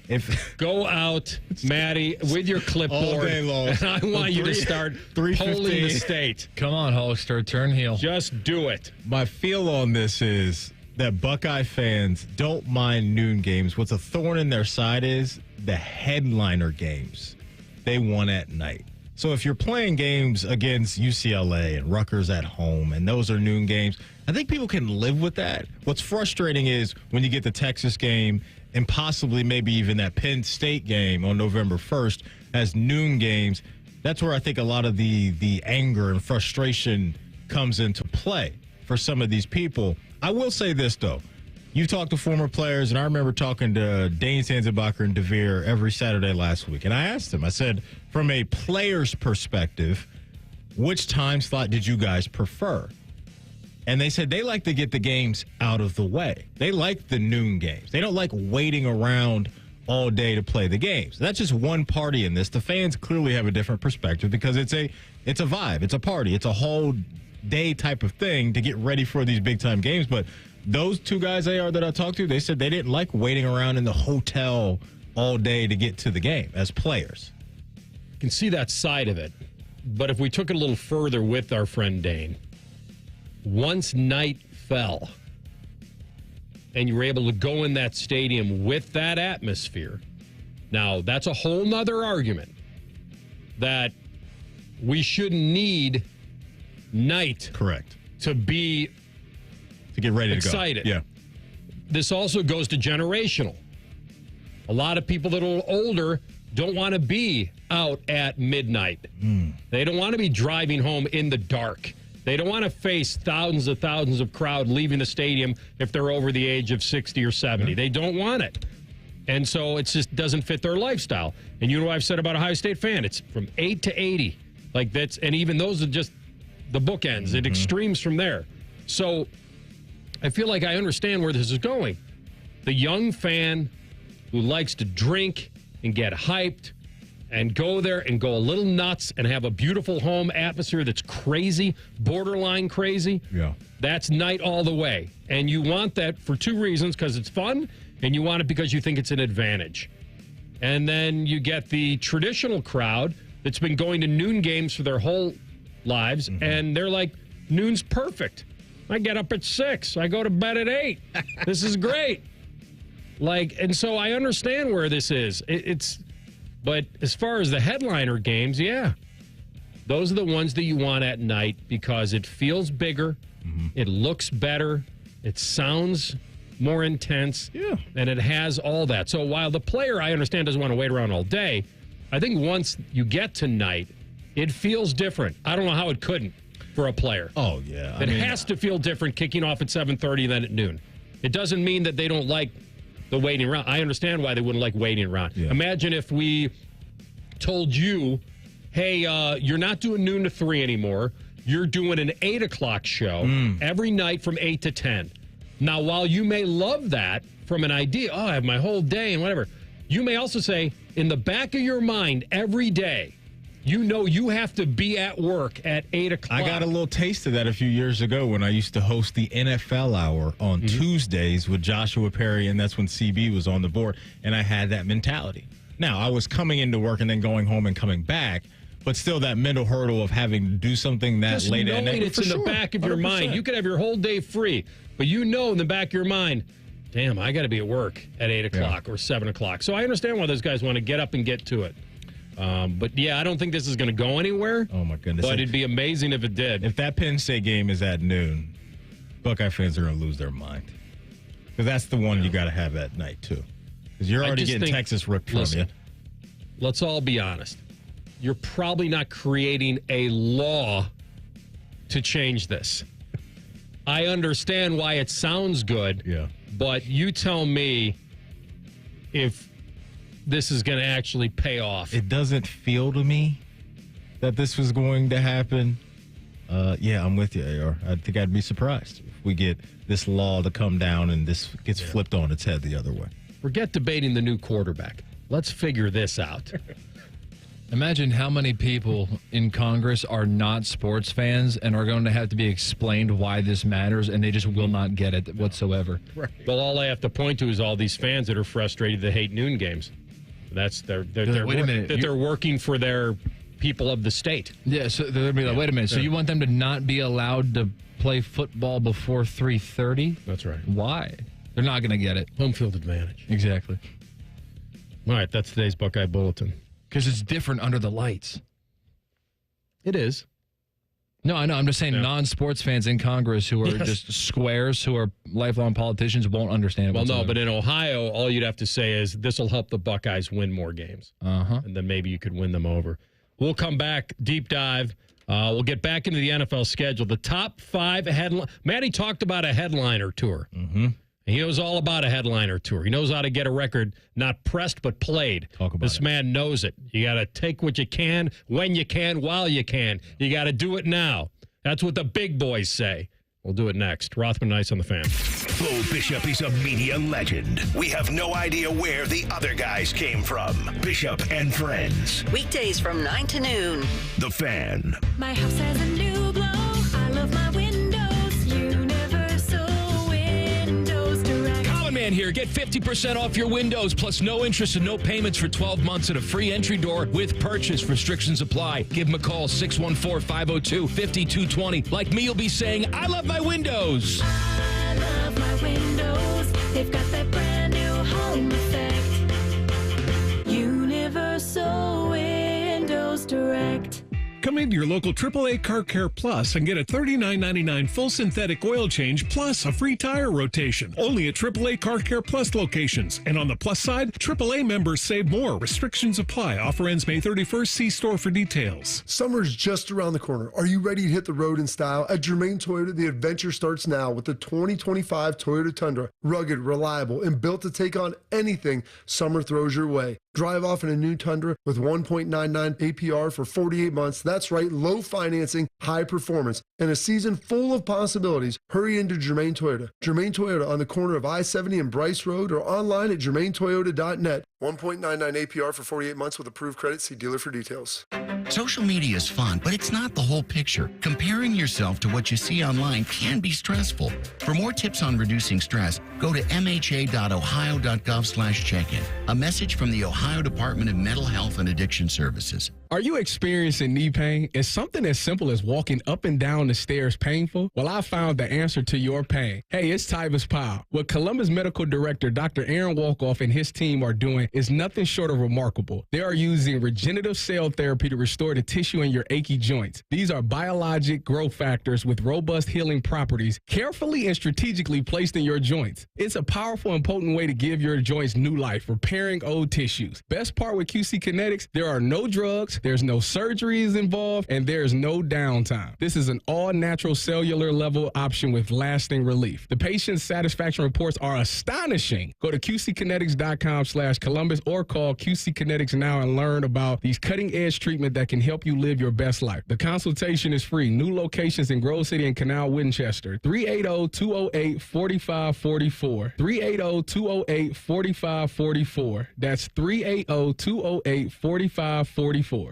if go out, Maddie, with your clipboard all day long, and I want you to start polling the state. Come on, Hollister, turn heel. Just do it. My feel on this is that Buckeye fans don't mind noon games. What's a thorn in their side is the headliner games. They want at night. So if you're playing games against UCLA and Rutgers at home, and those are noon games, I think people can live with that. What's frustrating is when you get the Texas game and possibly maybe even that Penn State game on November 1st as noon games, that's where I think a lot of the anger and frustration comes into play for some of these people. I will say this, though. You talked to former players, and I remember talking to Dane Sanzenbacher and DeVere every Saturday last week. And I asked them, I said, from a player's perspective, which time slot did you guys prefer? And they said they like to get the games out of the way. They like the noon games. They don't like waiting around all day to play the games. That's just one party in this. The fans clearly have a different perspective because it's a vibe. It's a party. It's a whole day type of thing to get ready for these big-time games. But those two guys that I talked to, they said they didn't like waiting around in the hotel all day to get to the game as players. You can see that side of it. But if we took it a little further with our friend Dane, once night fell and you were able to go in that stadium with that atmosphere, now that's a whole nother argument that we shouldn't need night to be to get ready excited. To go. Yeah. This also goes to generational. A lot of people that are older don't want to be out at midnight. They don't want to be driving home in the dark. They don't want to face thousands of crowd leaving the stadium if they're over the age of 60 or 70. They don't want it. And so it just doesn't fit their lifestyle. And you know what I've said about Ohio State fan? It's from 8 to 80. Like that's, and even those are just the bookends. It extremes from there. So I feel like I understand where this is going. The young fan who likes to drink and get hyped and go there and go a little nuts and have a beautiful home atmosphere that's crazy, borderline crazy. Yeah. That's night all the way. And you want that for two reasons, because it's fun, and you want it because you think it's an advantage. And then you get the traditional crowd that's been going to noon games for their whole lives, and they're like, noon's perfect. I get up at 6. I go to bed at 8. This is great. And so I understand where this is. But as far as the headliner games, yeah, those are the ones that you want at night because it feels bigger, it looks better, it sounds more intense, and it has all that. So while the player, I understand, doesn't want to wait around all day, I think once you get to night, it feels different. I don't know how it couldn't for a player. Oh, yeah. It has to feel different kicking off at 7:30 than at noon. It doesn't mean that they don't like the waiting around. I understand why they wouldn't like waiting around. Yeah. Imagine if we told you, hey, you're not doing noon to 3 anymore. You're doing an 8 o'clock show every night from 8 to 10. Now, while you may love that from an idea, I have my whole day and whatever, you may also say, in the back of your mind, every day, you know you have to be at work at 8 o'clock. I got a little taste of that a few years ago when I used to host the NFL Hour on Tuesdays with Joshua Perry, and that's when CB was on the board, and I had that mentality. Now, I was coming into work and then going home and coming back, but still that mental hurdle of having to do something that just late at night. It's in the back of your 100%. Mind. You could have your whole day free, but you know in the back of your mind, damn, I got to be at work at 8 o'clock or 7 o'clock. So I understand why those guys want to get up and get to it. But, yeah, I don't think this is going to go anywhere. Oh, my goodness. But it'd be amazing if it did. If that Penn State game is at noon, Buckeye fans are going to lose their mind. Because that's the one you got to have at night, too. Because you're already getting Texas ripped from you. Let's all be honest. You're probably not creating a law to change this. I understand why it sounds good, but you tell me if this is going to actually pay off. It doesn't feel to me that this was going to happen. I'm with you, AR. I think I'd be surprised if we get this law to come down and this gets flipped on its head the other way. Forget debating the new quarterback. Let's figure this out. Imagine how many people in Congress are not sports fans and are going to have to be explained why this matters, and they just will not get it whatsoever. Right. Well, all I have to point to is all these fans that are frustrated that hate noon games. That's they're working for their people of the state. Yeah, so they'll be like, wait a minute. So you want them to not be allowed to play football before 3:30? That's right. Why? They're not going to get it. Home field advantage. Exactly. All right, that's today's Buckeye Bulletin. Because it's different under the lights. It is. No, I know. I'm just saying non-sports fans in Congress who are just squares, who are lifelong politicians, won't understand. Well, no, but in Ohio, all you'd have to say is this will help the Buckeyes win more games. And then maybe you could win them over. We'll come back, deep dive. We'll get back into the NFL schedule. The top 5 headline. Matty talked about a headliner tour. Mm-hmm. He knows all about a headliner tour. He knows how to get a record not pressed but played. This man knows it. You got to take what you can, when you can, while you can. You got to do it now. That's what the big boys say. We'll do it next. Rothman and Ice on the Fan. Bo Bishop is a media legend. We have no idea where the other guys came from. Bishop and Friends. Weekdays from 9 to noon. The Fan. My house has a new glow. I love my windows. Universal Windows Direct. Common Man here. Get 50% off your windows plus no interest and no payments for 12 months and a free entry door with purchase. Restrictions apply. Give them a call, 614-502-5220. Like me, you'll be saying, I love my windows. I love my windows. They've got that brand new home effect. Universal Windows Direct. Come into your local AAA Car Care Plus and get a $39.99 full synthetic oil change plus a free tire rotation. Only at AAA Car Care Plus locations. And on the plus side, AAA members save more. Restrictions apply. Offer ends May 31st. See store for details. Summer's just around the corner. Are you ready to hit the road in style? At Germain Toyota, the adventure starts now with the 2025 Toyota Tundra. Rugged, reliable, and built to take on anything summer throws your way. Drive off in a new Tundra with 1.99 APR for 48 months. That's right, low financing, high performance, and a season full of possibilities. Hurry into Germain Toyota. Germain Toyota on the corner of I-70 and Bryce Road or online at germaintoyota.net. 1.99 APR for 48 months with approved credit. See dealer for details. Social media is fun, but it's not the whole picture. Comparing yourself to what you see online can be stressful. For more tips on reducing stress, go to mha.ohio.gov/check-in. A message from the Ohio Department of Mental Health and Addiction Services. Are you experiencing knee pain? Is something as simple as walking up and down the stairs painful? Well, I found the answer to your pain. Hey, it's Tyvis Powell. What Columbus Medical Director Dr. Aaron Walkoff and his team are doing is nothing short of remarkable. They are using regenerative cell therapy to restore the tissue in your achy joints. These are biologic growth factors with robust healing properties carefully and strategically placed in your joints. It's a powerful and potent way to give your joints new life, repairing old tissues. Best part with QC Kinetics, there are no drugs, there's no surgeries involved, and there's no downtime. This is an all-natural cellular level option with lasting relief. The patient satisfaction reports are astonishing. Go to qckinetics.com/Columbus or call QC Kinetics now and learn about these cutting-edge treatment that can help you live your best life. The consultation is free. New locations in Grove City and Canal Winchester. 380-208-4544. 380-208-4544. That's 380-208-4544.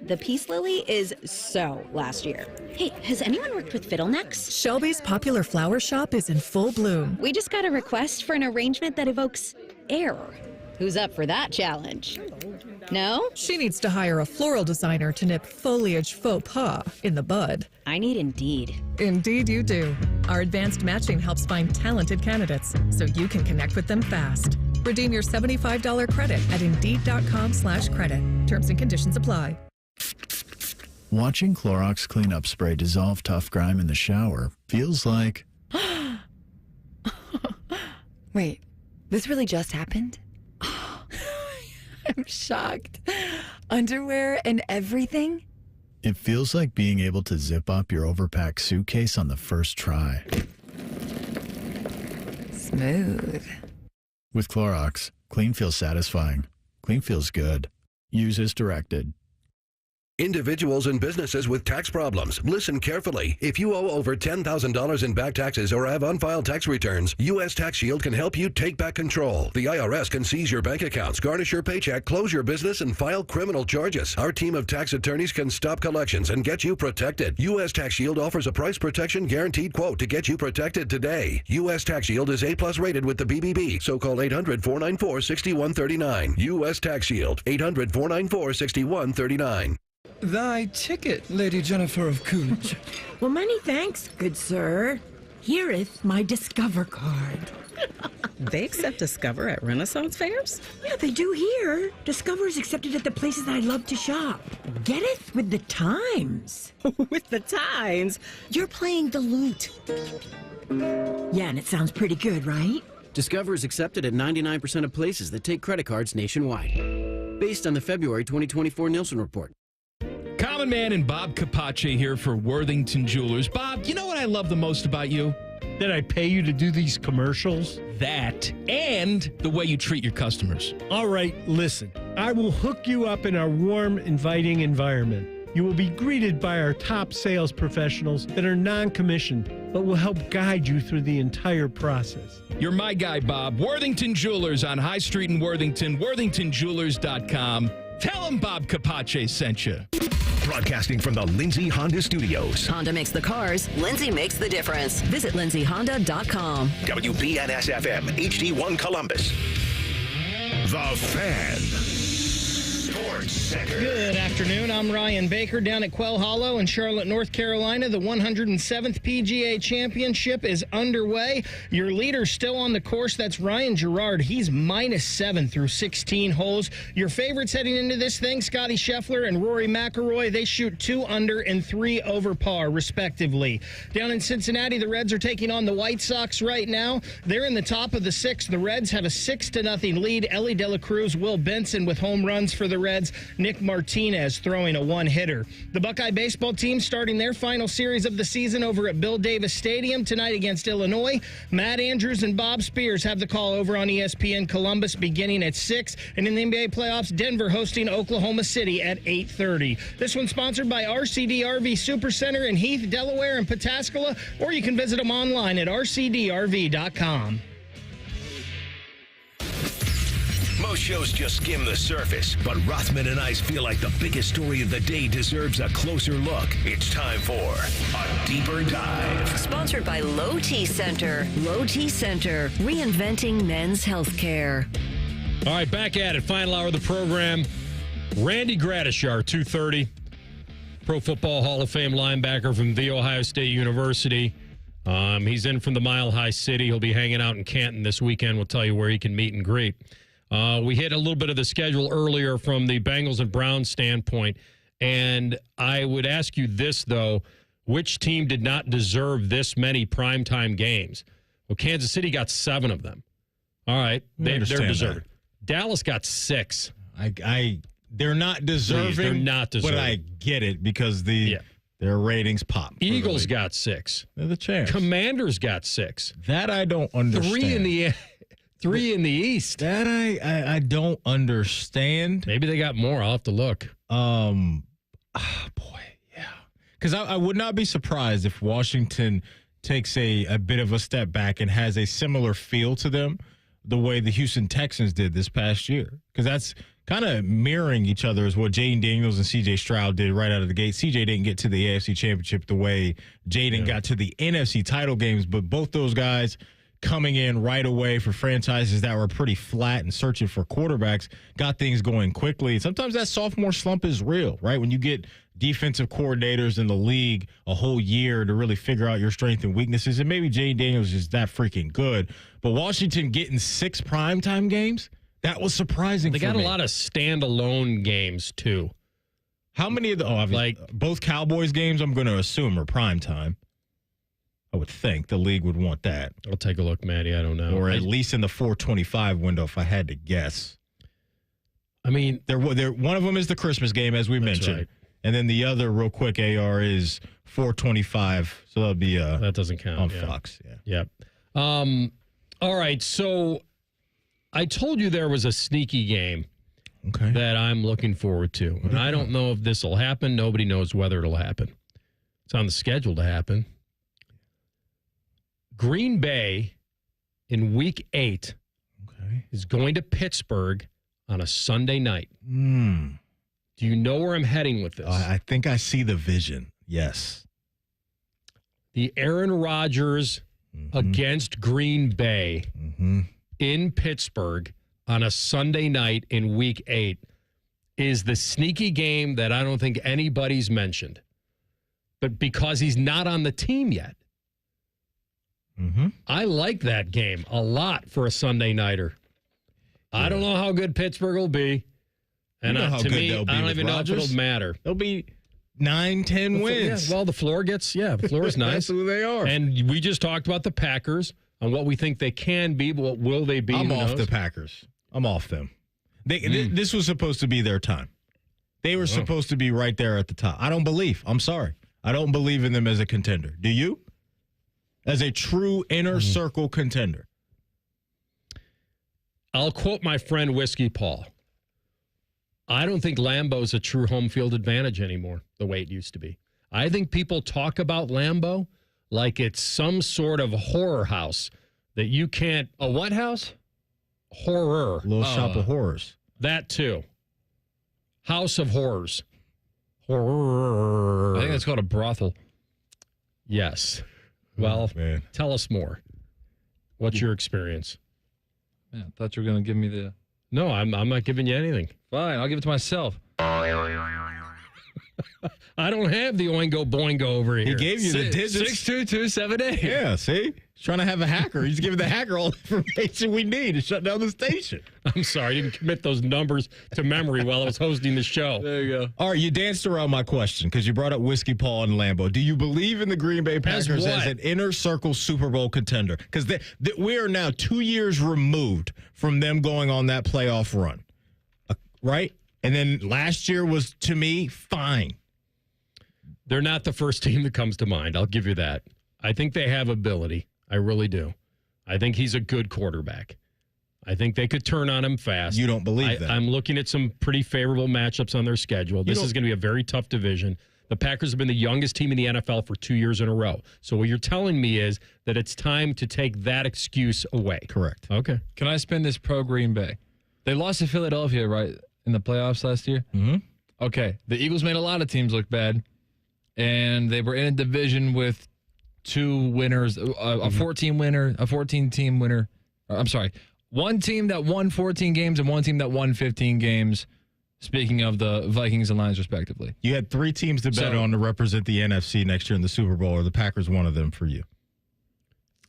The Peace Lily is so last year. Hey, has anyone worked with fiddlenecks? Shelby's popular flower shop is in full bloom. We just got a request for an arrangement that evokes air. Who's up for that challenge? No? She needs to hire a floral designer to nip foliage faux pas in the bud. I need Indeed. Indeed you do. Our advanced matching helps find talented candidates so you can connect with them fast. Redeem your $75 credit at Indeed.com/credit. Terms and conditions apply. Watching Clorox cleanup spray dissolve tough grime in the shower feels like Wait, this really just happened? Oh, I'm shocked. Underwear and everything? It feels like being able to zip up your overpacked suitcase on the first try. Smooth. With Clorox, clean feels satisfying. Clean feels good. Use as directed. Individuals and businesses with tax problems, listen carefully. If you owe over $10,000 in back taxes or have unfiled tax returns, U.S. Tax Shield can help you take back control. The IRS can seize your bank accounts, garnish your paycheck, close your business, and file criminal charges. Our team of tax attorneys can stop collections and get you protected. U.S. Tax Shield offers a price protection guaranteed quote to get you protected today. U.S. Tax Shield is A+ rated with the BBB, so call 800-494-6139. U.S. Tax Shield, 800-494-6139. Thy ticket, Lady Jennifer of Coolidge. Well, many thanks, good sir. Here'th my Discover card. They accept Discover at Renaissance fairs? Yeah, they do here. Discover is accepted at the places I love to shop. Getteth with the times. With the times? You're playing the lute. Yeah, and it sounds pretty good, right? Discover is accepted at 99% of places that take credit cards nationwide. Based on the February 2024 Nielsen report. Common Man and Bob Capace here for Worthington Jewelers. Bob, you know what I love the most about you? That I pay you to do these commercials? That and the way you treat your customers. All right, listen. I will hook you up in our warm, inviting environment. You will be greeted by our top sales professionals that are non-commissioned, but will help guide you through the entire process. You're my guy, Bob. Worthington Jewelers on High Street in Worthington, worthingtonjewelers.com. Tell them Bob Capace sent you. Broadcasting from the Lindsay Honda Studios. Honda makes the cars. Lindsay makes the difference. Visit lindsayhonda.com. WBNS-FM, HD1 Columbus. The Fan. Sports Center. Good afternoon. I'm Ryan Baker down at Quail Hollow in Charlotte, North Carolina. The 107th PGA Championship is underway. Your leader still on the course. That's Ryan Gerard. He's -7 through 16 holes. Your favorites heading into this thing, Scotty Scheffler and Rory McIlroy, they shoot 2 under and 3 over par, respectively. Down in Cincinnati, the Reds are taking on the White Sox right now. They're in the top of the 6th. The Reds have a 6-0 lead. Ellie De La Cruz, Will Benson with home runs for the Reds. Nick Martinez throwing a one-hitter. The Buckeye baseball team starting their final series of the season over at Bill Davis Stadium tonight against Illinois. Matt Andrews and Bob Spears have the call over on ESPN Columbus beginning at 6. And in the NBA playoffs, Denver hosting Oklahoma City at 8:30. This one's sponsored by RCD RV Supercenter in Heath, Delaware and Pataskala, or you can visit them online at rcdrv.com. Most shows just skim the surface, but Rothman and Ice feel like the biggest story of the day deserves a closer look. It's time for a deeper dive. Sponsored by Low T Center. Low T Center, reinventing men's healthcare. All right, back at it. Final hour of the program. Randy Gradishar, 2:30. Pro Football Hall of Fame linebacker from The Ohio State University. He's in from the Mile High City. He'll be hanging out in Canton this weekend. We'll tell you where he can meet and greet. We hit a little bit of the schedule earlier from the Bengals and Browns standpoint, and I would ask you this, though. Which team did not deserve this many primetime games? Well, Kansas City got 7 of them. All right, they're deserved. Dallas got 6. They're not deserving. Please, they're not deserving. But I get it because their ratings pop. Eagles got 6. They're the champs. Commanders got 6. That I don't understand. 3 in the East. That I don't understand. Maybe they got more. I'll have to look. Because I would not be surprised if Washington takes a bit of a step back and has a similar feel to them the way the Houston Texans did this past year. Because that's kind of mirroring each other as what Jaden Daniels and C.J. Stroud did right out of the gate. C.J. didn't get to the AFC Championship the way Jaden got to the NFC title games, but both those guys coming in right away for franchises that were pretty flat and searching for quarterbacks, got things going quickly. Sometimes that sophomore slump is real, right? When you get defensive coordinators in the league a whole year to really figure out your strengths and weaknesses, and maybe Jay Daniels is that freaking good. But Washington getting 6 primetime games, that was surprising. They got a lot of standalone games, too. How many of the both Cowboys games, I'm going to assume, are primetime. I would think the league would want that. I'll take a look, Maddie. I don't know. Or at least in the 425 window, if I had to guess. I mean, one of them is the Christmas game, as we mentioned. Right. And then the other, real quick, AR is 425. So that'll be that doesn't count on Fox. Yeah. Yep. All right. So I told you there was a sneaky game that I'm looking forward to. And I don't know if this will happen. Nobody knows whether it'll happen. It's on the schedule to happen. Green Bay in week 8 is going to Pittsburgh on a Sunday night. Do you know where I'm heading with this? I think I see the vision. Yes. The Aaron Rodgers against Green Bay in Pittsburgh on a Sunday night in week 8 is the sneaky game that I don't think anybody's mentioned. But because he's not on the team yet. I like that game a lot for a Sunday nighter. I don't know how good Pittsburgh will be. And to me, I don't even know if it'll matter. They'll be 9-10 wins. Yeah, well, the floor is nice. That's who they are. And we just talked about the Packers and what we think they can be, but what will they be? I'm off the Packers. I'm off them. This was supposed to be their time. They were supposed to be right there at the top. I'm sorry. I don't believe in them as a contender. Do you? As a true inner circle contender. I'll quote my friend Whiskey Paul. I don't think Lambeau's a true home field advantage anymore, the way it used to be. I think people talk about Lambeau like it's some sort of horror house that you can't... A what house? Horror. Little shop of horrors. That too. House of horrors. Horror. I think it's called a brothel. Yes. Well, tell us more. What's your experience? Yeah, I thought you were going to give me the... No, I'm not giving you anything. Fine, I'll give it to myself. I don't have the oingo boingo over here. He gave you the digits. 62278. Yeah, see? He's trying to have a hacker. He's giving the hacker all the information we need to shut down the station. I'm sorry, I didn't commit those numbers to memory while I was hosting the show. There you go. All right, you danced around my question because you brought up Whiskey Paul and Lambeau. Do you believe in the Green Bay Packers as an inner circle Super Bowl contender? Because we are now 2 years removed from them going on that playoff run, right? And then last year was, to me, fine. They're not the first team that comes to mind. I'll give you that. I think they have ability. I really do. I think he's a good quarterback. I think they could turn on him fast. You don't believe that? I'm looking at some pretty favorable matchups on their schedule. This is going to be a very tough division. The Packers have been the youngest team in the NFL for 2 years in a row. So what you're telling me is that it's time to take that excuse away. Correct. Okay. Can I spin this pro Green Bay? They lost to Philadelphia, right, in the playoffs last year? Mm-hmm. Okay. The Eagles made a lot of teams look bad, and they were in a division with two winners, a 14-team winner. I'm sorry. One team that won 14 games and one team that won 15 games, speaking of the Vikings and Lions, respectively. You had 3 teams to bet on to represent the NFC next year in the Super Bowl. Are the Packers one of them for you?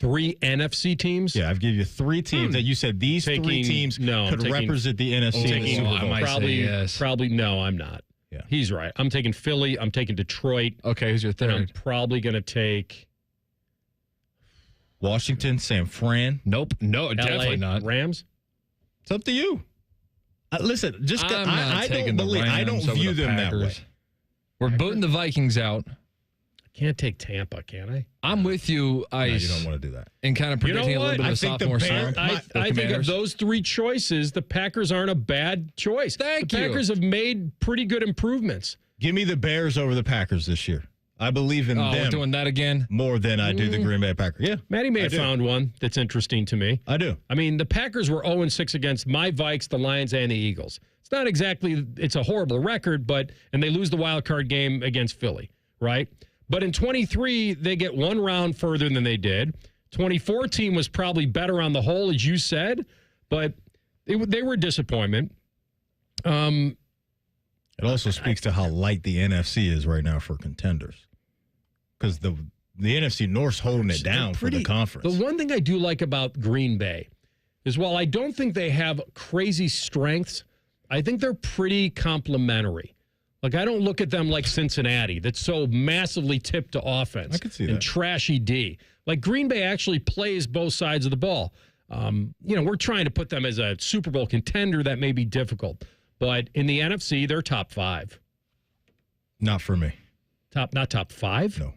3 NFC teams? Yeah, I've given you 3 teams that you said these 3 teams could represent the NFC in the Super Bowl. Probably no, I'm not. Yeah. He's right. I'm taking Philly. I'm taking Detroit. Okay, who's your third? And I'm probably going to take... Washington, San Fran. Nope. No, definitely not. Rams? It's up to you. Listen, just I don't view them that way. We're booting the Vikings out. I can't take Tampa, can I? I'm with you, Ice. No, you don't want to do that. And kind of predicting a little bit of a sophomore slump. I think of those 3 choices, the Packers aren't a bad choice. The Packers have made pretty good improvements. Give me the Bears over the Packers this year. I believe in them. We're doing that again? More than I do the Green Bay Packers. Yeah. Maddie may have found one that's interesting to me. I do. I mean, the Packers were 0-6 against my Vikes, the Lions, and the Eagles. It's not exactly, it's a horrible record, and they lose the wild card game against Philly, right? But in 23, they get 1 round further than they did. 2014 was probably better on the whole, as you said, but they were a disappointment. It also speaks to how light the NFC is right now for contenders. Because the NFC North's holding it down for the conference. The one thing I do like about Green Bay is while I don't think they have crazy strengths, I think they're pretty complementary. Like, I don't look at them like Cincinnati, that's so massively tipped to offense. I could see and that. Trashy D. Like, Green Bay actually plays both sides of the ball. We're trying to put them as a Super Bowl contender. That may be difficult. But in the NFC, they're top 5. Not for me. Not top 5? No.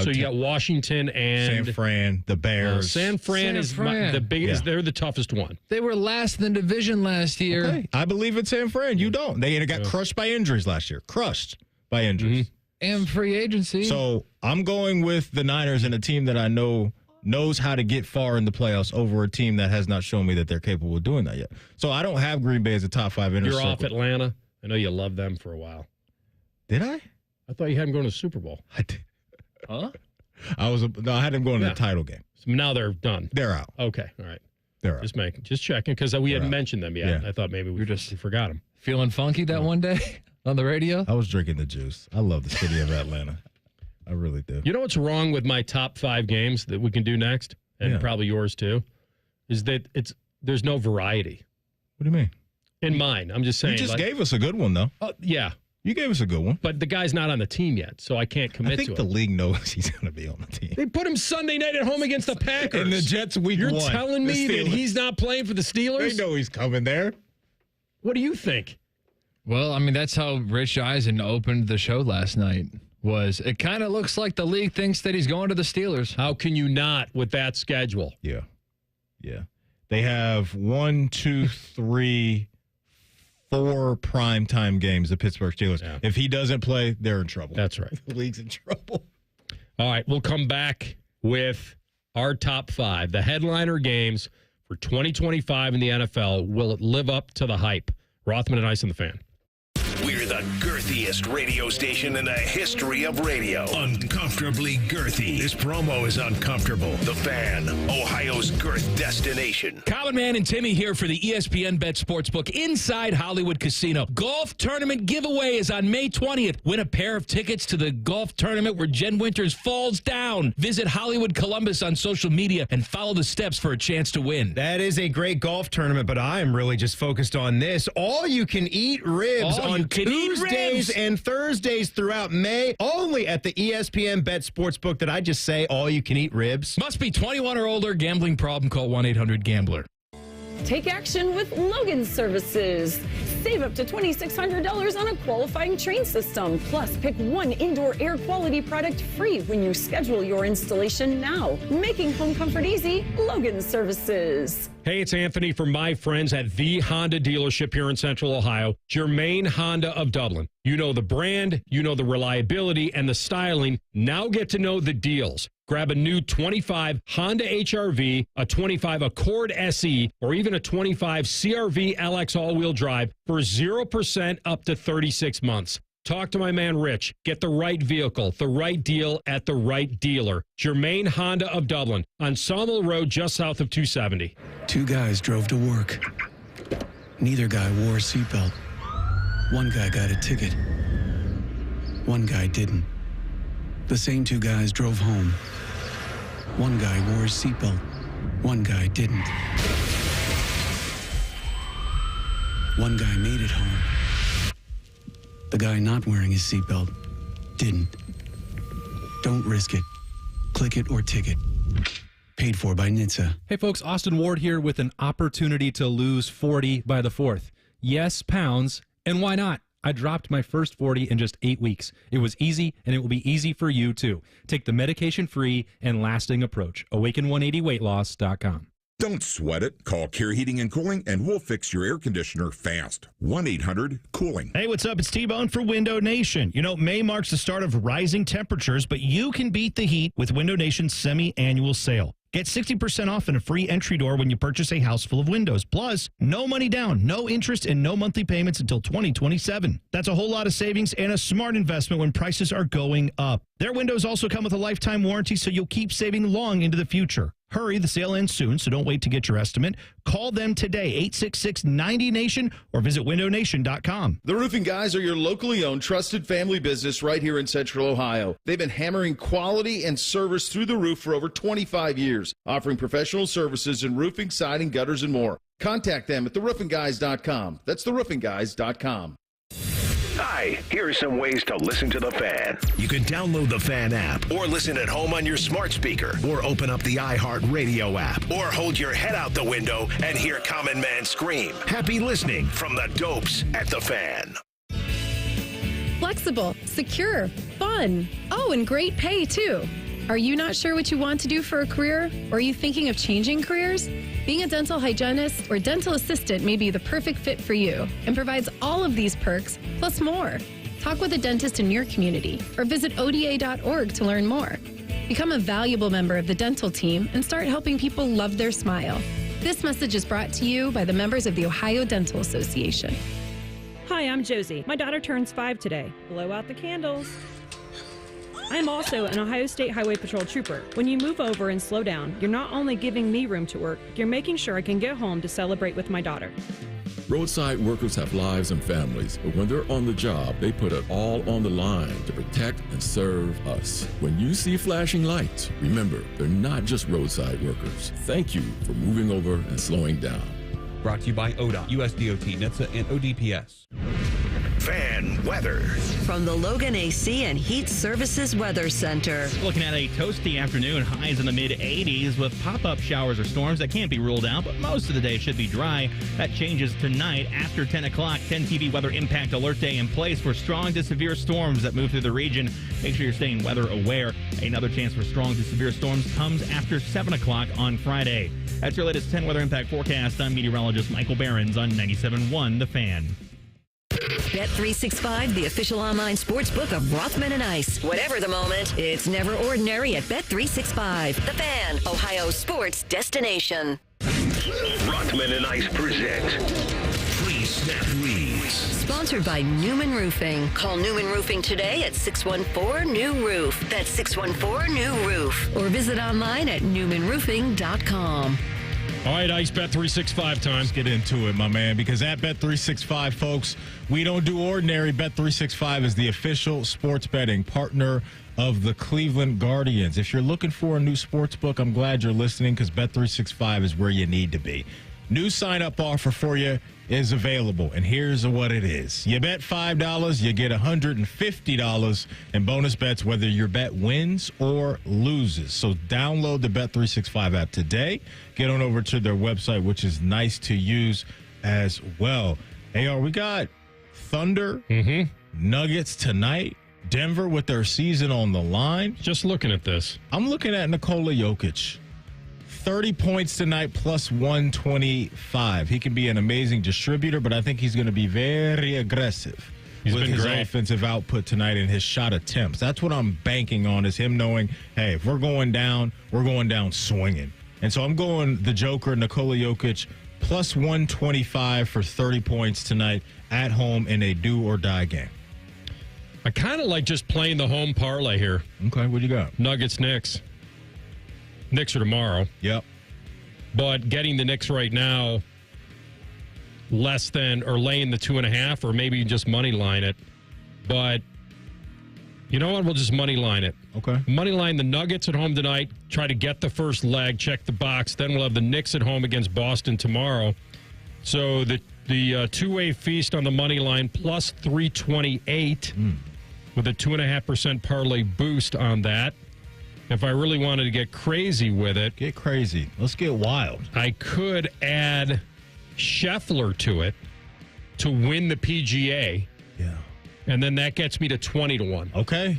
So you got Washington and San Fran, the Bears. San Fran is the biggest. Yeah. They're the toughest one. They were last in the division last year. Okay. I believe in San Fran. You don't. They got crushed by injuries last year. Crushed by injuries. And free agency. So I'm going with the Niners and a team that I know knows how to get far in the playoffs over a team that has not shown me that they're capable of doing that yet. So I don't have Green Bay as a top 5 in. You're off Atlanta. I know you loved them for a while. Did I? I thought you had them going to the Super Bowl. I did. Huh? I had them going to the title game. So now they're done. They're out. Okay, all right. They're out. Just checking because we hadn't mentioned them yet. Yeah. I thought maybe we forgot them. Feeling funky that one day on the radio? I was drinking the juice. I love the city of Atlanta. I really do. You know what's wrong with my top 5 games that we can do next, and probably yours too, is that there's no variety. What do you mean? In mine, I'm just saying. You just gave us a good one though. Yeah. You gave us a good one. But the guy's not on the team yet, so I can't commit to it. I think the league knows he's going to be on the team. They put him Sunday night at home against the Packers. And the Jets week You're 1. You're telling me that he's not playing for the Steelers? They know he's coming there. What do you think? Well, I mean, that's how Rich Eisen opened the show last night. It kind of looks like the league thinks that he's going to the Steelers. How can you not with that schedule? Yeah. They have 1, 2, 3, 4 primetime games, the Pittsburgh Steelers. Yeah. If he doesn't play, they're in trouble. That's right. The league's in trouble. All right, we'll come back with our top 5, the headliner games for 2025 in the NFL. Will it live up to the hype? Rothman and Ice and the Fan. We're the girthiest radio station in the history of radio. Uncomfortably girthy. This promo is uncomfortable. The Fan, Ohio's girth destination. Common Man and Timmy here for the ESPN Bet Sportsbook inside Hollywood Casino. Golf tournament giveaway is on May 20th. Win a pair of tickets to the golf tournament where Jen Winters falls down. Visit Hollywood Columbus on social media and follow the steps for a chance to win. That is a great golf tournament, but I am really just focused on this. All you can eat ribs on Tuesdays and Thursdays throughout May, only at the ESPN Bet Sportsbook. Did I just say all you can eat ribs? Must be 21 or older. Gambling problem, call 1-800-GAMBLER. Take action with Logan Services. Save up to $2,600 on a qualifying train system. Plus, pick one indoor air quality product free when you schedule your installation now. Making home comfort easy, Logan Services. Hey, it's Anthony from my friends at the Honda dealership here in Central Ohio, Germain Honda of Dublin. You know the brand, you know the reliability and the styling. Now get to know the deals. Grab a new 25 Honda HR-V, a 25 Accord SE, or even a 25 CR-V LX all-wheel drive for 0% up to 36 months. Talk to my man Rich. Get the right vehicle, the right deal at the right dealer. Germain Honda of Dublin on Sawmill Road just south of 270. 2 guys drove to work. Neither guy wore a seatbelt. One guy got a ticket. One guy didn't. The same 2 guys drove home. One guy wore his seatbelt. One guy didn't. One guy made it home. The guy not wearing his seatbelt didn't. Don't risk it. Click it or ticket. Paid for by NHTSA. Hey folks, Austin Ward here with an opportunity to lose 40 by the 4th. Yes, pounds, and why not? I dropped my first 40 in just 8 weeks. It was easy, and it will be easy for you too. Take the medication-free and lasting approach. Awaken180weightloss.com. Don't sweat it. Call Care Heating and Cooling, and we'll fix your air conditioner fast. 1-800-COOLING. Hey, what's up? It's T-Bone for Window Nation. You know, May marks the start of rising temperatures, but you can beat the heat with Window Nation's semi-annual sale. Get 60% off and a free entry door when you purchase a house full of windows. Plus, no money down, no interest, and no monthly payments until 2027. That's a whole lot of savings and a smart investment when prices are going up. Their windows also come with a lifetime warranty, so you'll keep saving long into the future. Hurry, the sale ends soon, so don't wait to get your estimate. Call them today, 866-90NATION, or visit windownation.com. The Roofing Guys are your locally owned, trusted family business right here in Central Ohio. They've been hammering quality and service through the roof for over 25 years, offering professional services in roofing, siding, gutters, and more. Contact them at theroofingguys.com. That's theroofingguys.com. Hi, here are some ways to listen to The Fan. You can download the Fan app or listen at home on your smart speaker or open up the iHeartRadio app or hold your head out the window and hear Common Man scream. Happy listening from the Dopes at The Fan. Flexible, secure, fun. Oh, and great pay, too. Are you not sure what you want to do for a career? Or are you thinking of changing careers? Being a dental hygienist or dental assistant may be the perfect fit for you and provides all of these perks, plus more. Talk with a dentist in your community or visit ODA.org to learn more. Become a valuable member of the dental team and start helping people love their smile. This message is brought to you by the members of the Ohio Dental Association. Hi, I'm Josie. My daughter turns 5 today. Blow out the candles. I'm also an Ohio State Highway Patrol trooper. When you move over and slow down, you're not only giving me room to work, you're making sure I can get home to celebrate with my daughter. Roadside workers have lives and families, but when they're on the job, they put it all on the line to protect and serve us. When you see flashing lights, remember, they're not just roadside workers. Thank you for moving over and slowing down. Brought to you by ODOT, USDOT, NHTSA, and ODPS. Fan weather. From the Logan AC and Heat Services Weather Center. Looking at a toasty afternoon, highs in the mid-80s with pop-up showers or storms that can't be ruled out, but most of the day should be dry. That changes tonight after 10 o'clock. 10 TV weather impact alert day in place for strong to severe storms that move through the region. Make sure you're staying weather aware. Another chance for strong to severe storms comes after 7 o'clock on Friday. That's your latest 10 weather impact forecast. I'm meteorologist Michael Behrens on 97.1 The Fan. Bet365, the official online sports book of Rothman and Ice. Whatever the moment, it's never ordinary at Bet365. The Fan, Ohio sports destination. Rothman and Ice present Pre-Snap Reads. Sponsored by Newman Roofing. Call Newman Roofing today at 614-NEW-ROOF. That's 614-NEW-ROOF. Or visit online at newmanroofing.com. All right, Ice Bet365 time. Let's get into it, my man, because at Bet365, folks, we don't do ordinary. Bet365 is the official sports betting partner of the Cleveland Guardians. If you're looking for a new sports book, I'm glad you're listening because Bet365 is where you need to be. New sign-up offer for you is available, and here's what it is. You bet $5, you get $150 in bonus bets, whether your bet wins or loses. So download the Bet365 app today. Get on over to their website, which is nice to use as well. AR, we got Thunder, Nuggets tonight. Denver with their season on the line. Just looking at this. I'm looking at Nikola Jokic. 30 points tonight plus 125. He can be an amazing distributor, but I think he's going to be very aggressive with his offensive output tonight and his shot attempts. That's what I'm banking on, is him knowing, hey, if we're going down swinging. And so I'm going the Joker, Nikola Jokic, plus 125 for 30 points tonight at home in a do-or-die game. I kind of like just playing the home parlay here. Okay, what do you got? Nuggets, Knicks. Knicks are tomorrow. Yep. But getting the Knicks right now less than, or laying the 2.5, or maybe just money line it. But you know what? We'll just money line it. Okay. Money line the Nuggets at home tonight. Try to get the first leg, check the box. Then we'll have the Knicks at home against Boston tomorrow. So the two-way feast on the money line plus 328 with a 2.5% parlay boost on that. If I really wanted to get crazy with it. Get crazy. Let's get wild. I could add Scheffler to it to win the PGA. Yeah. And then that gets me to 20-1. Okay.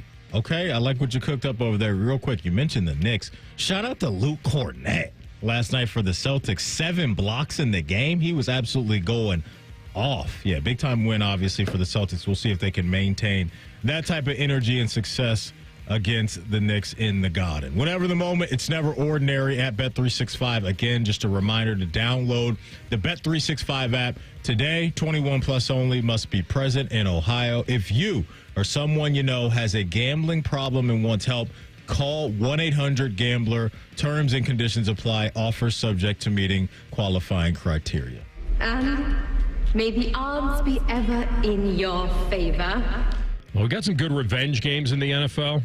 I like what you cooked up over there. Real quick, you mentioned the Knicks. Shout out to Luke Cornett last night for the Celtics. 7 blocks in the game. He was absolutely going off. Yeah, big time win, obviously, for the Celtics. We'll see if they can maintain that type of energy and success against the Knicks in the Garden. Whatever the moment, it's never ordinary at Bet365. Again, just a reminder to download the Bet365 app today. 21 plus only, must be present in Ohio. If you or someone you know has a gambling problem and wants help, call 1-800-GAMBLER. Terms and conditions apply. Offers subject to meeting qualifying criteria. And may the odds be ever in your favor. Well, we got some good revenge games in the NFL.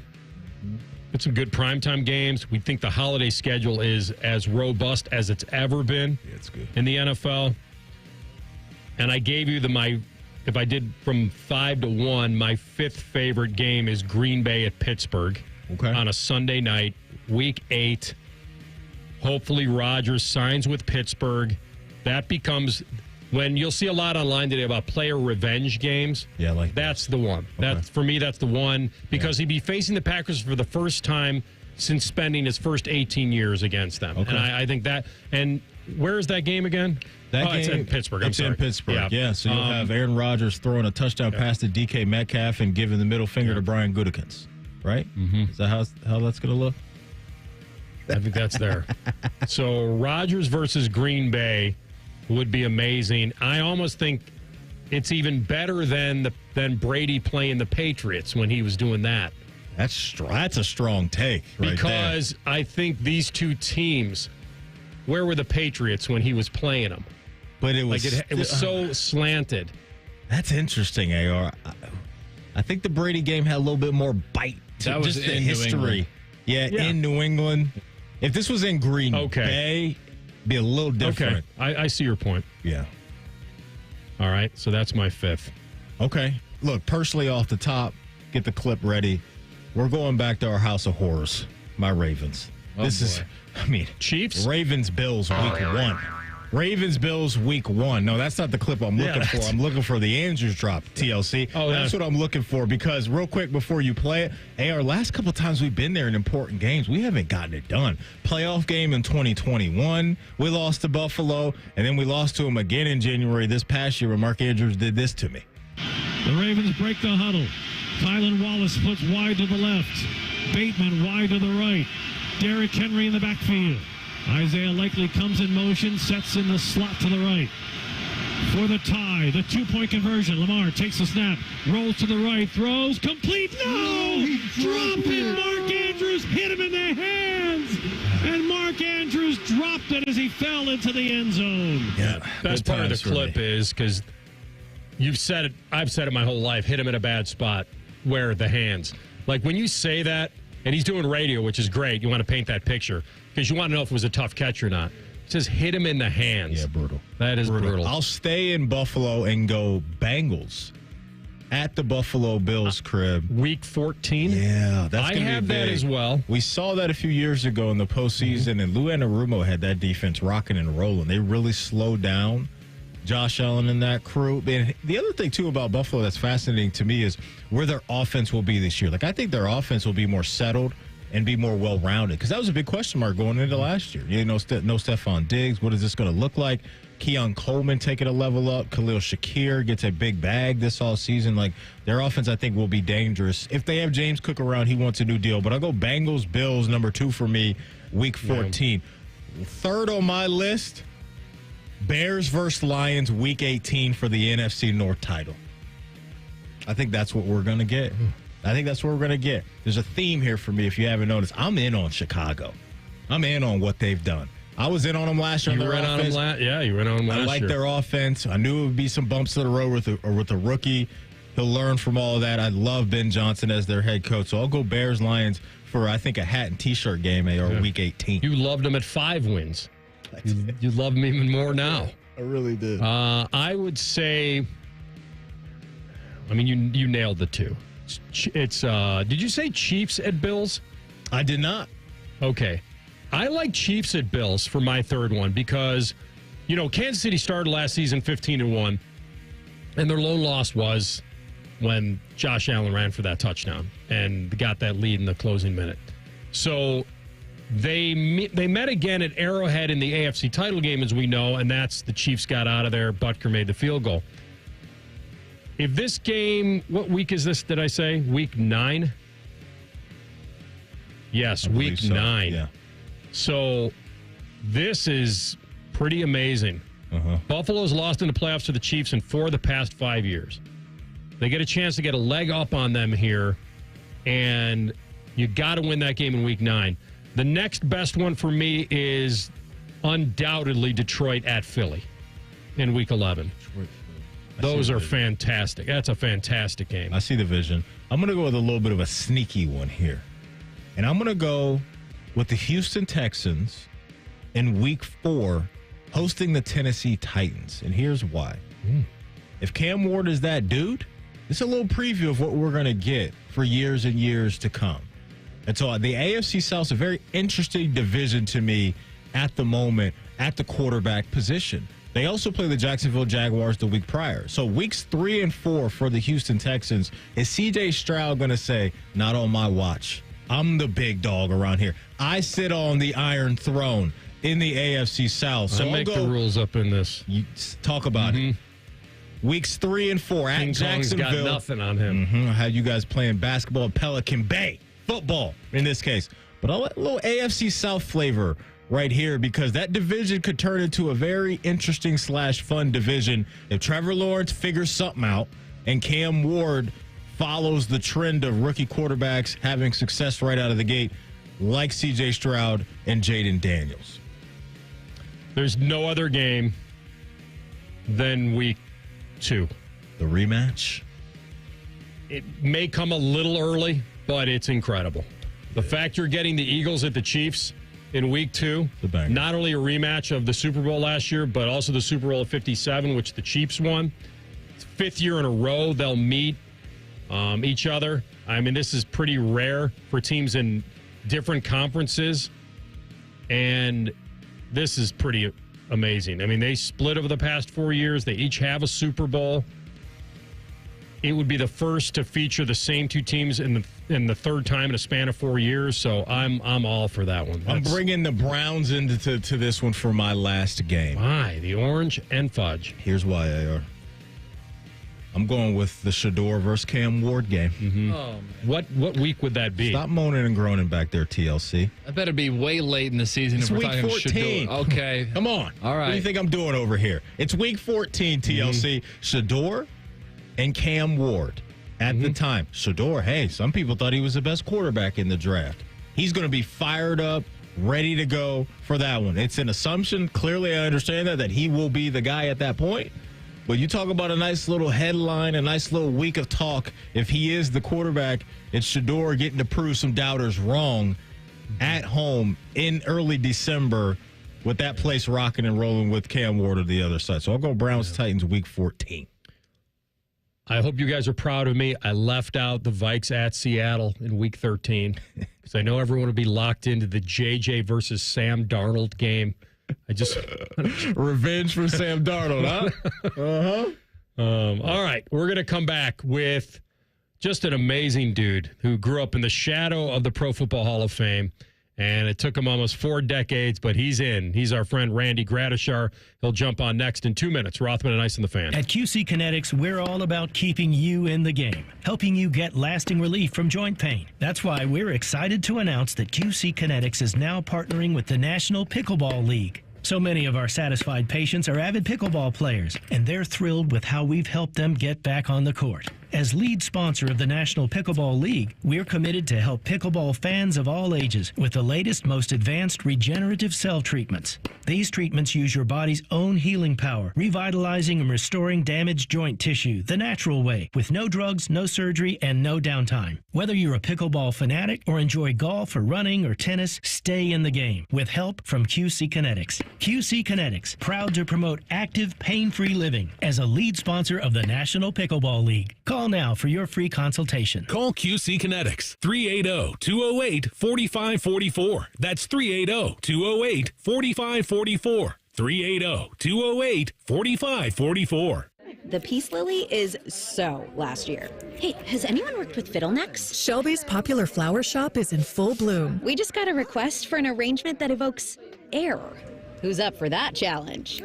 Got some good primetime games. We think the holiday schedule is as robust as it's ever been it's good. in the NFL. And I gave you my if I did from 5 to 1, my fifth favorite game is Green Bay at Pittsburgh on a Sunday night, Week 8. Hopefully Rodgers signs with Pittsburgh. That becomes when you'll see a lot online today about player revenge games. Yeah, that's the one. Okay. For me, that's the one because he'd be facing the Packers for the first time since spending his first 18 years against them. Okay. And I think that. And where is that game again? It's in Pittsburgh. It's in Pittsburgh. Yeah. So you'll have Aaron Rodgers throwing a touchdown pass to DK Metcalf and giving the middle finger to Brian Gutekunst. Right? Mm-hmm. Is that how that's going to look? I think that's there. So Rodgers versus Green Bay would be amazing. I almost think it's even better than Brady playing the Patriots when he was doing that. That's a strong take right because there. I think these two teams, where were the Patriots when he was playing them? But it was it was so slanted. That's interesting, AR. I think the Brady game had a little bit more bite to that was just the in history. Yeah, in New England. If this was in Green Bay, it'd be a little different. Okay, I see your point. Yeah. All right, so that's my fifth. Okay. Look, personally off the top, get the clip ready. We're going back to our house of horrors, my Ravens. Chiefs? Ravens-Bills week 1. Ravens-Bills week 1. No, that's not the clip I'm looking for. I'm looking for the Andrews drop, TLC. That's what I'm looking for because real quick before you play it, our last couple times we've been there in important games, we haven't gotten it done. Playoff game in 2021, we lost to Buffalo, and then we lost to them again in January this past year when Mark Andrews did this to me. The Ravens break the huddle. Kylan Wallace splits wide to the left. Bateman wide to the right. Derrick Henry in the backfield. Isaiah Likely comes in motion, sets in the slot to the right. For the tie, the 2-point conversion. Lamar takes the snap, rolls to the right, throws, complete. No! Drop it! Mark Andrews hit him in the hands! And Mark Andrews dropped it as he fell into the end zone. Yeah, best part of the clip is because you've said it, I've said it my whole life, hit him in a bad spot. Where the hands? Like when you say that, and he's doing radio, which is great, you want to paint that picture because you want to know if it was a tough catch or not. It says hit him in the hands. Yeah, brutal. That is brutal. I'll stay in Buffalo and go Bengals at the Buffalo Bills crib. Week 14? Yeah, that's I gonna have be that big. as well. We saw that a few years ago in the postseason, and Lou Anarumo had that defense rocking and rolling. They really slowed down Josh Allen and that crew. And the other thing, too, about Buffalo that's fascinating to me is where their offense will be this year. Like, I think their offense will be more settled and be more well-rounded because that was a big question mark going into last year. You know, no Stephon Diggs. What is this going to look like? Keon Coleman taking a level up. Khalil Shakir gets a big bag this all season. Like, their offense, I think, will be dangerous. If they have James Cook around, he wants a new deal. But I'll go Bengals, Bills, number 2 for me, week 14. Yeah. Third on my list, Bears versus Lions, week 18 for the NFC North title. I think that's what we're going to get. There's a theme here for me, if you haven't noticed. I'm in on Chicago. I'm in on what they've done. I was in on them last year. You were in on them last year. Yeah, you were in on them last year. I like their offense. I knew it would be some bumps to the road with a rookie. He'll learn from all of that. I love Ben Johnson as their head coach. So I'll go Bears Lions for, I think, a hat and T-shirt game week 18. You loved them at 5 wins. You love them even more now. I really did. I would say, I mean, you nailed the 2. It's did you say Chiefs at Bills? I did not. Okay. I like Chiefs at Bills for my third one because, you know, Kansas City started last season 15-1, and their lone loss was when Josh Allen ran for that touchdown and got that lead in the closing minute. So they met again at Arrowhead in the AFC title game, as we know, and that's the Chiefs got out of there. Butker made the field goal. If this game, what week is this, did I say? Week 9? Yes, week 9. Yeah. So this is pretty amazing. Buffalo's lost in the playoffs to the Chiefs in 4 of the past 5 years. They get a chance to get a leg up on them here, and you got to win that game in week 9. The next best one for me is undoubtedly Detroit at Philly in week 11. Those are fantastic. That's a fantastic game. I see the vision. I'm going to go with a little bit of a sneaky one here. And I'm going to go with the Houston Texans in week 4 hosting the Tennessee Titans. And here's why. if Cam Ward is that dude, it's a little preview of what we're going to get for years and years to come. And so the AFC South is a very interesting division to me at the moment at the quarterback position. They also play the Jacksonville Jaguars the week prior. So weeks 3 and 4 for the Houston Texans. Is C.J. Stroud going to say, not on my watch? I'm the big dog around here. I sit on the Iron Throne in the AFC South. So I make the rules up in this. You talk about it. Weeks 3 and 4 at King Jacksonville. Kong's got nothing on him. I had you guys playing basketball at Pelican Bay. Football in this case. But a little AFC South flavor right here, because that division could turn into a very interesting / fun division if Trevor Lawrence figures something out and Cam Ward follows the trend of rookie quarterbacks having success right out of the gate, like C.J. Stroud and Jaden Daniels. There's no other game than week 2. The rematch? It may come a little early, but it's incredible. The fact you're getting the Eagles at the Chiefs in week 2, not only a rematch of the Super Bowl last year, but also the Super Bowl of 57, which the Chiefs won. It's 5th year in a row they'll meet each other. I mean, this is pretty rare for teams in different conferences, and this is pretty amazing. I mean, they split over the past 4 years. They each have a Super Bowl. It would be the first to feature the same two teams in the third time in a span of 4 years. So I'm all for that one. I'm bringing the Browns into this one for my last game. Why? The orange and fudge. Here's why, AR. I'm going with the Shador versus Cam Ward game. Oh, what week would that be? Stop moaning and groaning back there, TLC. I better be way late in the season It's if we're week talking 14. Shador. Okay. Come on. All right. What do you think I'm doing over here? It's week 14, TLC. Shador and Cam Ward at the time. Shador, hey, some people thought he was the best quarterback in the draft. He's going to be fired up, ready to go for that one. It's an assumption. Clearly, I understand that he will be the guy at that point. But you talk about a nice little headline, a nice little week of talk. If he is the quarterback, it's Shador getting to prove some doubters wrong at home in early December with that place rocking and rolling with Cam Ward on the other side. So I'll go Browns-Titans week 14. I hope you guys are proud of me. I left out the Vikes at Seattle in week 13 because I know everyone will be locked into the JJ versus Sam Darnold game. I just revenge for Sam Darnold, huh? All right, we're going to come back with just an amazing dude who grew up in the shadow of the Pro Football Hall of Fame, and it took him almost 4 decades, but he's in. He's our friend Randy Gradishar. He'll jump on next in 2 minutes. Rothman and Ice and the Fan. At QC Kinetics, we're all about keeping you in the game, helping you get lasting relief from joint pain. That's why we're excited to announce that QC Kinetics is now partnering with the National Pickleball League. So many of our satisfied patients are avid pickleball players, and they're thrilled with how we've helped them get back on the court. As lead sponsor of the National Pickleball League, we're committed to help pickleball fans of all ages with the latest, most advanced regenerative cell treatments. These treatments use your body's own healing power, revitalizing and restoring damaged joint tissue the natural way, with no drugs, no surgery, and no downtime. Whether you're a pickleball fanatic or enjoy golf or running or tennis, stay in the game with help from QC Kinetics. QC Kinetics, proud to promote active, pain-free living as a lead sponsor of the National Pickleball League. Call now for your free consultation. Call QC Kinetics, 380-208-4544. That's 380-208-4544. 380-208-4544. The Peace Lily is so last year. Hey, has anyone worked with fiddlenecks? Shelby's popular flower shop is in full bloom. We just got a request for an arrangement that evokes air. Who's up for that challenge?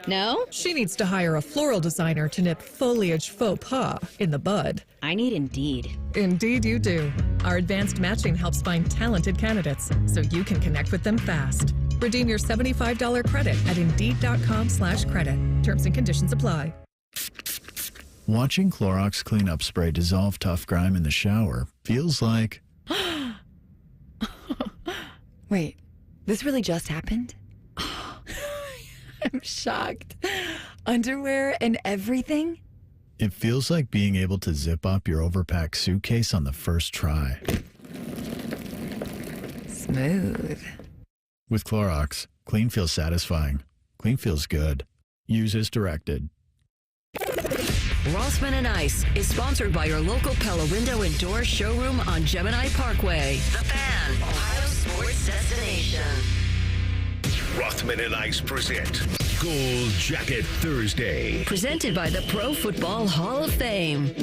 No? She needs to hire a floral designer to nip foliage faux pas in the bud. I need Indeed. Indeed you do. Our advanced matching helps find talented candidates so you can connect with them fast. Redeem your $75 credit at Indeed.com/credit. Terms and conditions apply. Watching Clorox cleanup spray dissolve tough grime in the shower feels like... Wait, this really just happened? I'm shocked. Underwear and everything? It feels like being able to zip up your overpacked suitcase on the first try. Smooth. With Clorox, clean feels satisfying. Clean feels good. Use as directed. Rothman and Ice is sponsored by your local Pella Window and Door showroom on Gemini Parkway. The Fan, Ohio sports destination. Rothman and Ice present Gold Jacket Thursday. Presented by the Pro Football Hall of Fame.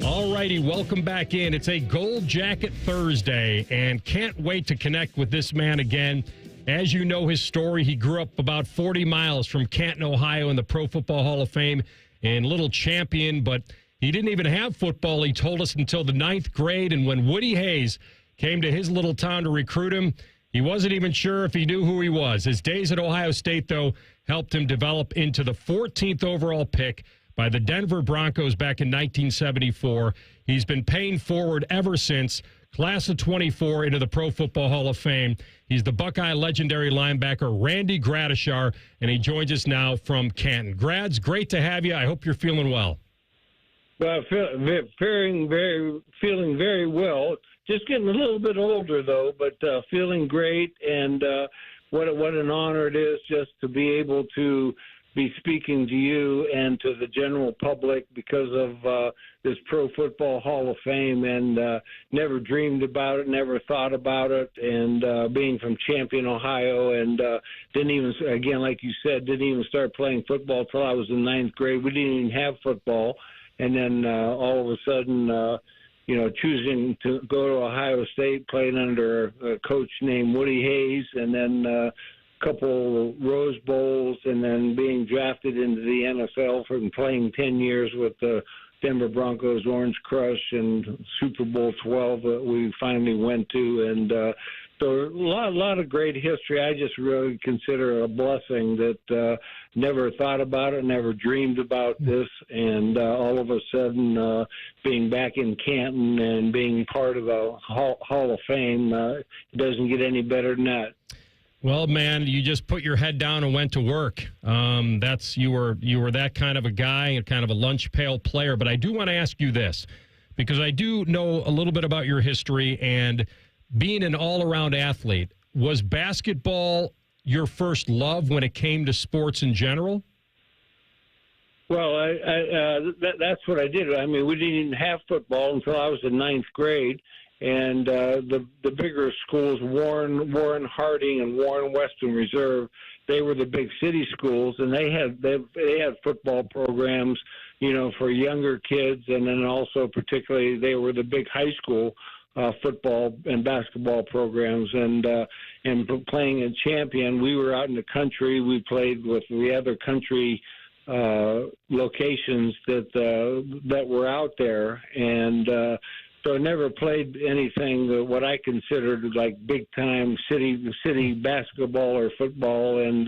All righty, welcome back in. It's a Gold Jacket Thursday, and can't wait to connect with this man again. As you know his story, he grew up about 40 miles from Canton, Ohio in the Pro Football Hall of Fame and Little Champion, but he didn't even have football, he told us, until the 9th grade. And when Woody Hayes came to his little town to recruit him, he wasn't even sure if he knew who he was. His days at Ohio State, though, helped him develop into the 14th overall pick by the Denver Broncos back in 1974. He's been paying forward ever since. Class of 24 into the Pro Football Hall of Fame. He's the Buckeye legendary linebacker, Randy Gradishar, and he joins us now from Canton. Grads, great to have you. I hope you're feeling well. Well, feeling very well. Just getting a little bit older, though, but feeling great. And what an honor it is just to be able to be speaking to you and to the general public because of this Pro Football Hall of Fame, and never dreamed about it, never thought about it, and being from Champion, Ohio, and didn't even, again, like you said, didn't even start playing football till I was in 9th grade. We didn't even have football, and then all of a sudden, choosing to go to Ohio State, playing under a coach named Woody Hayes, and then couple Rose Bowls, and then being drafted into the NFL from playing 10 years with the Denver Broncos, Orange Crush, and Super Bowl 12 that we finally went to. And so a lot of great history. I just really consider it a blessing that never thought about it, never dreamed about this, and all of a sudden being back in Canton and being part of the Hall of Fame, it doesn't get any better than that. Well, man, you just put your head down and went to work. You were that kind of a guy, kind of a lunch pail player. But I do want to ask you this, because I do know a little bit about your history and being an all-around athlete. Was basketball your first love when it came to sports in general? Well, that's what I did. I mean, we didn't even have football until I was in 9th grade. And the bigger schools, Warren Harding and Warren Western Reserve, they were the big city schools, and they had football programs, for younger kids, and then also particularly they were the big high school football and basketball programs. And playing in Champion, we were out in the country. We played with the other country locations that were out there, and so I never played anything that what I considered like big time city basketball or football, and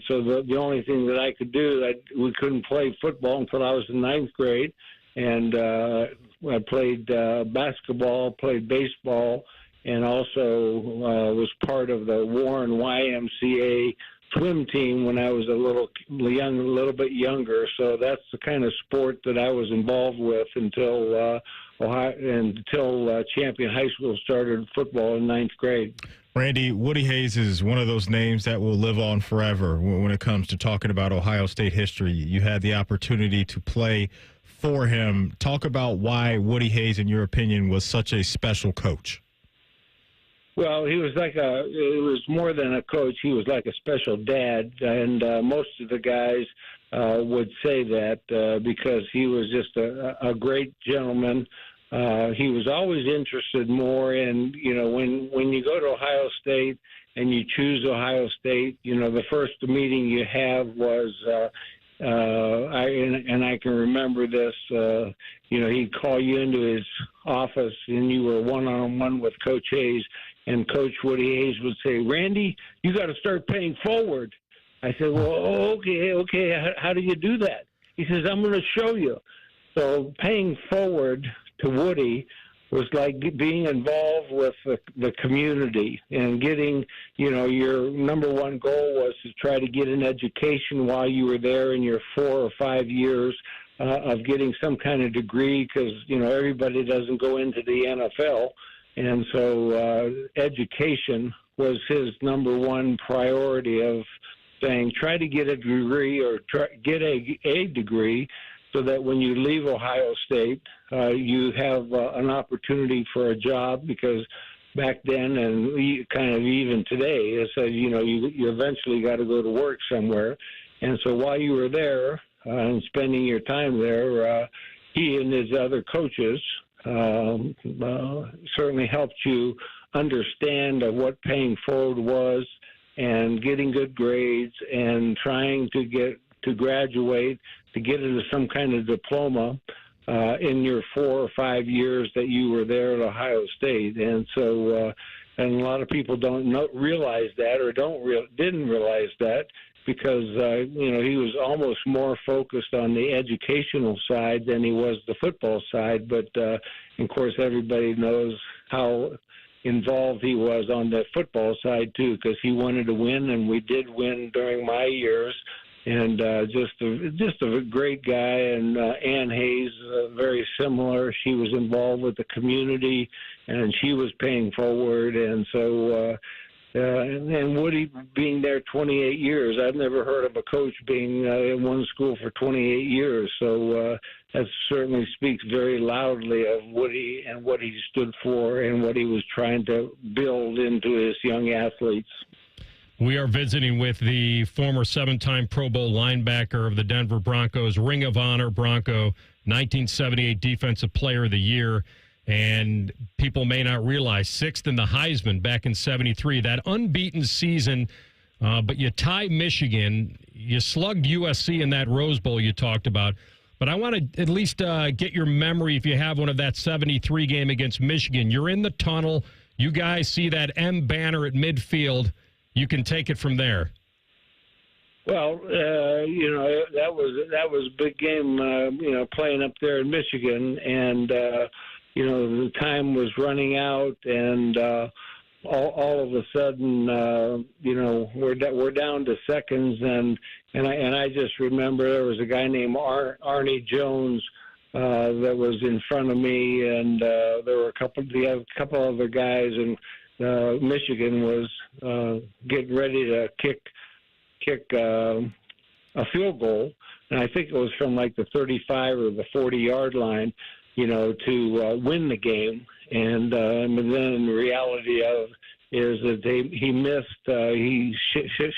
so the only thing that I could do, we couldn't play football until I was in 9th grade, and I played basketball, played baseball, and also was part of the Warren YMCA swim team when I was a little bit younger. So that's the kind of sport that I was involved with until Champion High School started football in 9th grade. Randy, Woody Hayes is one of those names that will live on forever when it comes to talking about Ohio State history. You had the opportunity to play for him. Talk about why Woody Hayes, in your opinion, was such a special coach. Well, he was it was more than a coach. He was like a special dad, and most of the guys would say that because he was just a great gentleman. He was always interested more in, when you go to Ohio State and you choose Ohio State, the first meeting you have was, I can remember this, he'd call you into his office and you were one-on-one with Coach Hayes. And Coach Woody Hayes would say, "Randy, you got to start paying forward." I said, "Well, okay. How do you do that?" He says, "I'm going to show you." So paying forward to Woody was like being involved with the community and getting, your number one goal was to try to get an education while you were there in your 4 or 5 years of getting some kind of degree, because, everybody doesn't go into the NFL. And so education was his number one priority of saying try to get a degree or get a degree so that when you leave Ohio State, you have an opportunity for a job, because back then and kind of even today, it said, you eventually got to go to work somewhere. And so while you were there and spending your time there, he and his other coaches certainly helped you understand what paying forward was and getting good grades and trying to get to graduate, to get into some kind of diploma in your 4 or 5 years that you were there at Ohio State. And so, and a lot of people don't realize that, or didn't realize that, because he was almost more focused on the educational side than he was the football side. But of course, everybody knows how involved he was on the football side too, because he wanted to win, and we did win during my years. And just a great guy. And Ann Hayes, very similar. She was involved with the community, and she was paying forward. And so, and Woody being there 28 years, I've never heard of a coach being in one school for 28 years. So that certainly speaks very loudly of Woody and what he stood for and what he was trying to build into his young athletes. We are visiting with the former 7-time Pro Bowl linebacker of the Denver Broncos, Ring of Honor Bronco, 1978 Defensive Player of the Year. And people may not realize, 6th in the Heisman back in 73, that unbeaten season. But you tie Michigan, you slugged USC in that Rose Bowl you talked about. But I want to at least get your memory, if you have one, of that 73 game against Michigan. You're in the tunnel. You guys see that M banner at midfield. You can take it from there. Well, that was a big game, playing up there in Michigan, and the time was running out, and all of a sudden, we're down to seconds, and I just remember there was a guy named Arnie Jones that was in front of me, and there were a couple other guys, and Michigan was getting ready to kick a field goal, and I think it was from like the 35 or the 40-yard line, to win the game. And then the reality is that he missed. He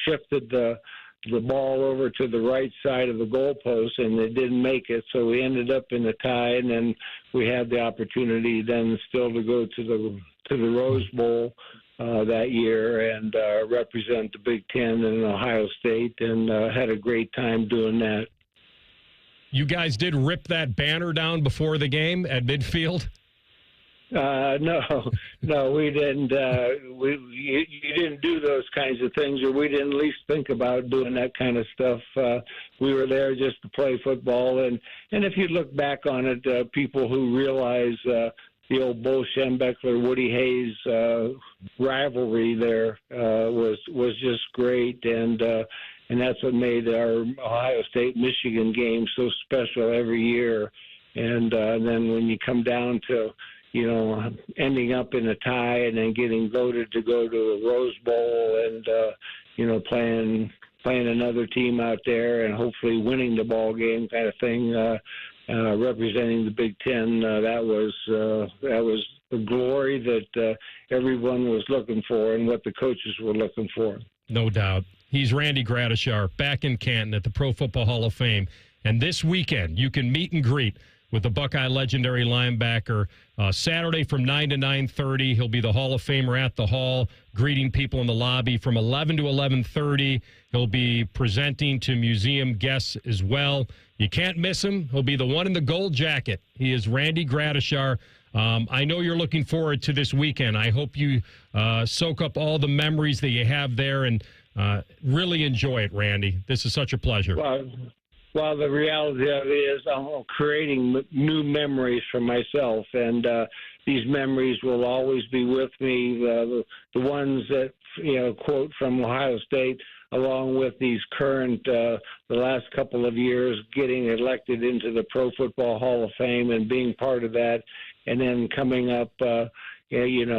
shifted the ball over to the right side of the goalpost, and it didn't make it. So we ended up in a tie, and then we had the opportunity then still to go to the Rose Bowl that year and represent the Big Ten in Ohio State, and had a great time doing that. You guys did rip that banner down before the game at midfield? No, we didn't. You didn't do those kinds of things, or we didn't at least think about doing that kind of stuff. We were there just to play football, and if you look back on it, people who realize the old Bo Schembechler, Woody Hayes rivalry there was just great, and that's what made our Ohio State-Michigan game so special every year. And then when you come down to, ending up in a tie and then getting voted to go to a Rose Bowl and, playing another team out there and hopefully winning the ball game kind of thing, representing the Big Ten, that was the glory that everyone was looking for and what the coaches were looking for. No doubt. He's Randy Gradishar, back in Canton at the Pro Football Hall of Fame. And this weekend, you can meet and greet with the Buckeye legendary linebacker. Saturday from 9 to 9:30, he'll be the Hall of Famer at the Hall, greeting people in the lobby. From 11 to 11:30, he'll be presenting to museum guests as well. You can't miss him. He'll be the one in the gold jacket. He is Randy Gradishar. I know you're looking forward to this weekend. I hope you soak up all the memories that you have there and really enjoy it, Randy. This is such a pleasure. Well, the reality of it is I'm creating new memories for myself, and these memories will always be with me, the ones that, quote from Ohio State, along with these current, the last couple of years, getting elected into the Pro Football Hall of Fame and being part of that, and then coming up, in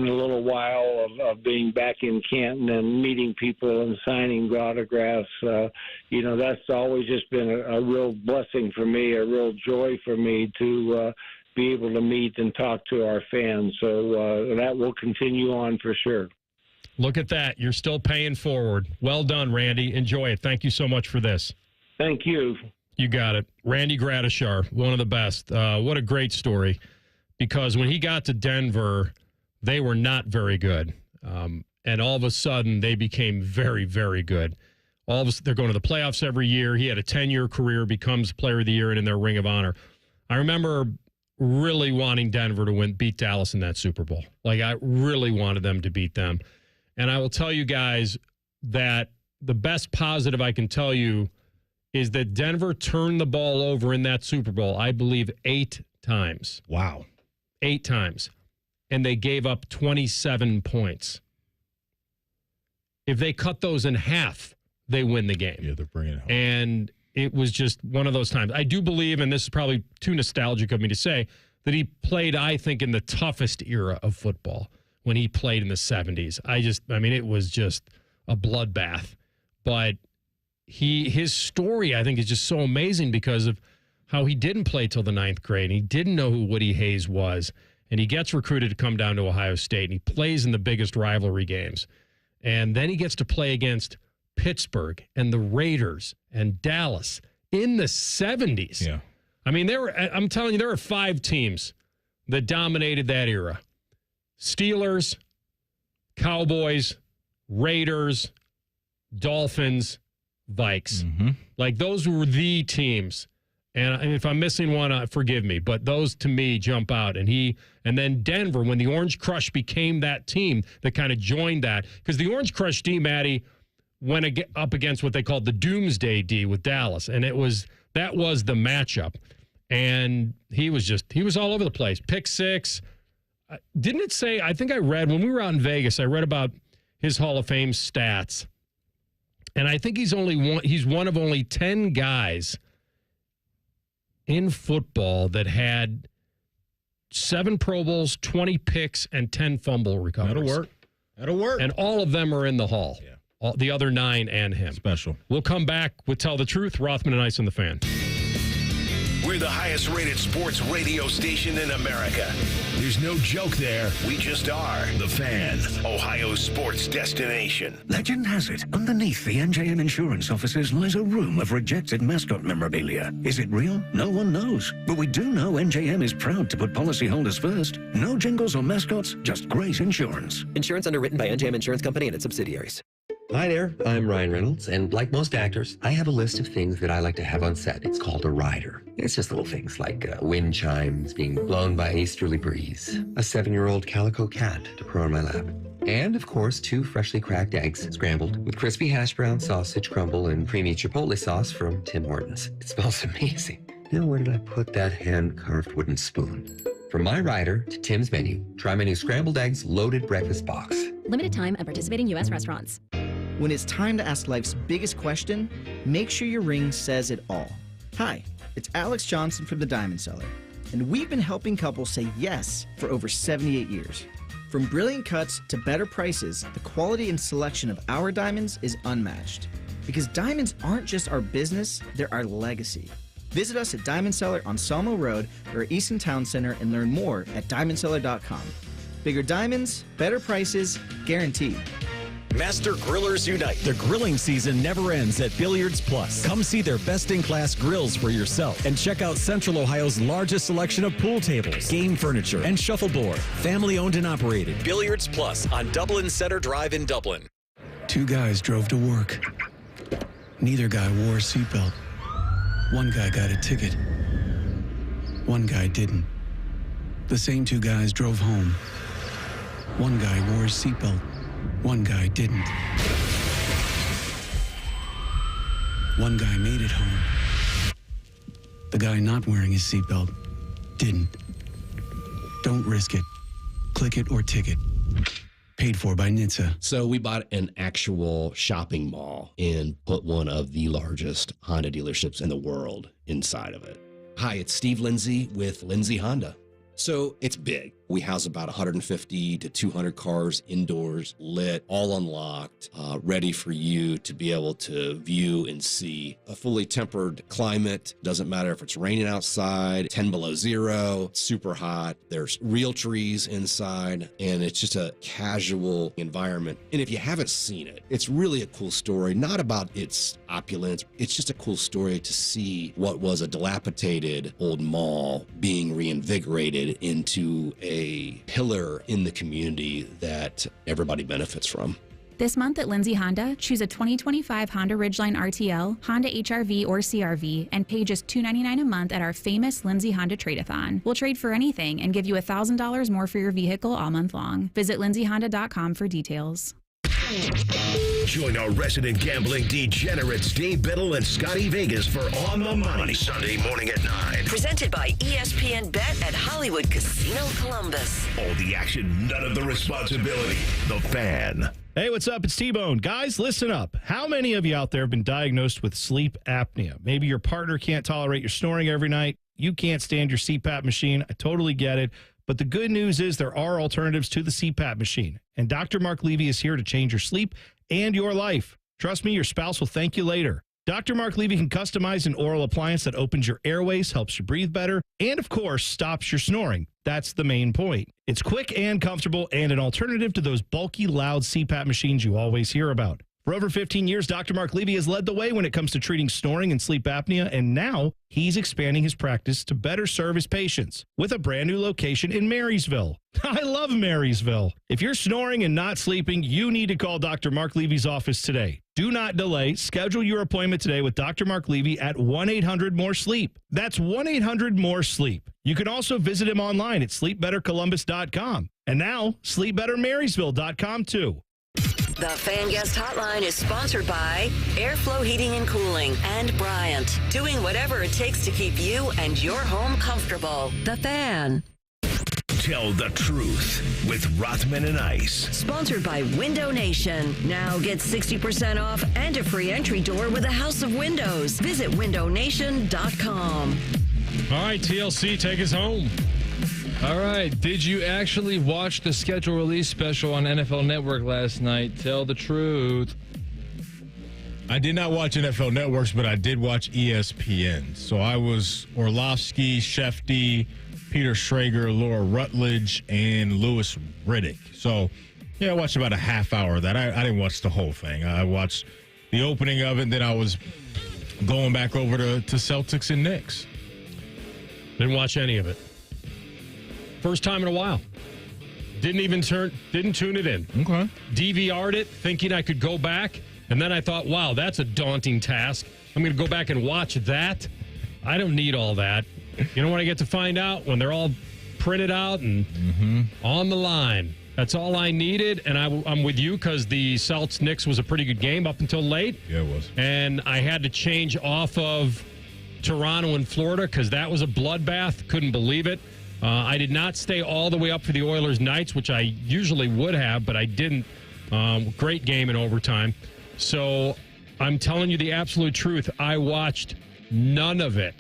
a little while of being back in Canton and meeting people and signing autographs. That's always just been a real blessing for me, a real joy for me to be able to meet and talk to our fans. So that will continue on for sure. Look at that. You're still paying forward. Well done, Randy. Enjoy it. Thank you so much for this. Thank you. You got it. Randy Gradishar, one of the best. What a great story. Because when he got to Denver, they were not very good. And all of a sudden, they became very, very good. They're going to the playoffs every year. He had a 10-year career, becomes Player of the Year, and in their Ring of Honor. I remember really wanting Denver to beat Dallas in that Super Bowl. Like, I really wanted them to beat them. And I will tell you guys that the best positive I can tell you is that Denver turned the ball over in that Super Bowl, I believe, 8 times. Wow. 8 times. And they gave up 27 points. If they cut those in half, they win the game. Yeah, they're bringing it home. And it was just one of those times. I do believe, and this is probably too nostalgic of me to say, that he played, I think, in the toughest era of football when he played in the 70s. It was just a bloodbath. But his story, I think, is just so amazing because of how he didn't play till the 9th grade. And he didn't know who Woody Hayes was. And he gets recruited to come down to Ohio State. And he plays in the biggest rivalry games. And then he gets to play against Pittsburgh and the Raiders and Dallas in the 70s. Yeah. I mean, I'm telling you, there are 5 teams that dominated that era. Steelers, Cowboys, Raiders, Dolphins, Vikes. Mm-hmm. Like, those were the teams. And if I'm missing one, forgive me. But those, to me, jump out. And then Denver, when the Orange Crush became that team that kind of joined that. Because the Orange Crush D, Maddie, went up against what they called the Doomsday D with Dallas. And that was the matchup. And he was all over the place. Pick 6. Didn't it say, I think I read, when we were out in Vegas, I read about his Hall of Fame stats. And I think he's one of only 10 guys in football that had 7 Pro Bowls, 20 picks, and 10 fumble recoveries. That'll work. And all of them are in the Hall. Yeah. The other 9 and him. Special. We'll come back with Tell the Truth, Rothman and Ice and the Fan. We're the highest rated sports radio station in America. There's no joke there. We just are. The Fan, Ohio's sports destination. Legend has it, underneath the NJM insurance offices lies a room of rejected mascot memorabilia. Is it real? No one knows. But we do know NJM is proud to put policyholders first. No jingles or mascots, just great insurance. Insurance underwritten by NJM Insurance Company and its subsidiaries. Hi there, I'm Ryan Reynolds, and like most actors, I have a list of things that I like to have on set. It's called a rider. It's just little things like wind chimes being blown by an easterly breeze, a 7-year-old calico cat to purr on my lap, and, of course, 2 freshly cracked eggs scrambled with crispy hash brown sausage crumble and creamy chipotle sauce from Tim Hortons. It smells amazing. Now, where did I put that hand-carved wooden spoon? From my rider to Tim's menu, try my new scrambled eggs loaded breakfast box. Limited time at participating U.S. restaurants. When it's time to ask life's biggest question, make sure your ring says it all. Hi, it's Alex Johnson from the Diamond Cellar, and we've been helping couples say yes for over 78 years. From brilliant cuts to better prices, the quality and selection of our diamonds is unmatched. Because diamonds aren't just our business, they're our legacy. Visit us at Diamond Cellar on Sawmill Road or Easton Town Center and learn more at diamondcellar.com. Bigger diamonds, better prices, guaranteed. Master Grillers Unite. The grilling season never ends at Billiards Plus. Come see their best-in-class grills for yourself and check out Central Ohio's largest selection of pool tables, game furniture, and shuffleboard. Family-owned and operated. Billiards Plus on Dublin Center Drive in Dublin. 2 guys drove to work. Neither guy wore a seatbelt. One guy got a ticket. One guy didn't. The same 2 guys drove home. One guy wore his seatbelt. One guy didn't. One guy made it home. The guy not wearing his seatbelt didn't. Don't risk it. Click it or ticket. Paid for by NHTSA. So we bought an actual shopping mall and put one of the largest Honda dealerships in the world inside of it. Hi, it's Steve Lindsay with Lindsay Honda. So it's big. We house about 150 to 200 cars indoors, lit, all unlocked, ready for you to be able to view and see. A fully tempered climate. Doesn't matter if it's raining outside, 10 below zero, super hot. There's real trees inside, and it's just a casual environment. And if you haven't seen it, it's really a cool story, not about its opulence. It's just a cool story to see what was a dilapidated old mall being reinvigorated into a pillar in the community that everybody benefits from. This month at Lindsay Honda, choose a 2025 Honda Ridgeline RTL, Honda HR-V or CR-V, and pay just $299 a month at our famous Lindsay Honda Trade-A-Thon. We'll trade for anything and give you $1,000 more for your vehicle all month long. Visit lindsayhonda.com for details. Join our resident gambling degenerates Dave Biddle and Scotty Vegas for On the Money Sunday morning at 9. Presented by ESPN Bet at Hollywood Casino Columbus. All the action, none of the responsibility. The Fan. Hey, what's up? It's T-Bone. Guys, listen up. How many of you out there have been diagnosed with sleep apnea? Maybe your partner can't tolerate your snoring every night. You can't stand your CPAP machine. I totally get it. But the good news is there are alternatives to the CPAP machine. And Dr. Mark Levy is here to change your sleep and your life. Trust me, your spouse will thank you later. Dr. Mark Levy can customize an oral appliance that opens your airways, helps you breathe better, and of course, stops your snoring. That's the main point. It's quick and comfortable and an alternative to those bulky, loud CPAP machines you always hear about. For over 15 years, Dr. Mark Levy has led the way when it comes to treating snoring and sleep apnea, and now he's expanding his practice to better serve his patients with a brand new location in Marysville. I love Marysville. If you're snoring and not sleeping, you need to call Dr. Mark Levy's office today. Do not delay. Schedule your appointment today with Dr. Mark Levy at 1-800-MORE-SLEEP. That's 1-800-MORE-SLEEP. You can also visit him online at sleepbettercolumbus.com. And now, sleepbettermarysville.com too. The Fan Guest Hotline is sponsored by Airflow Heating and Cooling and Bryant, doing whatever it takes to keep you and your home comfortable. The Fan. Tell the truth with Rothman and Ice. Sponsored by Window Nation. Now get 60% off and a free entry door with a house of windows. Visit windownation.com. All right, TLC, take us home. All right. Did you actually watch the schedule release special on NFL Network last night? Tell the truth. I did not watch NFL Networks, but I did watch ESPN. So I was Orlovsky, Shefty, Peter Schrager, Laura Rutledge, and Louis Riddick. So, yeah, I watched about a half hour of that. I didn't watch the whole thing. I watched the opening of it, and then I was going back over to Celtics and Knicks. Didn't watch any of it. First time in a while. Didn't tune it in. Okay. DVR'd it, thinking I could go back, and then I thought, wow, that's a daunting task. I'm going to go back and watch that. I don't need all that. You know what I get to find out? When they're all printed out and on the line. That's all I needed, and I'm with you because the Celtics-Knicks was a pretty good game up until late. Yeah, it was. And I had to change off of Toronto and Florida because that was a bloodbath. Couldn't believe it. I did not stay all the way up for the Oilers Knights, which I usually would have, but I didn't. Great game in overtime. So I'm telling you the absolute truth. I watched none of it,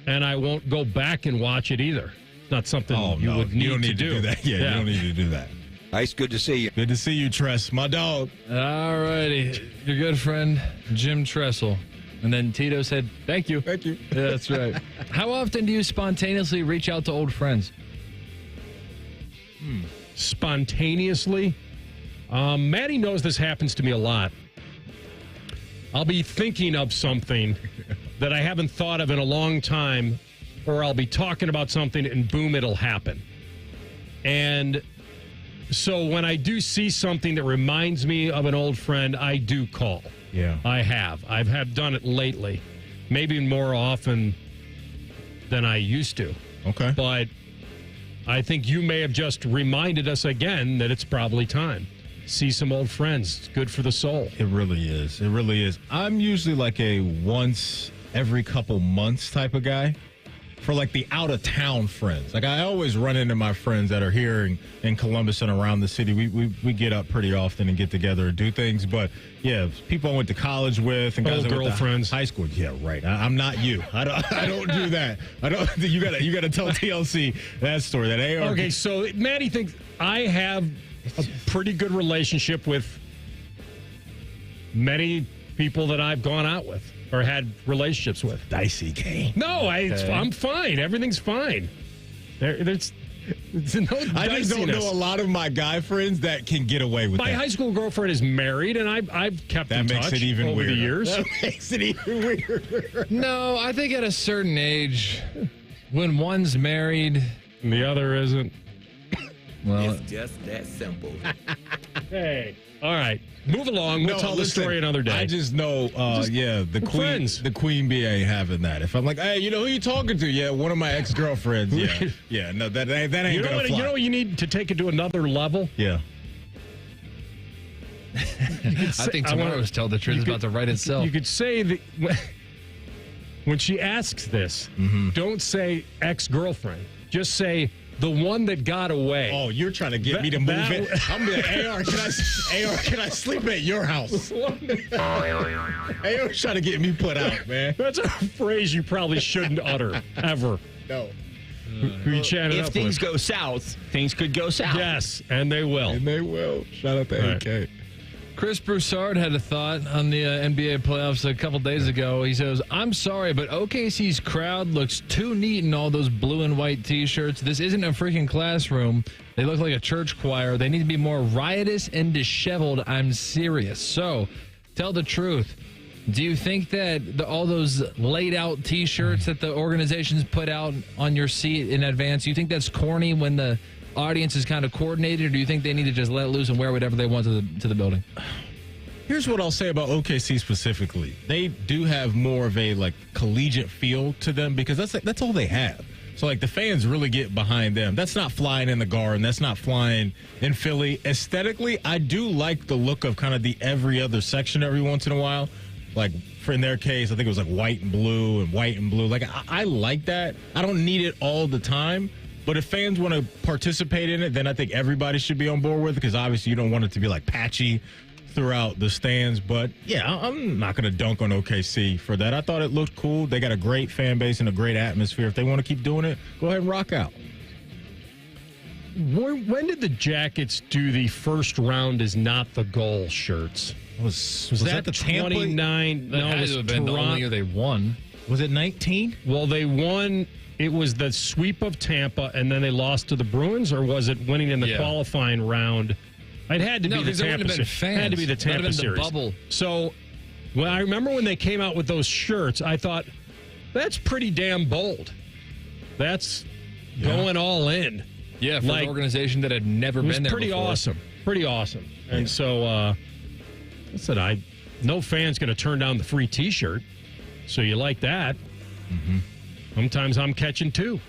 and I won't go back and watch it either. It's not something you would need, you don't need to do that. Yeah, you don't need to do that. Ice, good to see you. Good to see you, Tress, my dog. All righty. Your good friend, Jim Tressel. And then Tito said, thank you. Thank you. Yeah, that's right. How often do you spontaneously reach out to old friends? Spontaneously? Maddie knows this happens to me a lot. I'll be thinking of something that I haven't thought of in a long time, or I'll be talking about something and boom, it'll happen. And so when I do see something that reminds me of an old friend, I do call. Yeah. I have done it lately, maybe more often than I used to. Okay. But I think you may have just reminded us again that it's probably time. See some old friends. It's good for the soul. It really is. It really is. I'm usually like a once every couple months type of guy. for like the out of town friends. Like I always run into my friends that are here in Columbus and around the city. We get up pretty often and get together and do things. But yeah, people I went to college with and guys I went to girlfriends, high school. Yeah, right. I'm not you. I don't do that. I don't. You gotta tell TLC that story. That AR. Okay, so Maddie thinks I have a pretty good relationship with many people that I've gone out with or had relationships with. Dicey game. No, I'm fine. Everything's fine. There's no diciness. I just don't know a lot of my guy friends that can get away with that. My high school girlfriend is married, and I've kept in touch it even over weirder. the years. That makes it even weirder. No, I think at a certain age, when one's married and the other isn't, well, it's just that simple. Hey, all right. Move along. We'll tell the story another day. I just know, the Queen Bee ain't having that. If I'm like, hey, you know who you talking to? Yeah, one of my ex-girlfriends. Yeah, no, that ain't gonna fly. You know what you need to take it to another level? Yeah. I think tomorrow's Tell the Truth is about to write itself. You could say that when she asks this, don't say ex-girlfriend. Just say the one that got away. Oh, you're trying to get me to move it? I'm going to be like, AR, can I sleep at your house? AR's trying to get me put out, man. That's a phrase you probably shouldn't utter, ever. No. Who you chatted if up things with? go south, things could go south. Yes, and they will. And they will. Shout out to AK. Chris Broussard had a thought on the NBA playoffs a couple days ago. He says, I'm sorry, but OKC's crowd looks too neat in all those blue and white T-shirts. This isn't a freaking classroom. They look like a church choir. They need to be more riotous and disheveled. I'm serious. So, tell the truth. Do you think that all those laid out T-shirts that the organizations put out on your seat in advance, you think that's corny when the audience is kind of coordinated, or do you think they need to just let loose and wear whatever they want to the building? Here's what I'll say about OKC specifically. They do have more of a like collegiate feel to them because that's all they have. So like the fans really get behind them. That's not flying in the Garden. That's not flying in Philly. Aesthetically, I do like the look of kind of the every other section every once in a while. Like in their case, I think it was like white and blue and white and blue. Like I like that. I don't need it all the time. But if fans want to participate in it, then I think everybody should be on board with it because obviously you don't want it to be like patchy throughout the stands. But yeah, I'm not going to dunk on OKC for that. I thought it looked cool. They got a great fan base and a great atmosphere. If they want to keep doing it, go ahead and rock out. When did the Jackets do the first round is not the goal shirts? Was that the 29? That had to have been the only year they won. Was it 19? Well, they won. It was the sweep of Tampa, and then they lost to the Bruins, or was it winning in the qualifying round? It had to be the Tampa series. It had to be the Tampa series. Bubble. So, when I remember when they came out with those shirts, I thought that's pretty damn bold. That's going all in. Yeah, for an organization that had never been there pretty before. Awesome. Pretty awesome. And so, I said, no fan's going to turn down the free T-shirt. So you like that. Mm-hmm. Sometimes I'm catching two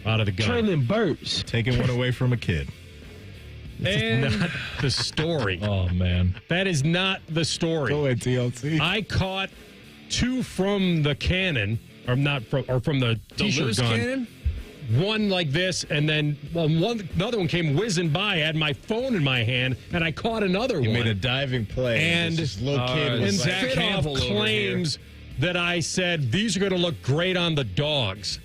out of the gun. Trailing birds. Taking one away from a kid. That's not the story. Oh, man. That is not the story. Go ahead, TLC. I caught two from the cannon, or from the T-shirt loose gun. cannon? One like this, and then another one came whizzing by. I had my phone in my hand, and I caught another one. You made a diving play. And this little kid and was Zach Campbell claims that I said, these are going to look great on the dogs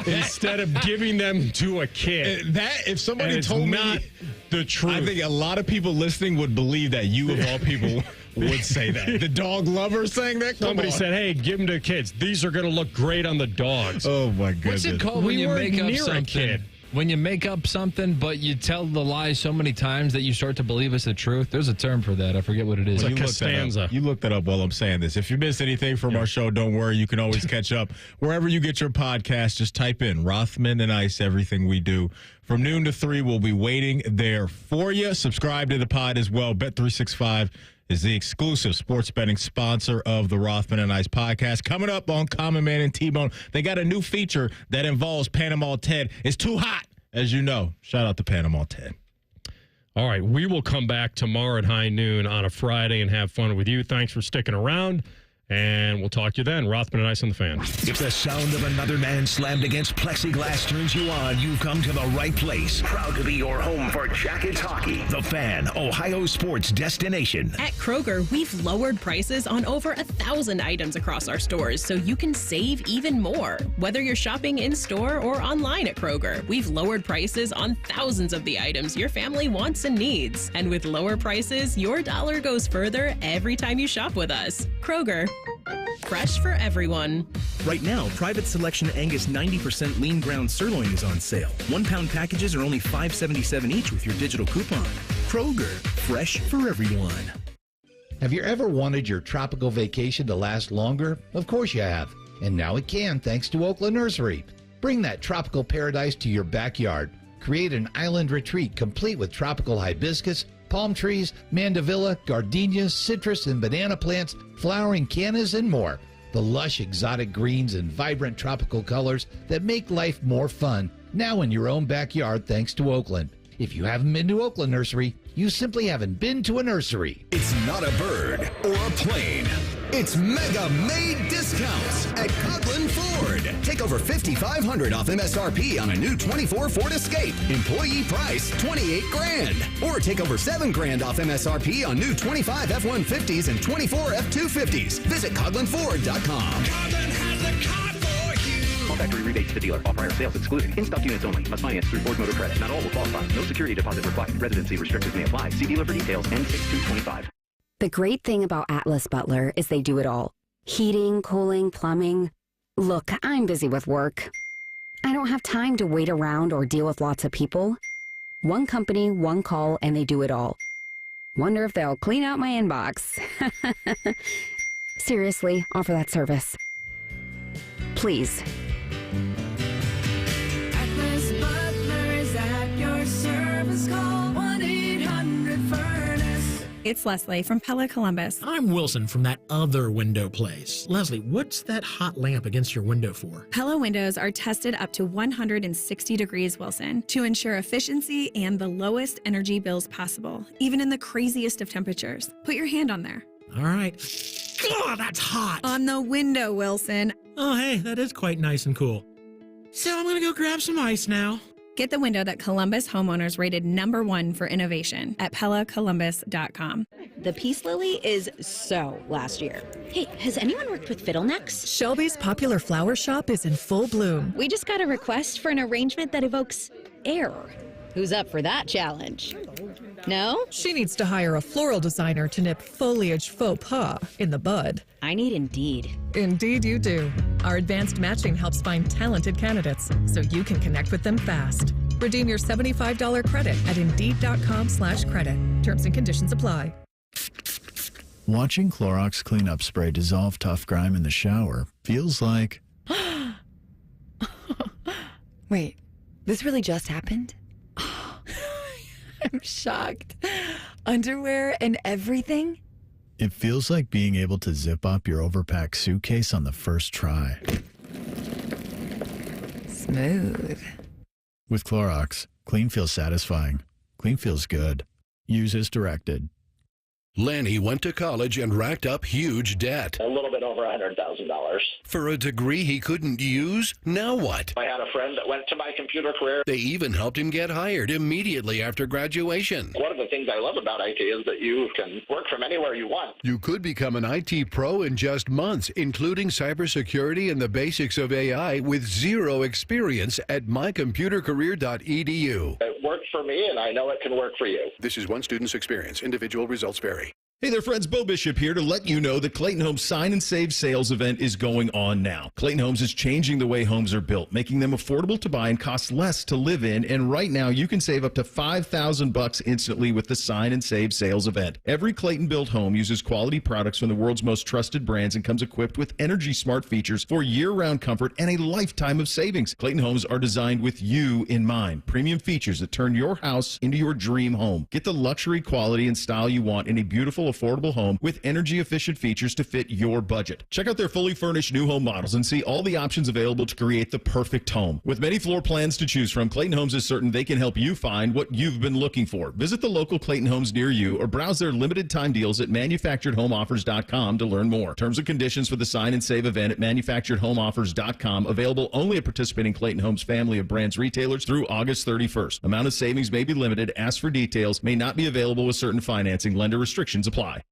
instead of giving them to a kid. That if somebody told not me the truth, I think a lot of people listening would believe that you, of all people, would say that. The dog lover saying that? Somebody said, hey, give them to kids. These are going to look great on the dogs. Oh, my goodness. What's it called when you make up near a something? kid. When you make up something, but you tell the lie so many times that you start to believe it's the truth. There's a term for that. I forget what it is. It's like Costanza. You look that up while I'm saying this. If you missed anything from our show, don't worry. You can always catch up. Wherever you get your podcast, just type in Rothman and Ice, everything we do. From noon to 3, we'll be waiting there for you. Subscribe to the pod as well. Bet365 is the exclusive sports betting sponsor of the Rothman and Ice podcast. Coming up on Common Man and T-Bone, they got a new feature that involves Panama Ted. It's too hot, as you know. Shout out to Panama Ted. All right, we will come back tomorrow at high noon on a Friday and have fun with you. Thanks for sticking around. And we'll talk to you then. Rothman and Ice on the Fan. If the sound of another man slammed against plexiglass turns you on, you've come to the right place. Proud to be your home for Jackets hockey. The Fan, Ohio sports destination. At Kroger, we've lowered prices on over 1,000 items across our stores, so you can save even more. Whether you're shopping in-store or online at Kroger, we've lowered prices on thousands of the items your family wants and needs. And with lower prices, your dollar goes further every time you shop with us. Kroger, fresh for everyone. Right now, Private Selection Angus 90% lean ground sirloin is on sale. 1 pound packages are only $5.77 each with your digital coupon. Kroger, fresh for everyone. Have you ever wanted your tropical vacation to last longer? Of course you have. And now it can thanks to Oakland Nursery. Bring that tropical paradise to your backyard. Create an island retreat complete with tropical hibiscus, palm trees, mandevilla, gardenias, citrus and banana plants, flowering cannas, and more. The lush exotic greens and vibrant tropical colors that make life more fun, now in your own backyard thanks to Oakland. If you haven't been to Oakland Nursery, you simply haven't been to a nursery. It's not a bird or a plane. It's Mega May discounts at Coughlin Ford. Take over $5,500 off MSRP on a new 24 Ford Escape. Employee price $28,000. Or take over $7,000 off MSRP on new 25 F-150s and 24 F-250s. Visit CoughlinFord.com. Coughlin has the car for you. All factory rebates to dealer. All prior sales excluded. In-stock units only. Must finance through Ford Motor Credit. Not all will qualify. No security deposit required. Residency restrictions may apply. See dealer for details. N6225. The great thing about Atlas Butler is they do it all. Heating, cooling, plumbing. Look, I'm busy with work. I don't have time to wait around or deal with lots of people. One company, one call, and they do it all. Wonder if they'll clean out my inbox. Seriously, offer that service. Please. Atlas Butler is at your service. Call 1-800-FURNACE. It's Leslie from Pella Columbus. I'm Wilson from that other window place. Leslie, what's that hot lamp against your window for? Pella windows are tested up to 160 degrees Wilson to ensure efficiency and the lowest energy bills possible, even in the craziest of temperatures. Put your hand on there. All right. God, that's hot. On the window, Wilson. Oh, hey, that is quite nice and cool. So I'm going to go grab some ice now. Get the window that Columbus homeowners rated #1 for innovation at PellaColumbus.com. The peace lily is so last year. Hey, has anyone worked with fiddlenecks? Shelby's popular flower shop is in full bloom. We just got a request for an arrangement that evokes air. Who's up for that challenge? No? She needs to hire a floral designer to nip foliage faux pas in the bud. I need Indeed. Indeed you do. Our advanced matching helps find talented candidates so you can connect with them fast. Redeem your $75 credit at Indeed.com/credit. Terms and conditions apply. Watching Clorox cleanup spray dissolve tough grime in the shower feels like... Wait, this really just happened? I'm shocked. Underwear and everything? It feels like being able to zip up your overpacked suitcase on the first try. Smooth. With Clorox, clean feels satisfying. Clean feels good. Use as directed. Lanny went to college and racked up huge debt. A little bit over $100,000. For a degree he couldn't use? Now what? I had a friend that went to my computer career. They even helped him get hired immediately after graduation. One of the things I love about IT is that you can work from anywhere you want. You could become an IT pro in just months, including cybersecurity and the basics of AI with zero experience at mycomputercareer.edu. It worked for me, and I know it can work for you. This is one student's experience. Individual results vary. Hey there, friends. Bo Bishop here to let you know that Clayton Homes Sign and Save sales event is going on now. Clayton Homes is changing the way homes are built, making them affordable to buy and cost less to live in. And right now, you can save up to $5,000 instantly with the Sign and Save sales event. Every Clayton-built home uses quality products from the world's most trusted brands and comes equipped with Energy Smart features for year-round comfort and a lifetime of savings. Clayton Homes are designed with you in mind. Premium features that turn your house into your dream home. Get the luxury, quality, and style you want in a beautiful comfortable, affordable home with energy-efficient features to fit your budget. Check out their fully furnished new home models and see all the options available to create the perfect home. With many floor plans to choose from, Clayton Homes is certain they can help you find what you've been looking for. Visit the local Clayton Homes near you or browse their limited time deals at manufacturedhomeoffers.com to learn more. Terms and conditions for the Sign and Save event at manufacturedhomeoffers.com, available only at participating Clayton Homes family of brands retailers through August 31st. Amount of savings may be limited. Ask for details. May not be available with certain financing. Lender restrictions apply.